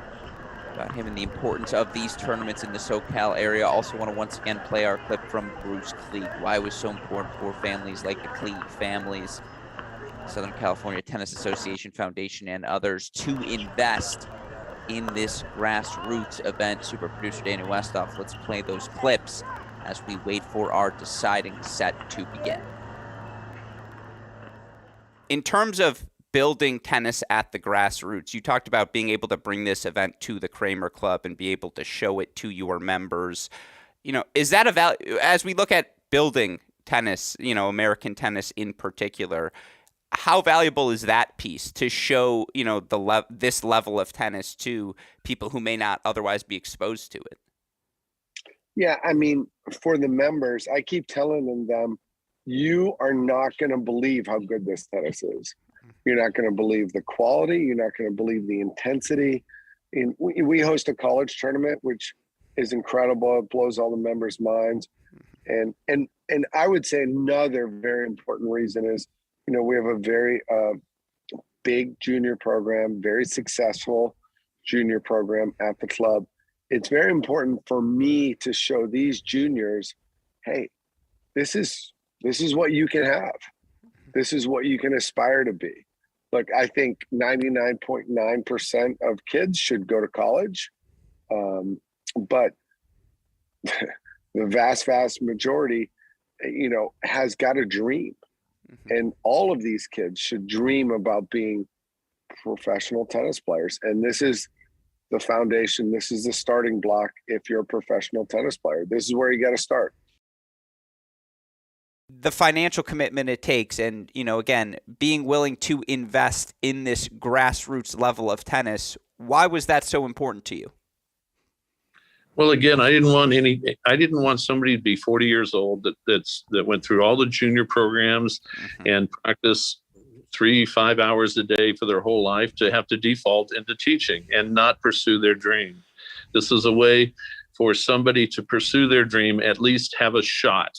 about him and the importance of these tournaments in the SoCal area. Also want to once again play our clip from Bruce Klieg, why it was so important for families like the Klieg families, Southern California Tennis Association Foundation, and others to invest in this grassroots event. Super producer Daniel Westoff, let's play those clips as we wait for our deciding set to begin. In terms of building tennis at the grassroots, you talked about being able to bring this event to the Kramer Club and be able to show it to your members. Is that a value as we look at building tennis, American tennis in particular? How valuable is that piece to show, this level of tennis to people who may not otherwise be exposed to it? Yeah, I mean, for the members, I keep telling them, you are not going to believe how good this tennis is. You're not going to believe the quality. You're not going to believe the intensity. We host a college tournament, which is incredible. It blows all the members' minds. And I would say another very important reason is, we have a very big junior program, very successful junior program at the club. It's very important for me to show these juniors, hey, this is what you can have. This is what you can aspire to be. Look, I think 99.9% of kids should go to college, but the vast majority, has got a dream. And all of these kids should dream about being professional tennis players. And this is the foundation. This is the starting block. If you're a professional tennis player, this is where you got to start. The financial commitment it takes, and, again, being willing to invest in this grassroots level of tennis. Why was that so important to you? Well, again, I didn't want somebody to be 40 years old that went through all the junior programs and practice 3-5 hours a day for their whole life to have to default into teaching and not pursue their dream. This is a way for somebody to pursue their dream, at least have a shot.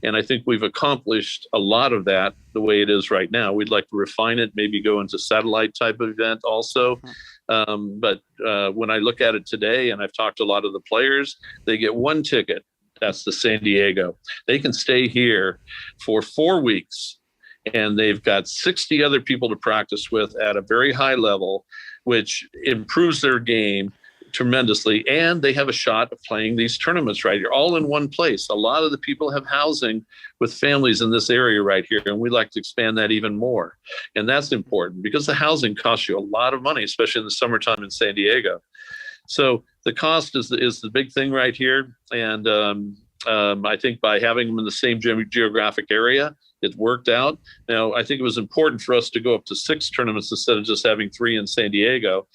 And I think we've accomplished a lot of that the way it is right now. We'd like to refine it, maybe go into satellite type of event also. But when I look at it today, and I've talked to a lot of the players, they get one ticket. That's the San Diego. They can stay here for 4 weeks, and they've got 60 other people to practice with at a very high level, which improves their game tremendously. And they have a shot of playing these tournaments right here, all in one place. A lot of the people have housing with families in this area right here, and we'd like to expand that even more. And that's important because the housing costs you a lot of money, especially in the summertime in San Diego. So the cost is the big thing right here. And I think by having them in the same geographic area, it worked out. Now, I think it was important for us to go up to 6 tournaments instead of just having 3 in San Diego.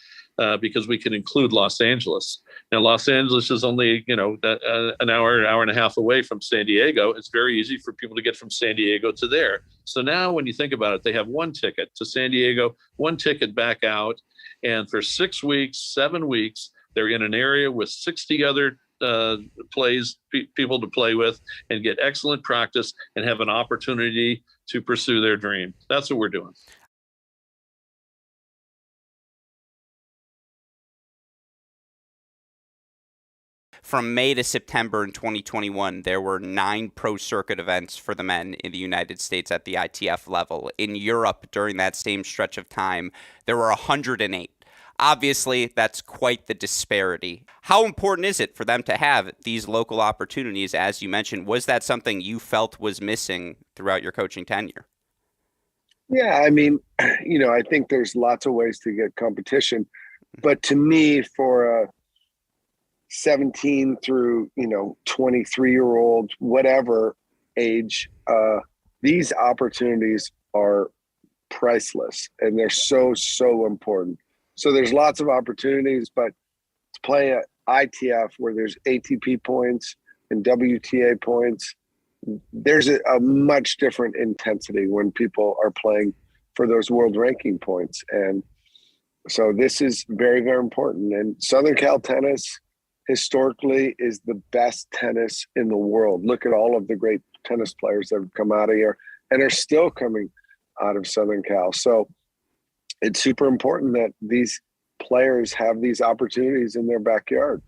Because we can include Los Angeles. Now, Los Angeles is only, an hour and a half away from San Diego. It's very easy for people to get from San Diego to there. So now when you think about it, they have one ticket to San Diego, one ticket back out. And for 6 weeks, 7 weeks, they're in an area with 60 other people to play with and get excellent practice and have an opportunity to pursue their dream. That's what we're doing. From May to September in 2021, there were 9 pro circuit events for the men in the United States at the ITF level. In Europe, during that same stretch of time, there were 108. Obviously, that's quite the disparity. How important is it for them to have these local opportunities, as you mentioned? Was that something you felt was missing throughout your coaching tenure? Yeah, I mean, I think there's lots of ways to get competition. But to me, for a 17 through 23-year-old, whatever age, these opportunities are priceless, and they're so important. So there's lots of opportunities, but to play at ITF where there's ATP points and WTA points, there's a much different intensity when people are playing for those world ranking points. And so this is very, very important. And Southern Cal tennis historically is the best tennis in the world. Look at all of the great tennis players that have come out of here and are still coming out of Southern Cal. So it's super important that these players have these opportunities in their backyard.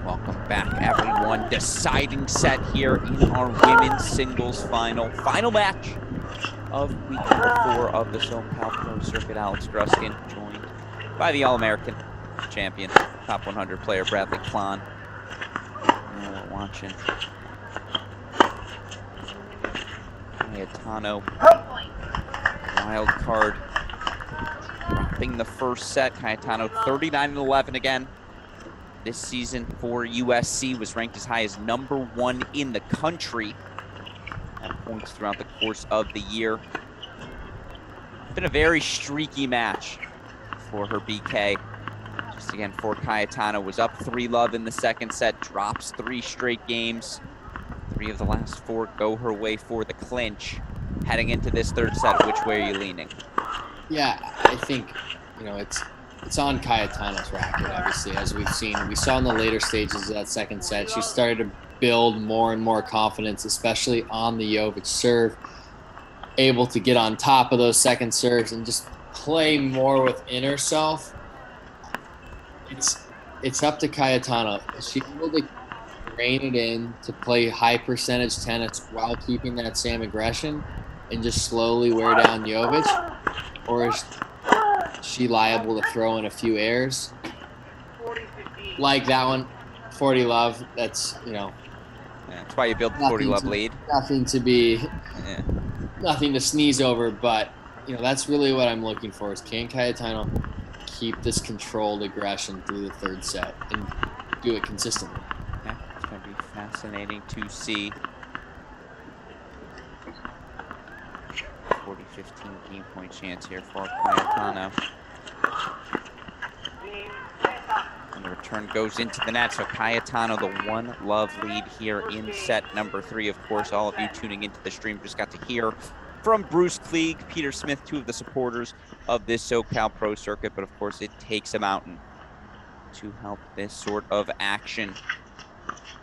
Welcome back, everyone. Deciding set here in our women's singles final match of week number 4 of the SoCal Pro Circuit. Alex Gruskin joined by the All-American champion, top 100 player Bradley Klahn. Now we're watching Cayetano, wild card, dropping the first set. Cayetano 39-11 again. This season for USC was ranked as high as #1 in the country at points throughout the course of the year. It's been a very streaky match for her BK. Just again, for Cayetano, was up 3-love in the second set, drops 3 straight games. 3 of the last 4 go her way for the clinch. Heading into this third set, which way are you leaning? Yeah, I think, it's on Cayetano's racket, obviously, as we've seen. We saw in the later stages of that second set, she started to build more and more confidence, especially on the Jovic serve, able to get on top of those second serves and just play more within herself. It's up to Cayetano. Is she able to rein it in to play high percentage tennis while keeping that same aggression and just slowly wear down Jovic? Or is she liable to throw in a few airs like that one, 40-love? That's That's why you build the 40-love lead. Nothing to sneeze over, but that's really what I'm looking for. Is can Cayetano keep this controlled aggression through the third set and do it consistently? Yeah, it's going to be fascinating to see. 40-15 game point chance here for Cayetano. And the return goes into the net, so Cayetano, the 1-love lead here in set number 3. Of course, all of you tuning into the stream just got to hear from Bruce Klieg, Peter Smith, 2 of the supporters of this SoCal Pro Circuit. But of course, it takes a mountain to help this sort of action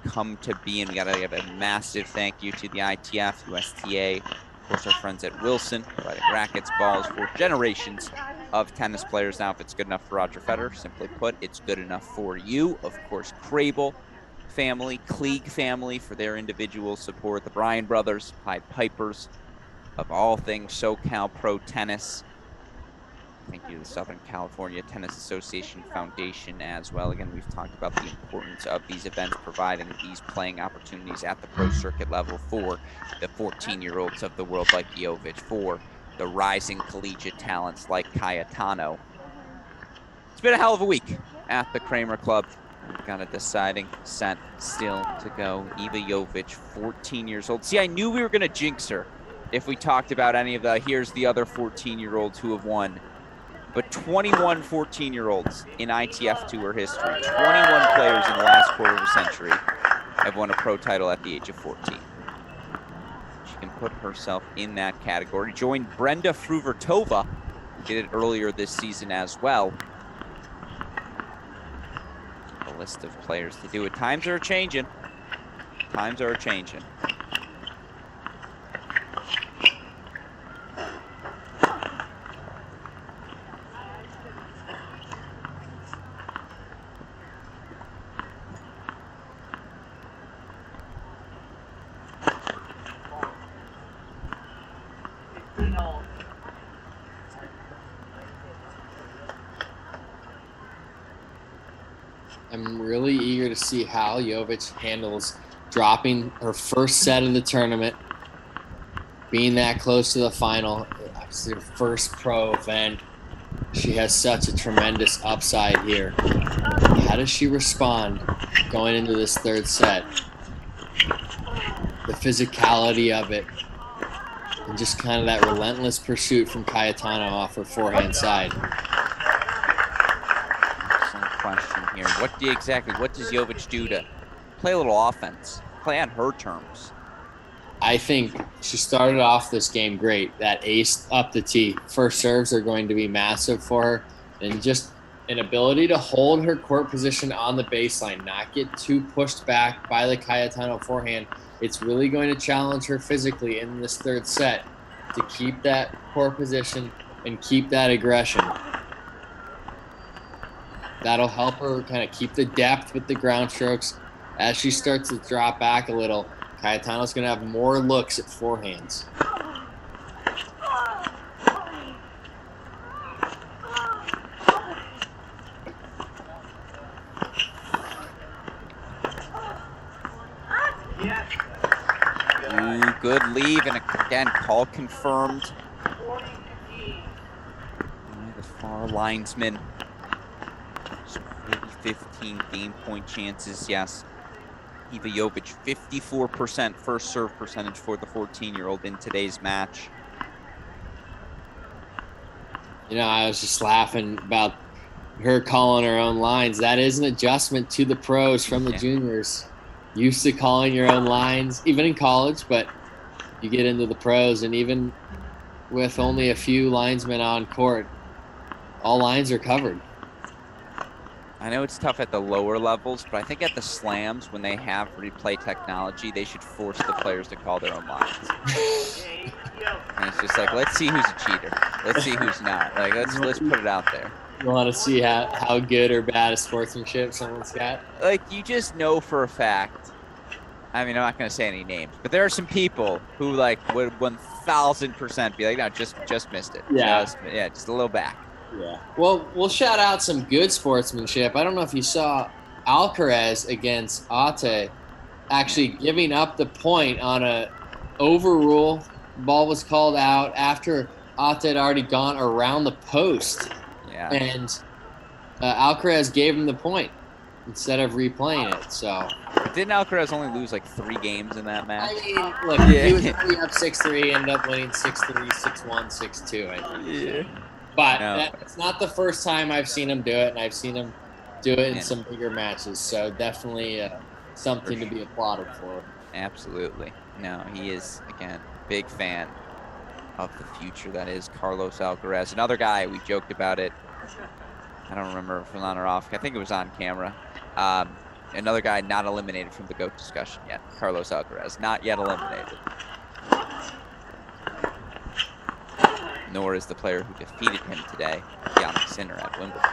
come to be. And we got to give a massive thank you to the ITF, USTA, of course, our friends at Wilson, providing rackets, balls for generations of tennis players. Now, if it's good enough for Roger Federer, simply put, it's good enough for you. Of course, Crable family, Klieg family for their individual support. The Bryan brothers, Pied Pipers of all things SoCal Pro Tennis. Thank you to the Southern California Tennis Association Foundation as well. Again, we've talked about the importance of these events, providing these playing opportunities at the pro circuit level for the 14-year-olds of the world like Jovic, for the rising collegiate talents like Cayetano. It's been a hell of a week at the Kramer Club. We've got a deciding set still to go. Iva Jovic, 14 years old. See, I knew we were going to jinx her if we talked about any of the, here's the other 14-year-olds who have won. But 21 14-year-olds in ITF Tour history, 21 players in the last quarter of a century have won a pro title at the age of 14. She can put herself in that category. Joined Brenda Fruvertova, who did it earlier this season as well. A list of players to do it. Times are changing. Times are changing. I'm really eager to see how Jovic handles dropping her first set of the tournament, being that close to the final. It's her first pro event. She has such a tremendous upside here. How does she respond going into this third set? The physicality of it, and just kind of that relentless pursuit from Cayetano off her forehand side. Question here. What does Jovic do to play a little offense, play on her terms? I think she started off this game great. That ace up the tee. First serves are going to be massive for her. And just an ability to hold her court position on the baseline, not get too pushed back by the Cayetano forehand. It's really going to challenge her physically in this third set to keep that court position and keep that aggression. That'll help her kind of keep the depth with the ground strokes. As she starts to drop back a little, Cayetano's going to have more looks at forehands. Ooh, good leave, and again, call confirmed. The far linesman. 15 game point chances, yes. Iva Jovic, 54% first serve percentage for the 14-year-old in today's match. You know, I was just laughing about her calling her own lines. That is an adjustment to the pros from the juniors. Used to calling your own lines, even in college, but you get into the pros, and even with only a few linesmen on court, all lines are covered. I know it's tough at the lower levels, but I think at the slams, when they have replay technology, they should force the players to call their own lines. And it's just like, let's see who's a cheater. Let's see who's not. Like, let's put it out there. You want to see how good or bad a sportsmanship someone's got? Like, you just know for a fact. I mean, I'm not going to say any names, but there are some people who, like, would 1,000% be like, no, just missed it. Yeah. Just a little back. Yeah. Well, we'll shout out some good sportsmanship. I don't know if you saw Alcaraz against Ate actually giving up the point on a overrule. Ball was called out after Ate had already gone around the post. Yeah. And Alcaraz gave him the point instead of replaying it. So didn't Alcaraz only lose like 3 games in that match? I mean, look, he was already up 6-3, ended up winning 6-3, 6-1, 6-2, I think. Yeah. But it's not the first time I've seen him do it, and I've seen him do it in some bigger matches. So definitely something to be applauded for. Absolutely. No, he is, again, big fan of the future that is Carlos Alcaraz. Another guy, we joked about it. I don't remember if it was on or off. I think it was on camera. Another guy not eliminated from the GOAT discussion yet. Carlos Alcaraz, not yet eliminated. Nor is the player who defeated him today, Jannik Sinner at Wimbledon.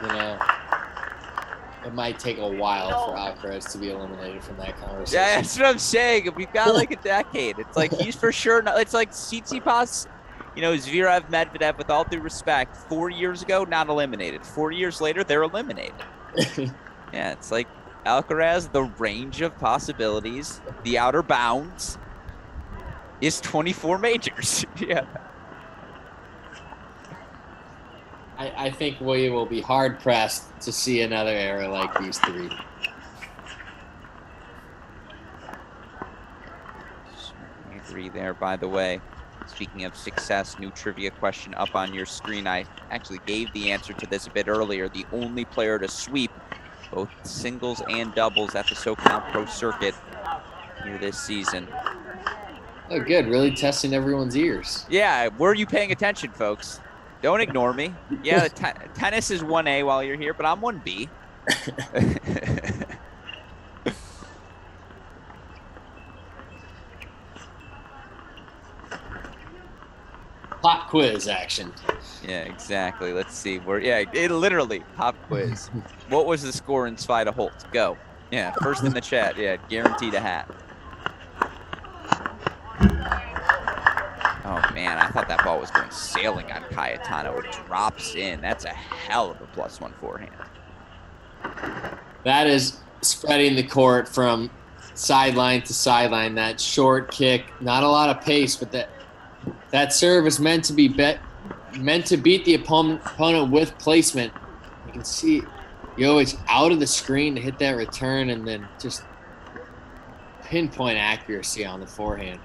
You know, it might take a while for Alcaraz to be eliminated from that conversation. Yeah, that's what I'm saying. We've got like a decade. It's like he's for sure not. It's like Tsitsipas, you know, Zverev, Medvedev, with all due respect, 4 years ago, not eliminated. 4 years later, they're eliminated. Yeah, it's like Alcaraz, the range of possibilities, the outer bounds is 24 majors. Yeah. I think we will be hard-pressed to see another era like these three. I agree there, by the way. Speaking of success, new trivia question up on your screen. I actually gave the answer to this a bit earlier. The only player to sweep both singles and doubles at the SoCal Pro Circuit here this season. Oh, good. Really testing everyone's ears. Yeah, were you paying attention, folks? Don't ignore me. Yeah, tennis is 1A while you're here, but I'm 1B. Pop quiz action. Yeah, exactly. Let's see. It literally pop quiz. What was the score in Svida Holt? Go. Yeah, first in the chat. Yeah, guaranteed a hat. Oh, man, I thought that ball was going sailing on Cayetano. It drops in. That's a hell of a +1 forehand. That is spreading the court from sideline to sideline. That short kick, not a lot of pace, but that serve is meant to beat the opponent with placement. You can see Jovic out of the screen to hit that return, and then just pinpoint accuracy on the forehand.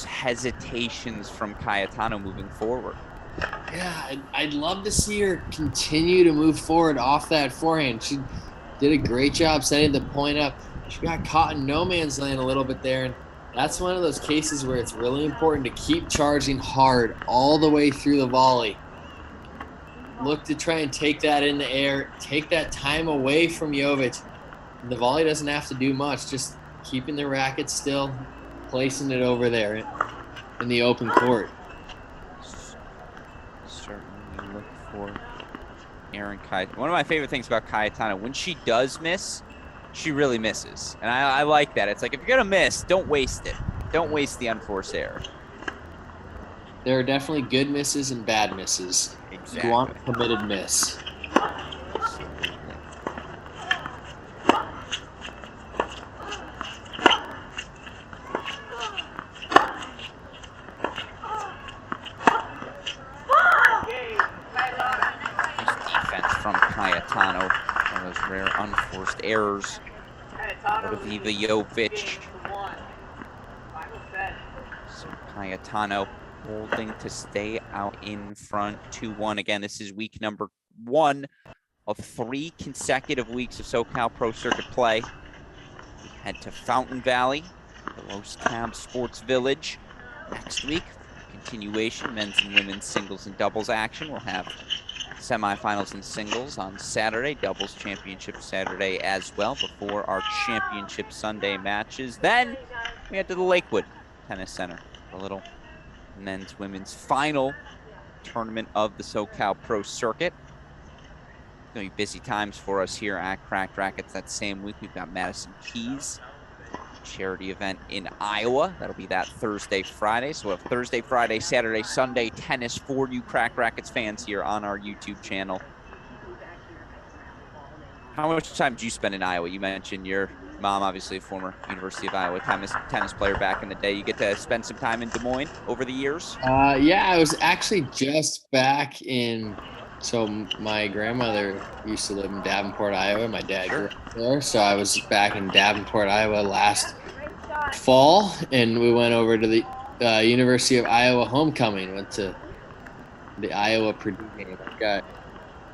those hesitations from Cayetano moving forward. Yeah, I'd love to see her continue to move forward off that forehand. She did a great job setting the point up. She got caught in no man's land a little bit there, and that's one of those cases where it's really important to keep charging hard all the way through the volley. Look to try and take that in the air, take that time away from Jovic. The volley doesn't have to do much, just keeping the racket still, placing it over there in the open court. Certainly look for Erin Cayetano. One of my favorite things about Cayetano, when she does miss, she really misses. And I like that. It's like, if you're going to miss, don't waste it. Don't waste the unforced error. There are definitely good misses and bad misses. Exactly. You want a committed miss. From Cayetano, one of those rare unforced errors out of Iva Jovic. So Cayetano holding to stay out in front 2-1. Again, this is week number 1 of 3 consecutive weeks of SoCal Pro Circuit play. We head to Fountain Valley, the Los Cabs Sports Village. Next week, continuation, men's and women's singles and doubles action. We'll have semifinals and singles on Saturday, doubles championship Saturday as well, before our championship Sunday matches. Then we head to the Lakewood Tennis Center for a little men's women's final tournament of the SoCal Pro Circuit. It's going to be busy times for us here at Cracked Rackets. That same week, we've got Madison Keys, charity event in Iowa. That'll be that Thursday, Friday. So we'll have Thursday, Friday, Saturday, Sunday tennis for you Cracked Rackets fans here on our YouTube channel. How much time did you spend in Iowa? You mentioned your mom, obviously a former University of Iowa tennis player back in the day. You get to spend some time in Des Moines over the years? Yeah, I was actually just back in. So my grandmother used to live in Davenport, Iowa. My dad grew up there. So I was back in Davenport, Iowa last fall, and we went over to the University of Iowa homecoming. Went to the Iowa Purdue game. I've got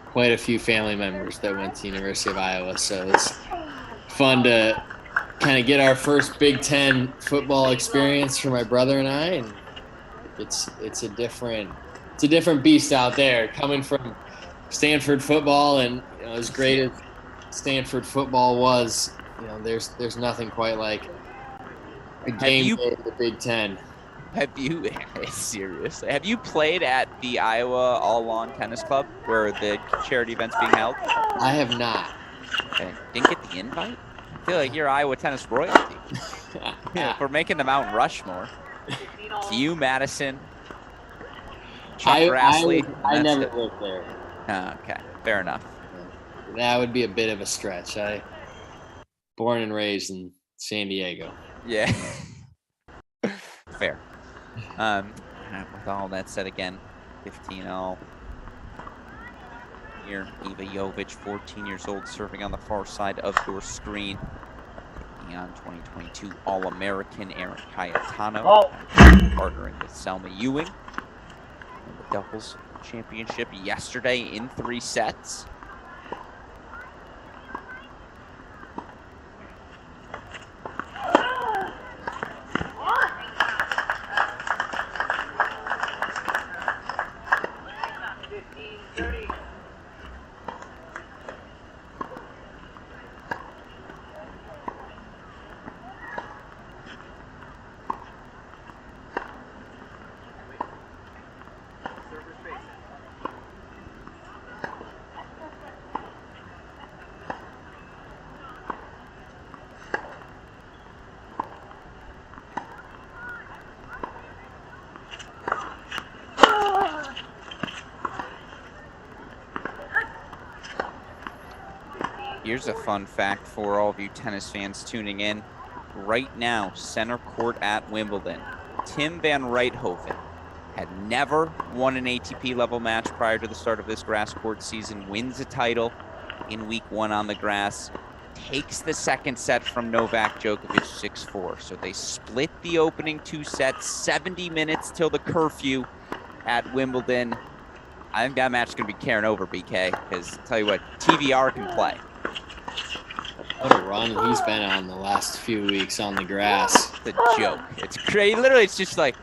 quite a few family members that went to University of Iowa. So it's fun to kind of get our first Big Ten football experience for my brother and I. And it's a different beast out there, coming from Stanford football, and as great as Stanford football was, there's nothing quite like a game day in the Big Ten. Seriously, have you played at the Iowa All-Lawn Tennis Club where the charity event's being held? I have not. Okay. Didn't get the invite? I feel like you're Iowa tennis royalty. We're making the Mount Rushmore. It's you, Madison, Chuck Grassley. I never lived there. Oh, okay, fair enough. That would be a bit of a stretch. Born and raised in San Diego. Yeah. Fair. With all that said, again, 15-0. Here, Iva Jovic, 14 years old, serving on the far side of your screen. On 2022 All-American Erin Cayetano, partnering with Selma Ewing. The doubles championship yesterday in 3 sets. Here's a fun fact for all of you tennis fans tuning in. Right now, center court at Wimbledon, Tim van Rijthoven had never won an ATP level match prior to the start of this grass court season, wins a title in week 1 on the grass. takes the second set from Novak Djokovic 6-4. So they split the opening 2 sets, 70 minutes till the curfew at Wimbledon. I think that match is going to be carrying over, BK, because I'll tell you what, TVR can play. What a run he's been on the last few weeks on the grass. It's a joke. It's crazy. Literally, it's just like,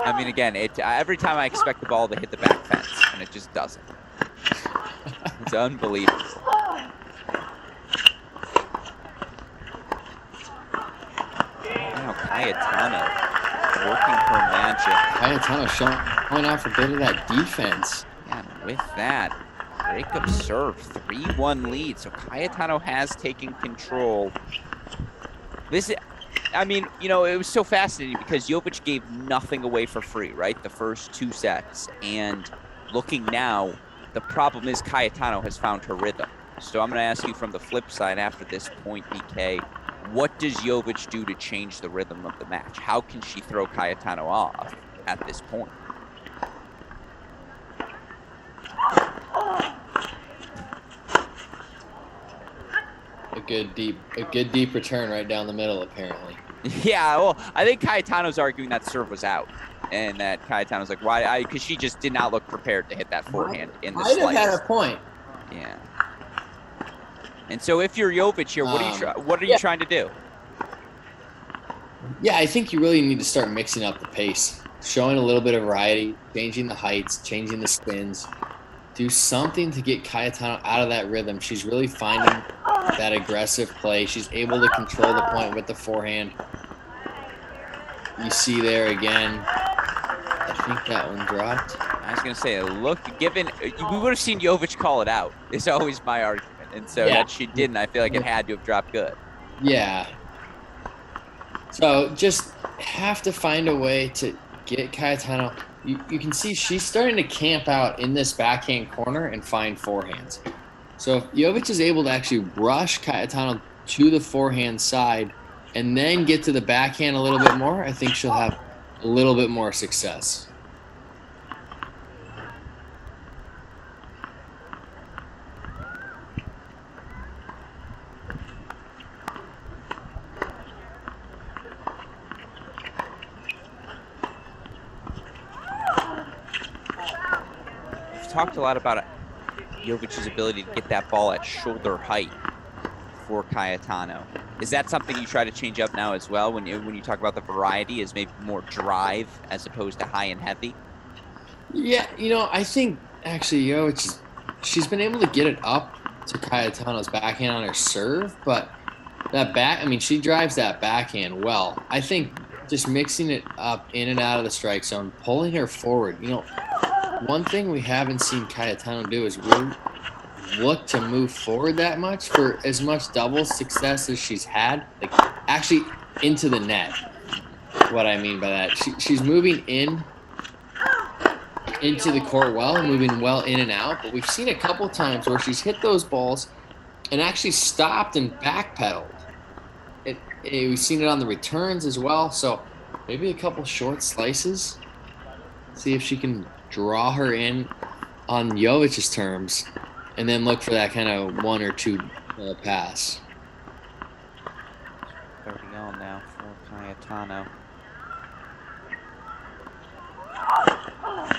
I mean, again, every time I expect the ball to hit the back fence, and it just doesn't. It's unbelievable. Now Cayetano working her magic. Cayetano showing off a bit of that defense. Yeah, and with that, break of serve, 3-1 lead. So Cayetano has taken control. I mean, you know, it was so fascinating because Jovic gave nothing away for free, right? The first 2 sets. And looking now, the problem is Cayetano has found her rhythm. So I'm going to ask you from the flip side after this point, BK, what does Jovic do to change the rhythm of the match? How can she throw Cayetano off at this point? A good deep return right down the middle, apparently. Yeah, well, I think Cayetano's arguing that serve was out, and that Cayetano's like, why? Because she just did not look prepared to hit that forehand in the I'd slice. have had a point. Yeah. And so if you're Jovic here, what are you trying to do? Yeah, I think you really need to start mixing up the pace, showing a little bit of variety, changing the heights, changing the spins. Do something to get Cayetano out of that rhythm. She's really finding that aggressive play. She's able to control the point with the forehand. You see there again. I think that one dropped. I was going to say, look, we would have seen Jovic call it out. It's always my argument. And so that she didn't, I feel like it had to have dropped good. Yeah. So just have to find a way to get Cayetano. You can see she's starting to camp out in this backhand corner and find forehands. So if Jovic is able to actually rush Cayetano to the forehand side and then get to the backhand a little bit more, I think she'll have a little bit more success. Talked a lot about Jovic's ability to get that ball at shoulder height for Cayetano. Is that something you try to change up now as well when you talk about the variety, is maybe more drive as opposed to high and heavy? Yeah, you know, I think actually Jovic, she's been able to get it up to Cayetano's backhand on her serve, but she drives that backhand well. I think just mixing it up in and out of the strike zone, pulling her forward, you know, one thing we haven't seen Cayetano do is really look to move forward that much for as much double success as she's had, like actually into the net. What I mean by that, she's moving into the court well, moving well in and out, but we've seen a couple times where she's hit those balls and actually stopped and backpedaled. We've seen it on the returns as well, so maybe a couple short slices. See if she can draw her in on Jovic's terms, and then look for that kind of 1 or 2 pass. 30 all now for Cayetano.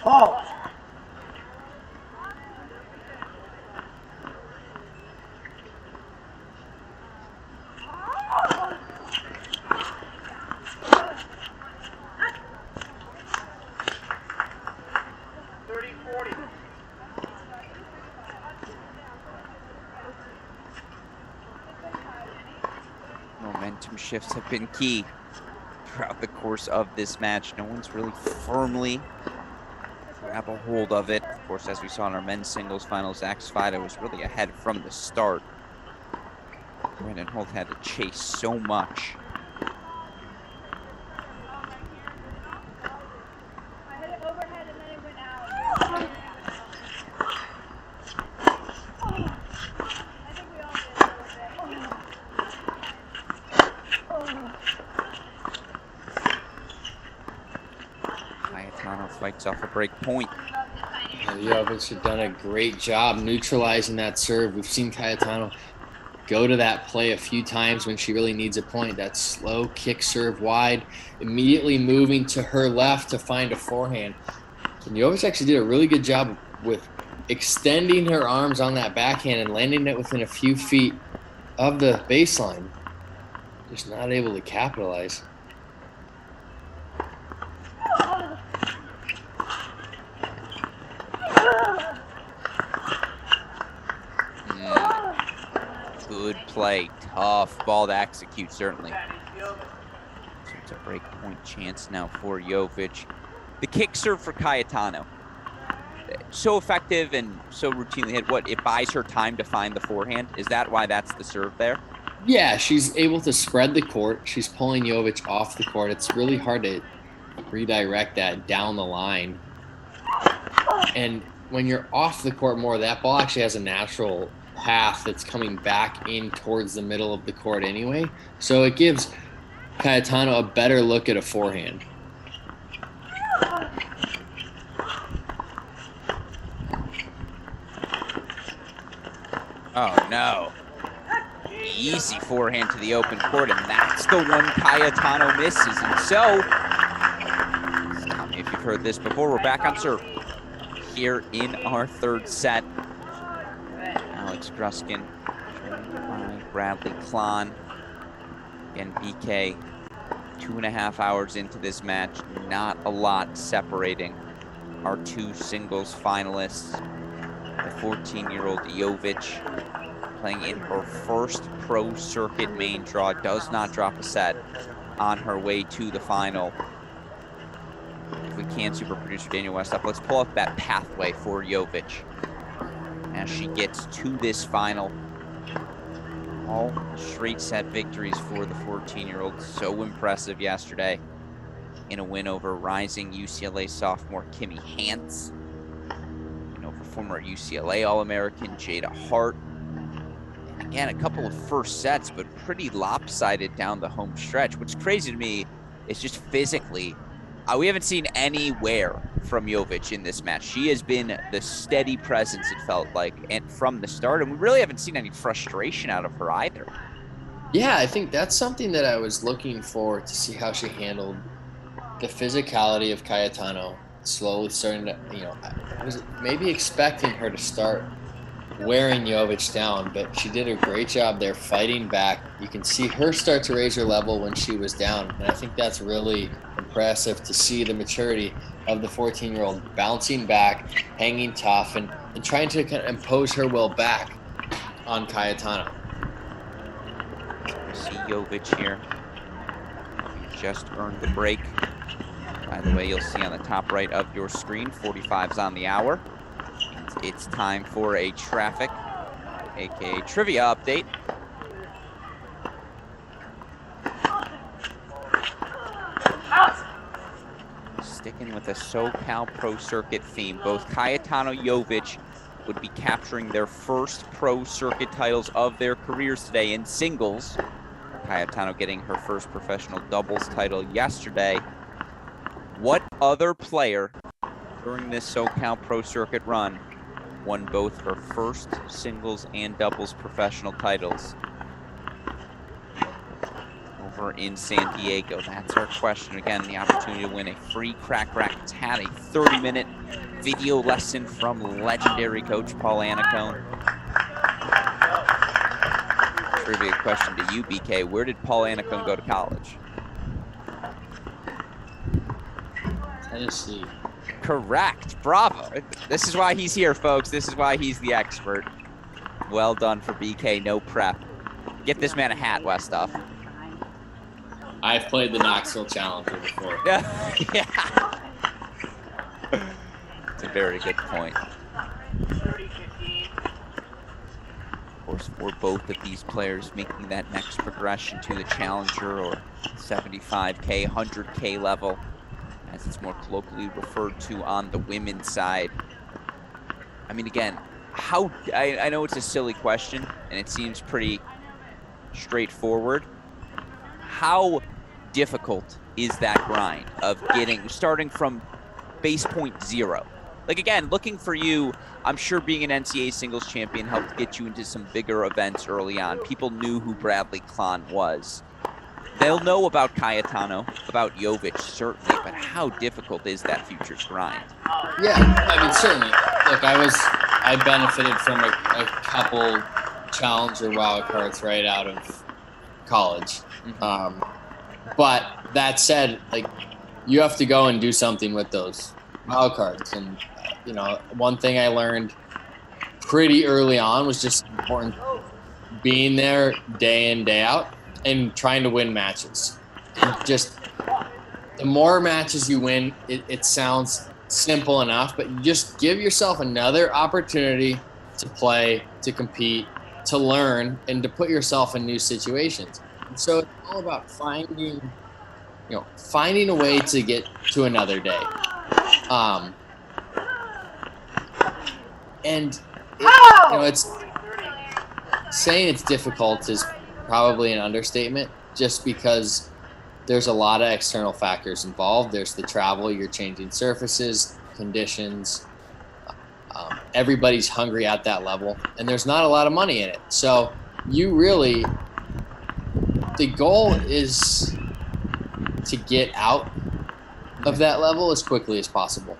Oh. Momentum shifts have been key throughout the course of this match. No one's really firmly grab a hold of it. Of course, as we saw in our men's singles finals, Zach Svida was really ahead from the start. Brandon Holt had to chase so much. Fights off a break point. Jovic has done a great job neutralizing that serve. We've seen Cayetano go to that play a few times when she really needs a point. That slow kick serve wide, immediately moving to her left to find a forehand. And Jovic actually did a really good job with extending her arms on that backhand and landing it within a few feet of the baseline. Just not able to capitalize. Good play. Tough ball to execute, certainly. So it's a break point chance now for Jovic. The kick serve for Cayetano. So effective and so routinely hit. What, it buys her time to find the forehand? Is that why that's the serve there? Yeah, she's able to spread the court. She's pulling Jovic off the court. It's really hard to redirect that down the line. And when you're off the court more, that ball actually has a natural path that's coming back in towards the middle of the court anyway. So it gives Cayetano a better look at a forehand. Oh, no. Easy forehand to the open court, and that's the one Cayetano misses. And so, tell me if you've heard this before, we're back on serve here in our third set. Alex Gruskin joined by Bradley Klahn. Again, BK, 2.5 hours into this match. Not a lot separating our two singles finalists. The 14-year-old Jovic, playing in her first pro circuit main draw, does not drop a set on her way to the final. If we can, super producer Daniel Westoff, let's pull up that pathway for Jovic as she gets to this final. All straight set victories for the 14-year-old. So impressive yesterday in a win over rising UCLA sophomore Kimmy Hance, over former UCLA All-American Jada Hart. And again, a couple of first sets, but pretty lopsided down the home stretch. What's crazy to me is just physically, we haven't seen any wear from Jovic in this match. She has been the steady presence, it felt like, and from the start, and we really haven't seen any frustration out of her either. Yeah, I think that's something that I was looking for to see how she handled the physicality of Cayetano. Slowly starting to, I was maybe expecting her to start wearing Jovic down, but she did a great job there fighting back. You can see her start to raise her level when she was down, and I think that's really impressive to see the maturity of the 14-year-old bouncing back, hanging tough, and trying to kind of impose her will back on Cayetano. See Jovic here. Just earned the break. By the way, you'll see on the top right of your screen, 45's on the hour. It's time for a traffic, aka trivia update. Sticking with the SoCal Pro Circuit theme, both Cayetano Jovic would be capturing their first Pro Circuit titles of their careers today in singles. Cayetano getting her first professional doubles title yesterday. What other player during this SoCal Pro Circuit run won both her first singles and doubles professional titles over in San Diego? That's our question. Again, the opportunity to win a free Crack Rackets hat, a 30-minute video lesson from legendary coach Paul Annacone. Trivia question to you, BK. Where did Paul Annacone go to college? Tennessee. Correct. Bravo. This is why he's here, folks. This is why he's the expert. Well done for BK. No prep. Get this man a hat, Westoff. I've played the Knoxville Challenger before. Yeah. Yeah. It's a very good point. Of course, for both of these players making that next progression to the Challenger or 75K, 100K level, as it's more colloquially referred to on the women's side. I mean, again, I know it's a silly question, and it seems pretty straightforward. How difficult is that grind of starting from base point 0 like, again, looking for you, I'm sure being an NCAA singles champion helped get you into some bigger events early on. People knew who Bradley Klahn was. They'll know about Cayetano, about Jovic, certainly, but how difficult is that futures grind? Yeah, I mean, certainly. Look, I benefited from a couple challenger wild cards right out of college. But that said, like, you have to go and do something with those wild cards. And, one thing I learned pretty early on was just important being there day in, day out and trying to win matches. And just the more matches you win, it sounds simple enough, but you just give yourself another opportunity to play, to compete, to learn, and to put yourself in new situations. And so it's all about finding a way to get to another day. It's saying it's difficult is probably an understatement, just because there's a lot of external factors involved. There's the travel, you're changing surfaces, conditions. Everybody's hungry at that level, and there's not a lot of money in it. So the goal is to get out of that level as quickly as possible.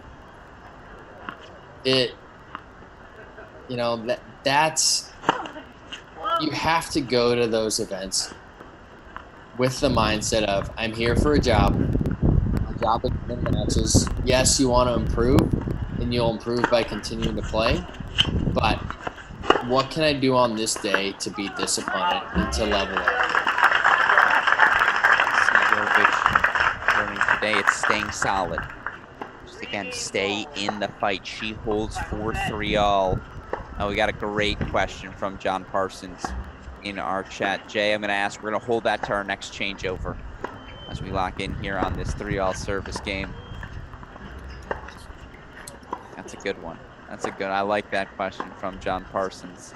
You have to go to those events with the mindset of, I'm here for a job. My job is to win matches. Yes, you want to improve, and you'll improve by continuing to play. But what can I do on this day to beat this opponent and to level up? Today, it's staying solid. Just again, stay in the fight. She holds 4-3 all. Oh, we got a great question from John Parsons in our chat. Jay, I'm going to ask, we're going to hold that to our next changeover as we lock in here on this 3-all service game. That's a good one. I like that question from John Parsons.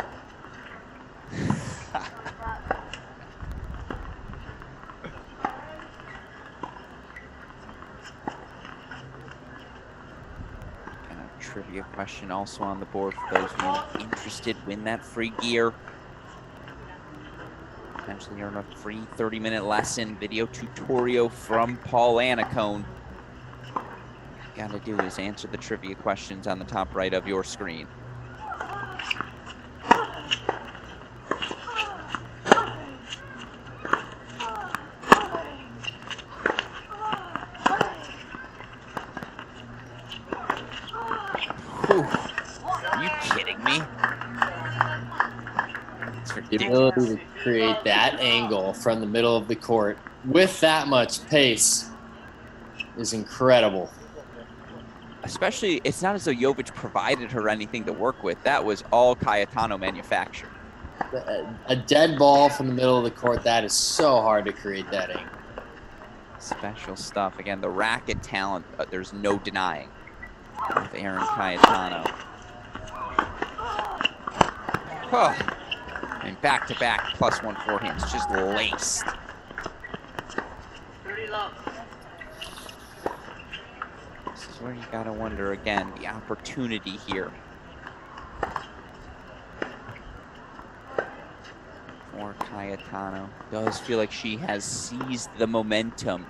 Trivia question also on the board for those of you interested. Win that free gear. Potentially earn a free 30-minute lesson video tutorial from Paul Annacone. All you gotta do is answer the trivia questions on the top right of your screen. Are you kidding me? The ability to create that angle from the middle of the court with that much pace is incredible. Especially, it's not as though Jovic provided her anything to work with. That was all Cayetano manufactured. A dead ball from the middle of the court, that is so hard to create that angle. Special stuff. Again, the racket talent, there's no denying with Aaron Cayetano. Oh. And back-to-back +1 forehands, just laced. This is where you gotta wonder again, the opportunity here for Cayetano. Does feel like she has seized the momentum.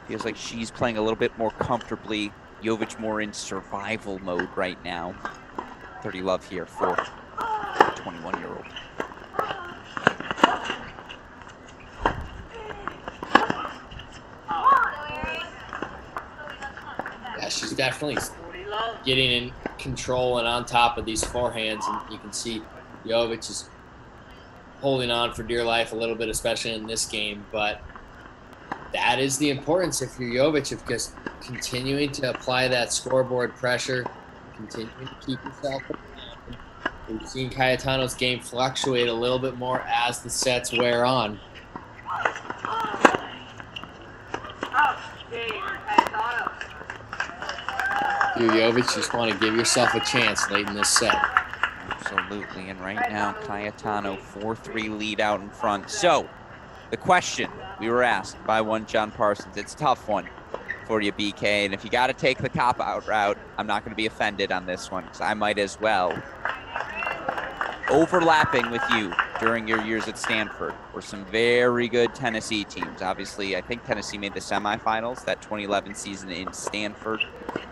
Feels like she's playing a little bit more comfortably. Jovic more in survival mode right now. 30 love here for the 21-year-old. Yeah, she's definitely getting in control and on top of these forehands, and you can see Jovic is holding on for dear life a little bit, especially in this game, but that is the importance if you're Jovic, of just continuing to apply that scoreboard pressure, continuing to keep yourself in. We've seen Cayetano's game fluctuate a little bit more as the sets wear on. You, Jovic, just want to give yourself a chance late in this set. Absolutely, and right now, Cayetano 4-3 lead out in front. So, the question we were asked by one John Parsons, it's a tough one for you, BK. And if you got to take the cop-out route, I'm not going to be offended on this one because I might as well. Overlapping with you during your years at Stanford were some very good Tennessee teams. Obviously, I think Tennessee made the semifinals that 2011 season in Stanford.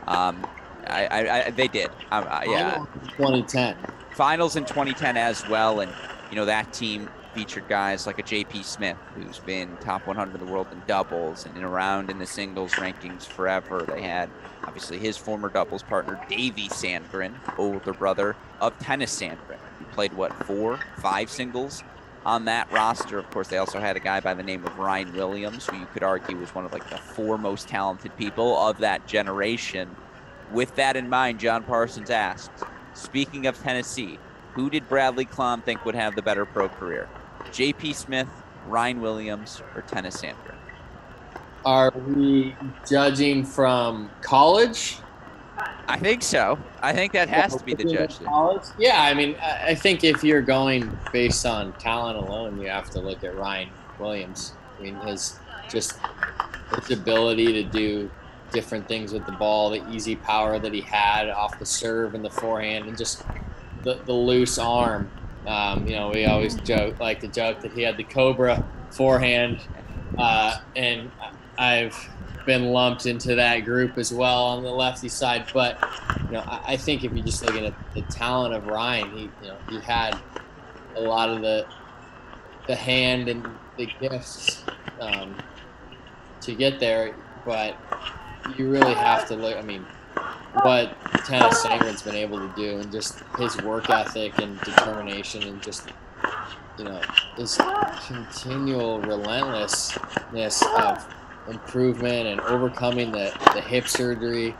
They did. Yeah. 2010. Finals in 2010 as well. And, you know, that team featured guys like a J.P. Smith, who's been top 100 in the world in doubles and around in the singles rankings forever. They had, obviously, his former doubles partner, Davey Sandgren, older brother of Tennis Sandgren, who played, 4-5 singles on that roster. Of course, they also had a guy by the name of Ryan Williams, who you could argue was one of like the 4 most talented people of that generation. With that in mind, John Parsons asks, speaking of Tennessee, who did Bradley Klom think would have the better pro career? J.P. Smith, Ryan Williams, or Tennis Sandgren? Are we judging from college? I think so. I think that has to be the judge. Yeah, I mean, I think if you're going based on talent alone, you have to look at Ryan Williams. I mean, his ability to do different things with the ball, the easy power that he had off the serve and the forehand, and just the loose arm. You know, we always like to joke that he had the Cobra forehand, and I've been lumped into that group as well on the lefty side. But you know, I think if you're just looking at the talent of Ryan, he had a lot of the hand and the gifts to get there. But you really have to look. I mean, what Tennis Sandgren's been able to do, and just his work ethic and determination, and just, you know, his continual relentlessness of improvement and overcoming the hip surgery,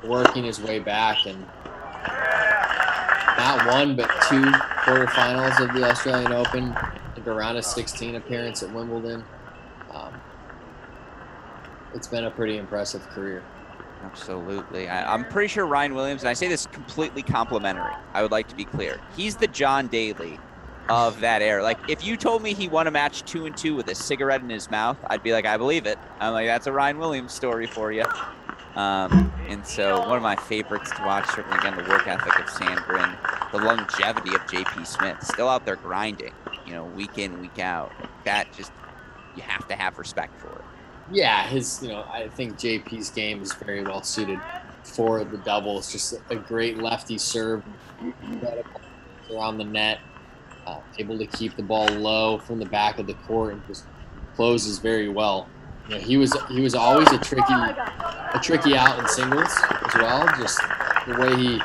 working his way back, and not one but 2 quarterfinals of the Australian Open, I think a round of 16 appearance at Wimbledon. It's been a pretty impressive career. Absolutely. I'm pretty sure Ryan Williams, and I say this completely complimentary, I would like to be clear, he's the John Daly of that era. Like, if you told me he won a match 2-2 with a cigarette in his mouth, I'd be like, I believe it. I'm like, that's a Ryan Williams story for you. And so one of my favorites to watch, certainly, again, the work ethic of Sandgren, the longevity of J.P. Smith, still out there grinding, you know, week in, week out. That just, you have to have respect for it. Yeah, I think JP's game is very well suited for the doubles. Just a great lefty serve around the net, able to keep the ball low from the back of the court, and just closes very well. You know, he was always a tricky out in singles as well. Just the way he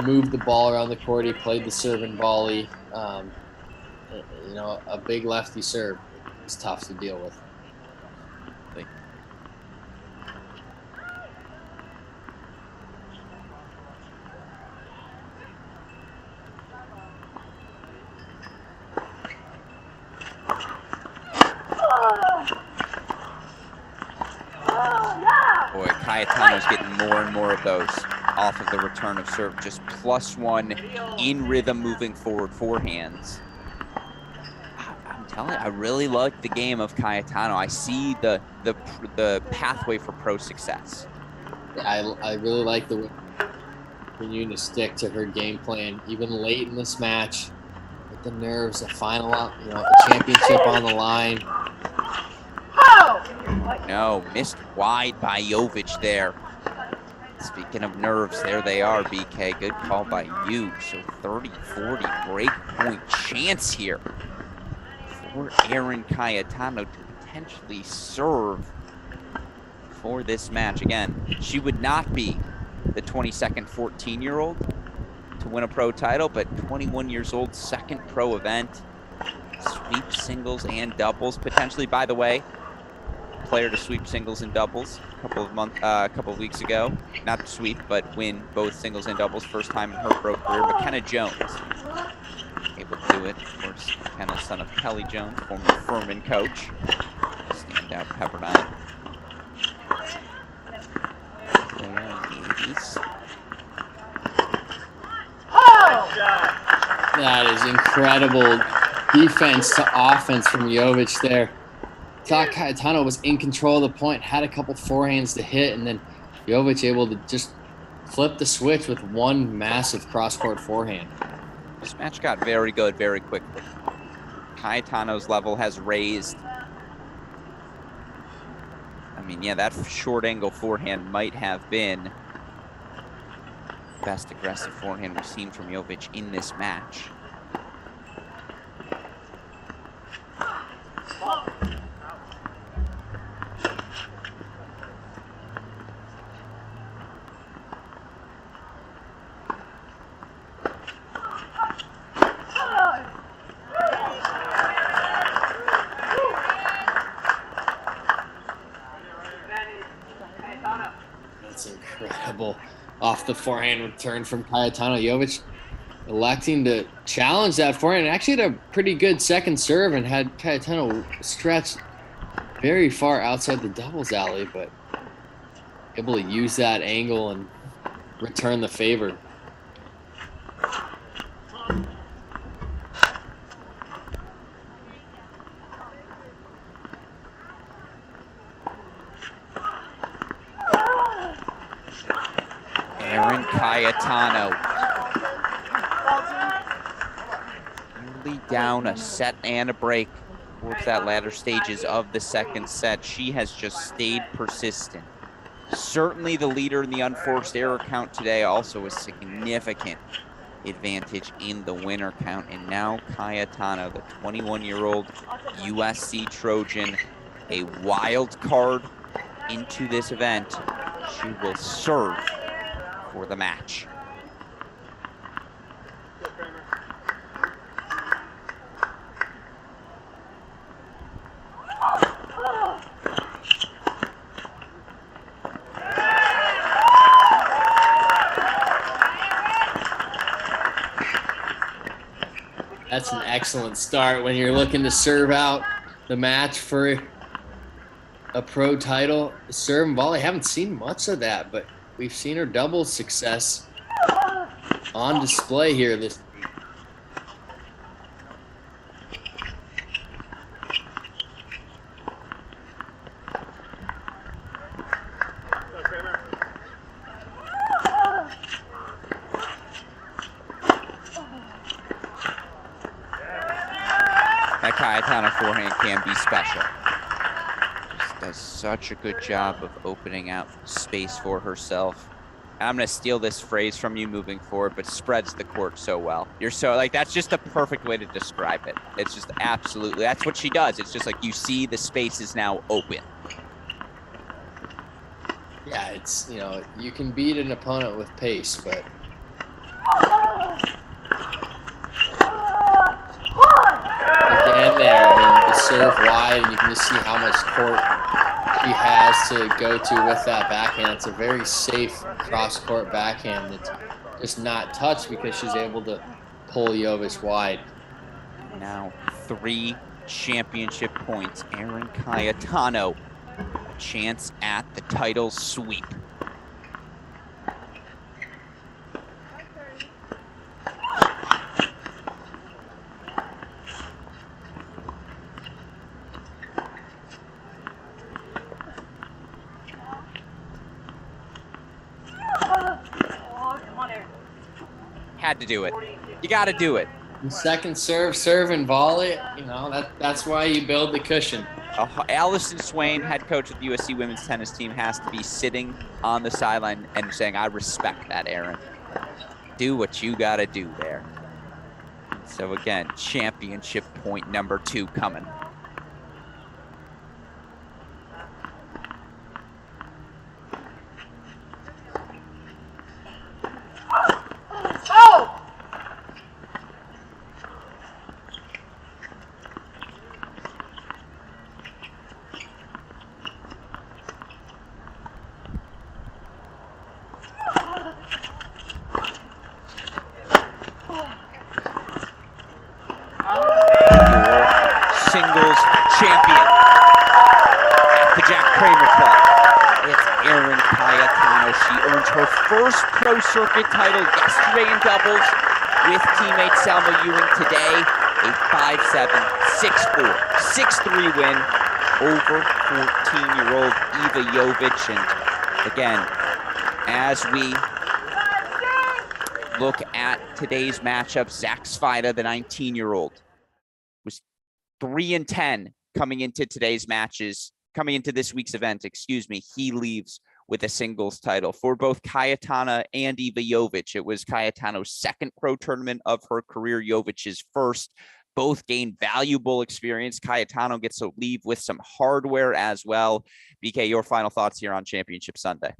moved the ball around the court, he played the serve and volley. You know, a big lefty serve is tough to deal with. Boy, Cayetano's getting more and more of those off of the return of serve. Just +1 in rhythm moving forward forehands. I'm telling you, I really like the game of Cayetano. I see the pathway for pro success. I really like the way continuing to stick to her game plan, even late in this match, with the nerves, a final, a championship on the line. No, missed wide by Jovic there. Speaking of nerves, there they are, BK. Good call by you. So 30-40 break point chance here for Erin Cayetano to potentially serve for this match. Again, she would not be the 22nd 14-year-old to win a pro title, but 21 years old, second pro event, sweep singles and doubles potentially. By the way, player to sweep singles and doubles a couple of weeks ago. Not sweep, but win both singles and doubles. First time in her pro career. McKenna Jones able to do it. Of course, McKenna, son of Kelly Jones, former Furman coach. Standout Pepperdine. That is incredible defense to offense from Jovic there. thought Cayetano was in control of the point, had a couple forehands to hit, and then Jovic able to just flip the switch with one massive cross-court forehand. This match got very good very quickly. Cayetano's level has raised. I mean, yeah, that short angle forehand might have been the best aggressive forehand we've seen from Jovic in this match. Incredible off the forehand return from Cayetano. Jovic electing to challenge that forehand. Actually had a pretty good second serve and had Cayetano stretched very far outside the doubles alley, but able to use that angle and return the favor. Cayetano nearly down a set and a break towards that latter stages of the second set. She has just stayed persistent. Certainly the leader in the unforced error count today, also a significant advantage in the winner count. And now Cayetano, the 21-year-old USC Trojan, a wild card into this event. She will serve for the match. That's an excellent start when you're looking to serve out the match for a pro title. Serve and volley, haven't seen much of that, but we've seen her double success on display here this week. That Cayetano forehand can be special. Just does such a good job of opening out space for herself. And I'm going to steal this phrase from you moving forward, but spreads the court so well. You're so, like, that's just the perfect way to describe it. It's just absolutely, that's what she does. It's just like you see the space is now open. Yeah, it's, you know, you can beat an opponent with pace, but again there, I mean, the serve wide, and you can just see how much court she has to go to with that backhand. It's a very safe cross-court backhand that's just not touched because she's able to pull Jovic wide. Now 3 championship points. Erin Cayetano, a chance at the title sweep. Had to do it. You got to do it. And second serve and volley, you know, that's why you build the cushion. Allison Swain, head coach of the USC women's tennis team, has to be sitting on the sideline and saying, I respect that, Erin. Do what you got to do there. So again, championship point number 2 coming. Singles champion at the Jack Kramer Club. It's Erin Cayetano. She earned her first Pro Circuit title yesterday in doubles with teammate Salma Ewing. Today, a 5-7, 6-4, 6-3 win over 14-year-old Iva Jovic. And again, as we look at today's matchup, Zach Svajda, the 19-year-old, was 3-10 coming into this week's event, he leaves with a singles title. For both Cayetana and Iva Jovic, it was Cayetano's second pro tournament of her career, Jovic's first. Both gained valuable experience. Cayetano gets to leave with some hardware as well. BK, your final thoughts here on Championship Sunday.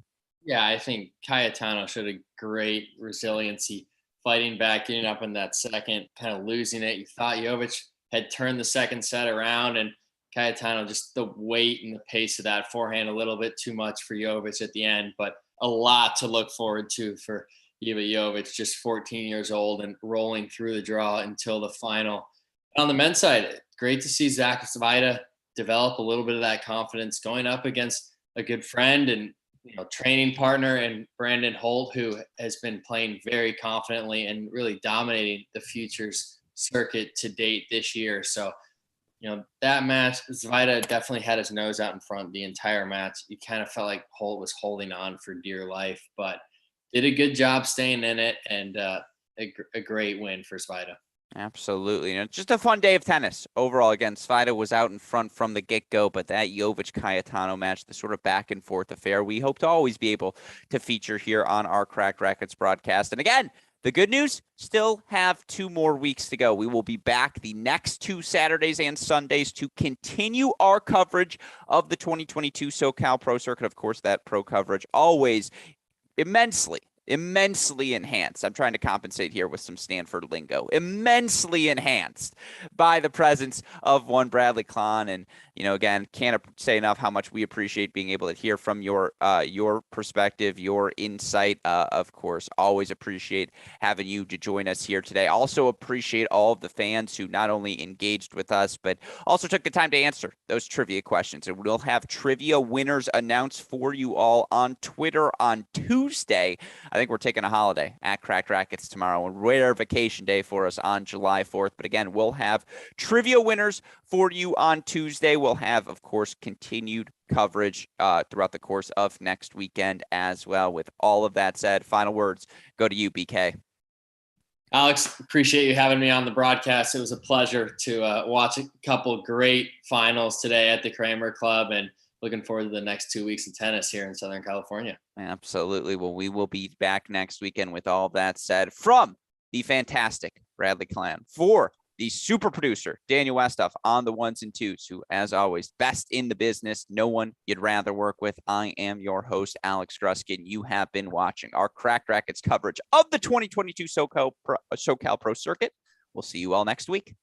Yeah, I think Cayetano showed a great resiliency, fighting back, getting up in that second, kind of losing it. You thought Jovic had turned the second set around, and Cayetano, just the weight and the pace of that forehand, a little bit too much for Jovic at the end, but a lot to look forward to for Iva Jovic, just 14 years old and rolling through the draw until the final. On the men's side, great to see Zach Svajda develop a little bit of that confidence going up against a good friend and training partner, and Brandon Holt, who has been playing very confidently and really dominating the futures circuit to date this year. So, that match, Svajda definitely had his nose out in front the entire match. You kind of felt like Holt was holding on for dear life, but did a good job staying in it, and a great win for Svajda. Absolutely. Just a fun day of tennis overall. Again, Svajda was out in front from the get-go, but that Jovic-Cayetano match, the sort of back-and-forth affair, we hope to always be able to feature here on our Cracked Racquets broadcast. And again, the good news, still have 2 more weeks to go. We will be back the next 2 Saturdays and Sundays to continue our coverage of the 2022 SoCal Pro Circuit. Of course, that pro coverage always immensely enhanced. I'm trying to compensate here with some Stanford lingo. Immensely enhanced by the presence of one Bradley Klahn. And, again, can't say enough how much we appreciate being able to hear from your perspective, your insight. Of course, always appreciate having you to join us here today. Also appreciate all of the fans who not only engaged with us, but also took the time to answer those trivia questions. And we'll have trivia winners announced for you all on Twitter on Tuesday. I think we're taking a holiday at Cracked Racquets tomorrow, a rare vacation day for us on July 4th. But again, we'll have trivia winners for you on Tuesday. We'll have, of course, continued coverage throughout the course of next weekend as well. With all of that said, final words go to you, BK. Alex, appreciate you having me on the broadcast. It was a pleasure to watch a couple great finals today at the Kramer Club, and looking forward to the next 2 weeks of tennis here in Southern California. Absolutely. Well, we will be back next weekend. With all that said, from the fantastic Bradley Klahn, for the super producer, Daniel Westoff, on the ones and twos, who, as always, best in the business, no one you'd rather work with. I am your host, Alex Gruskin. You have been watching our Cracked Racquets coverage of the 2022 SoCal Pro Circuit. We'll see you all next week.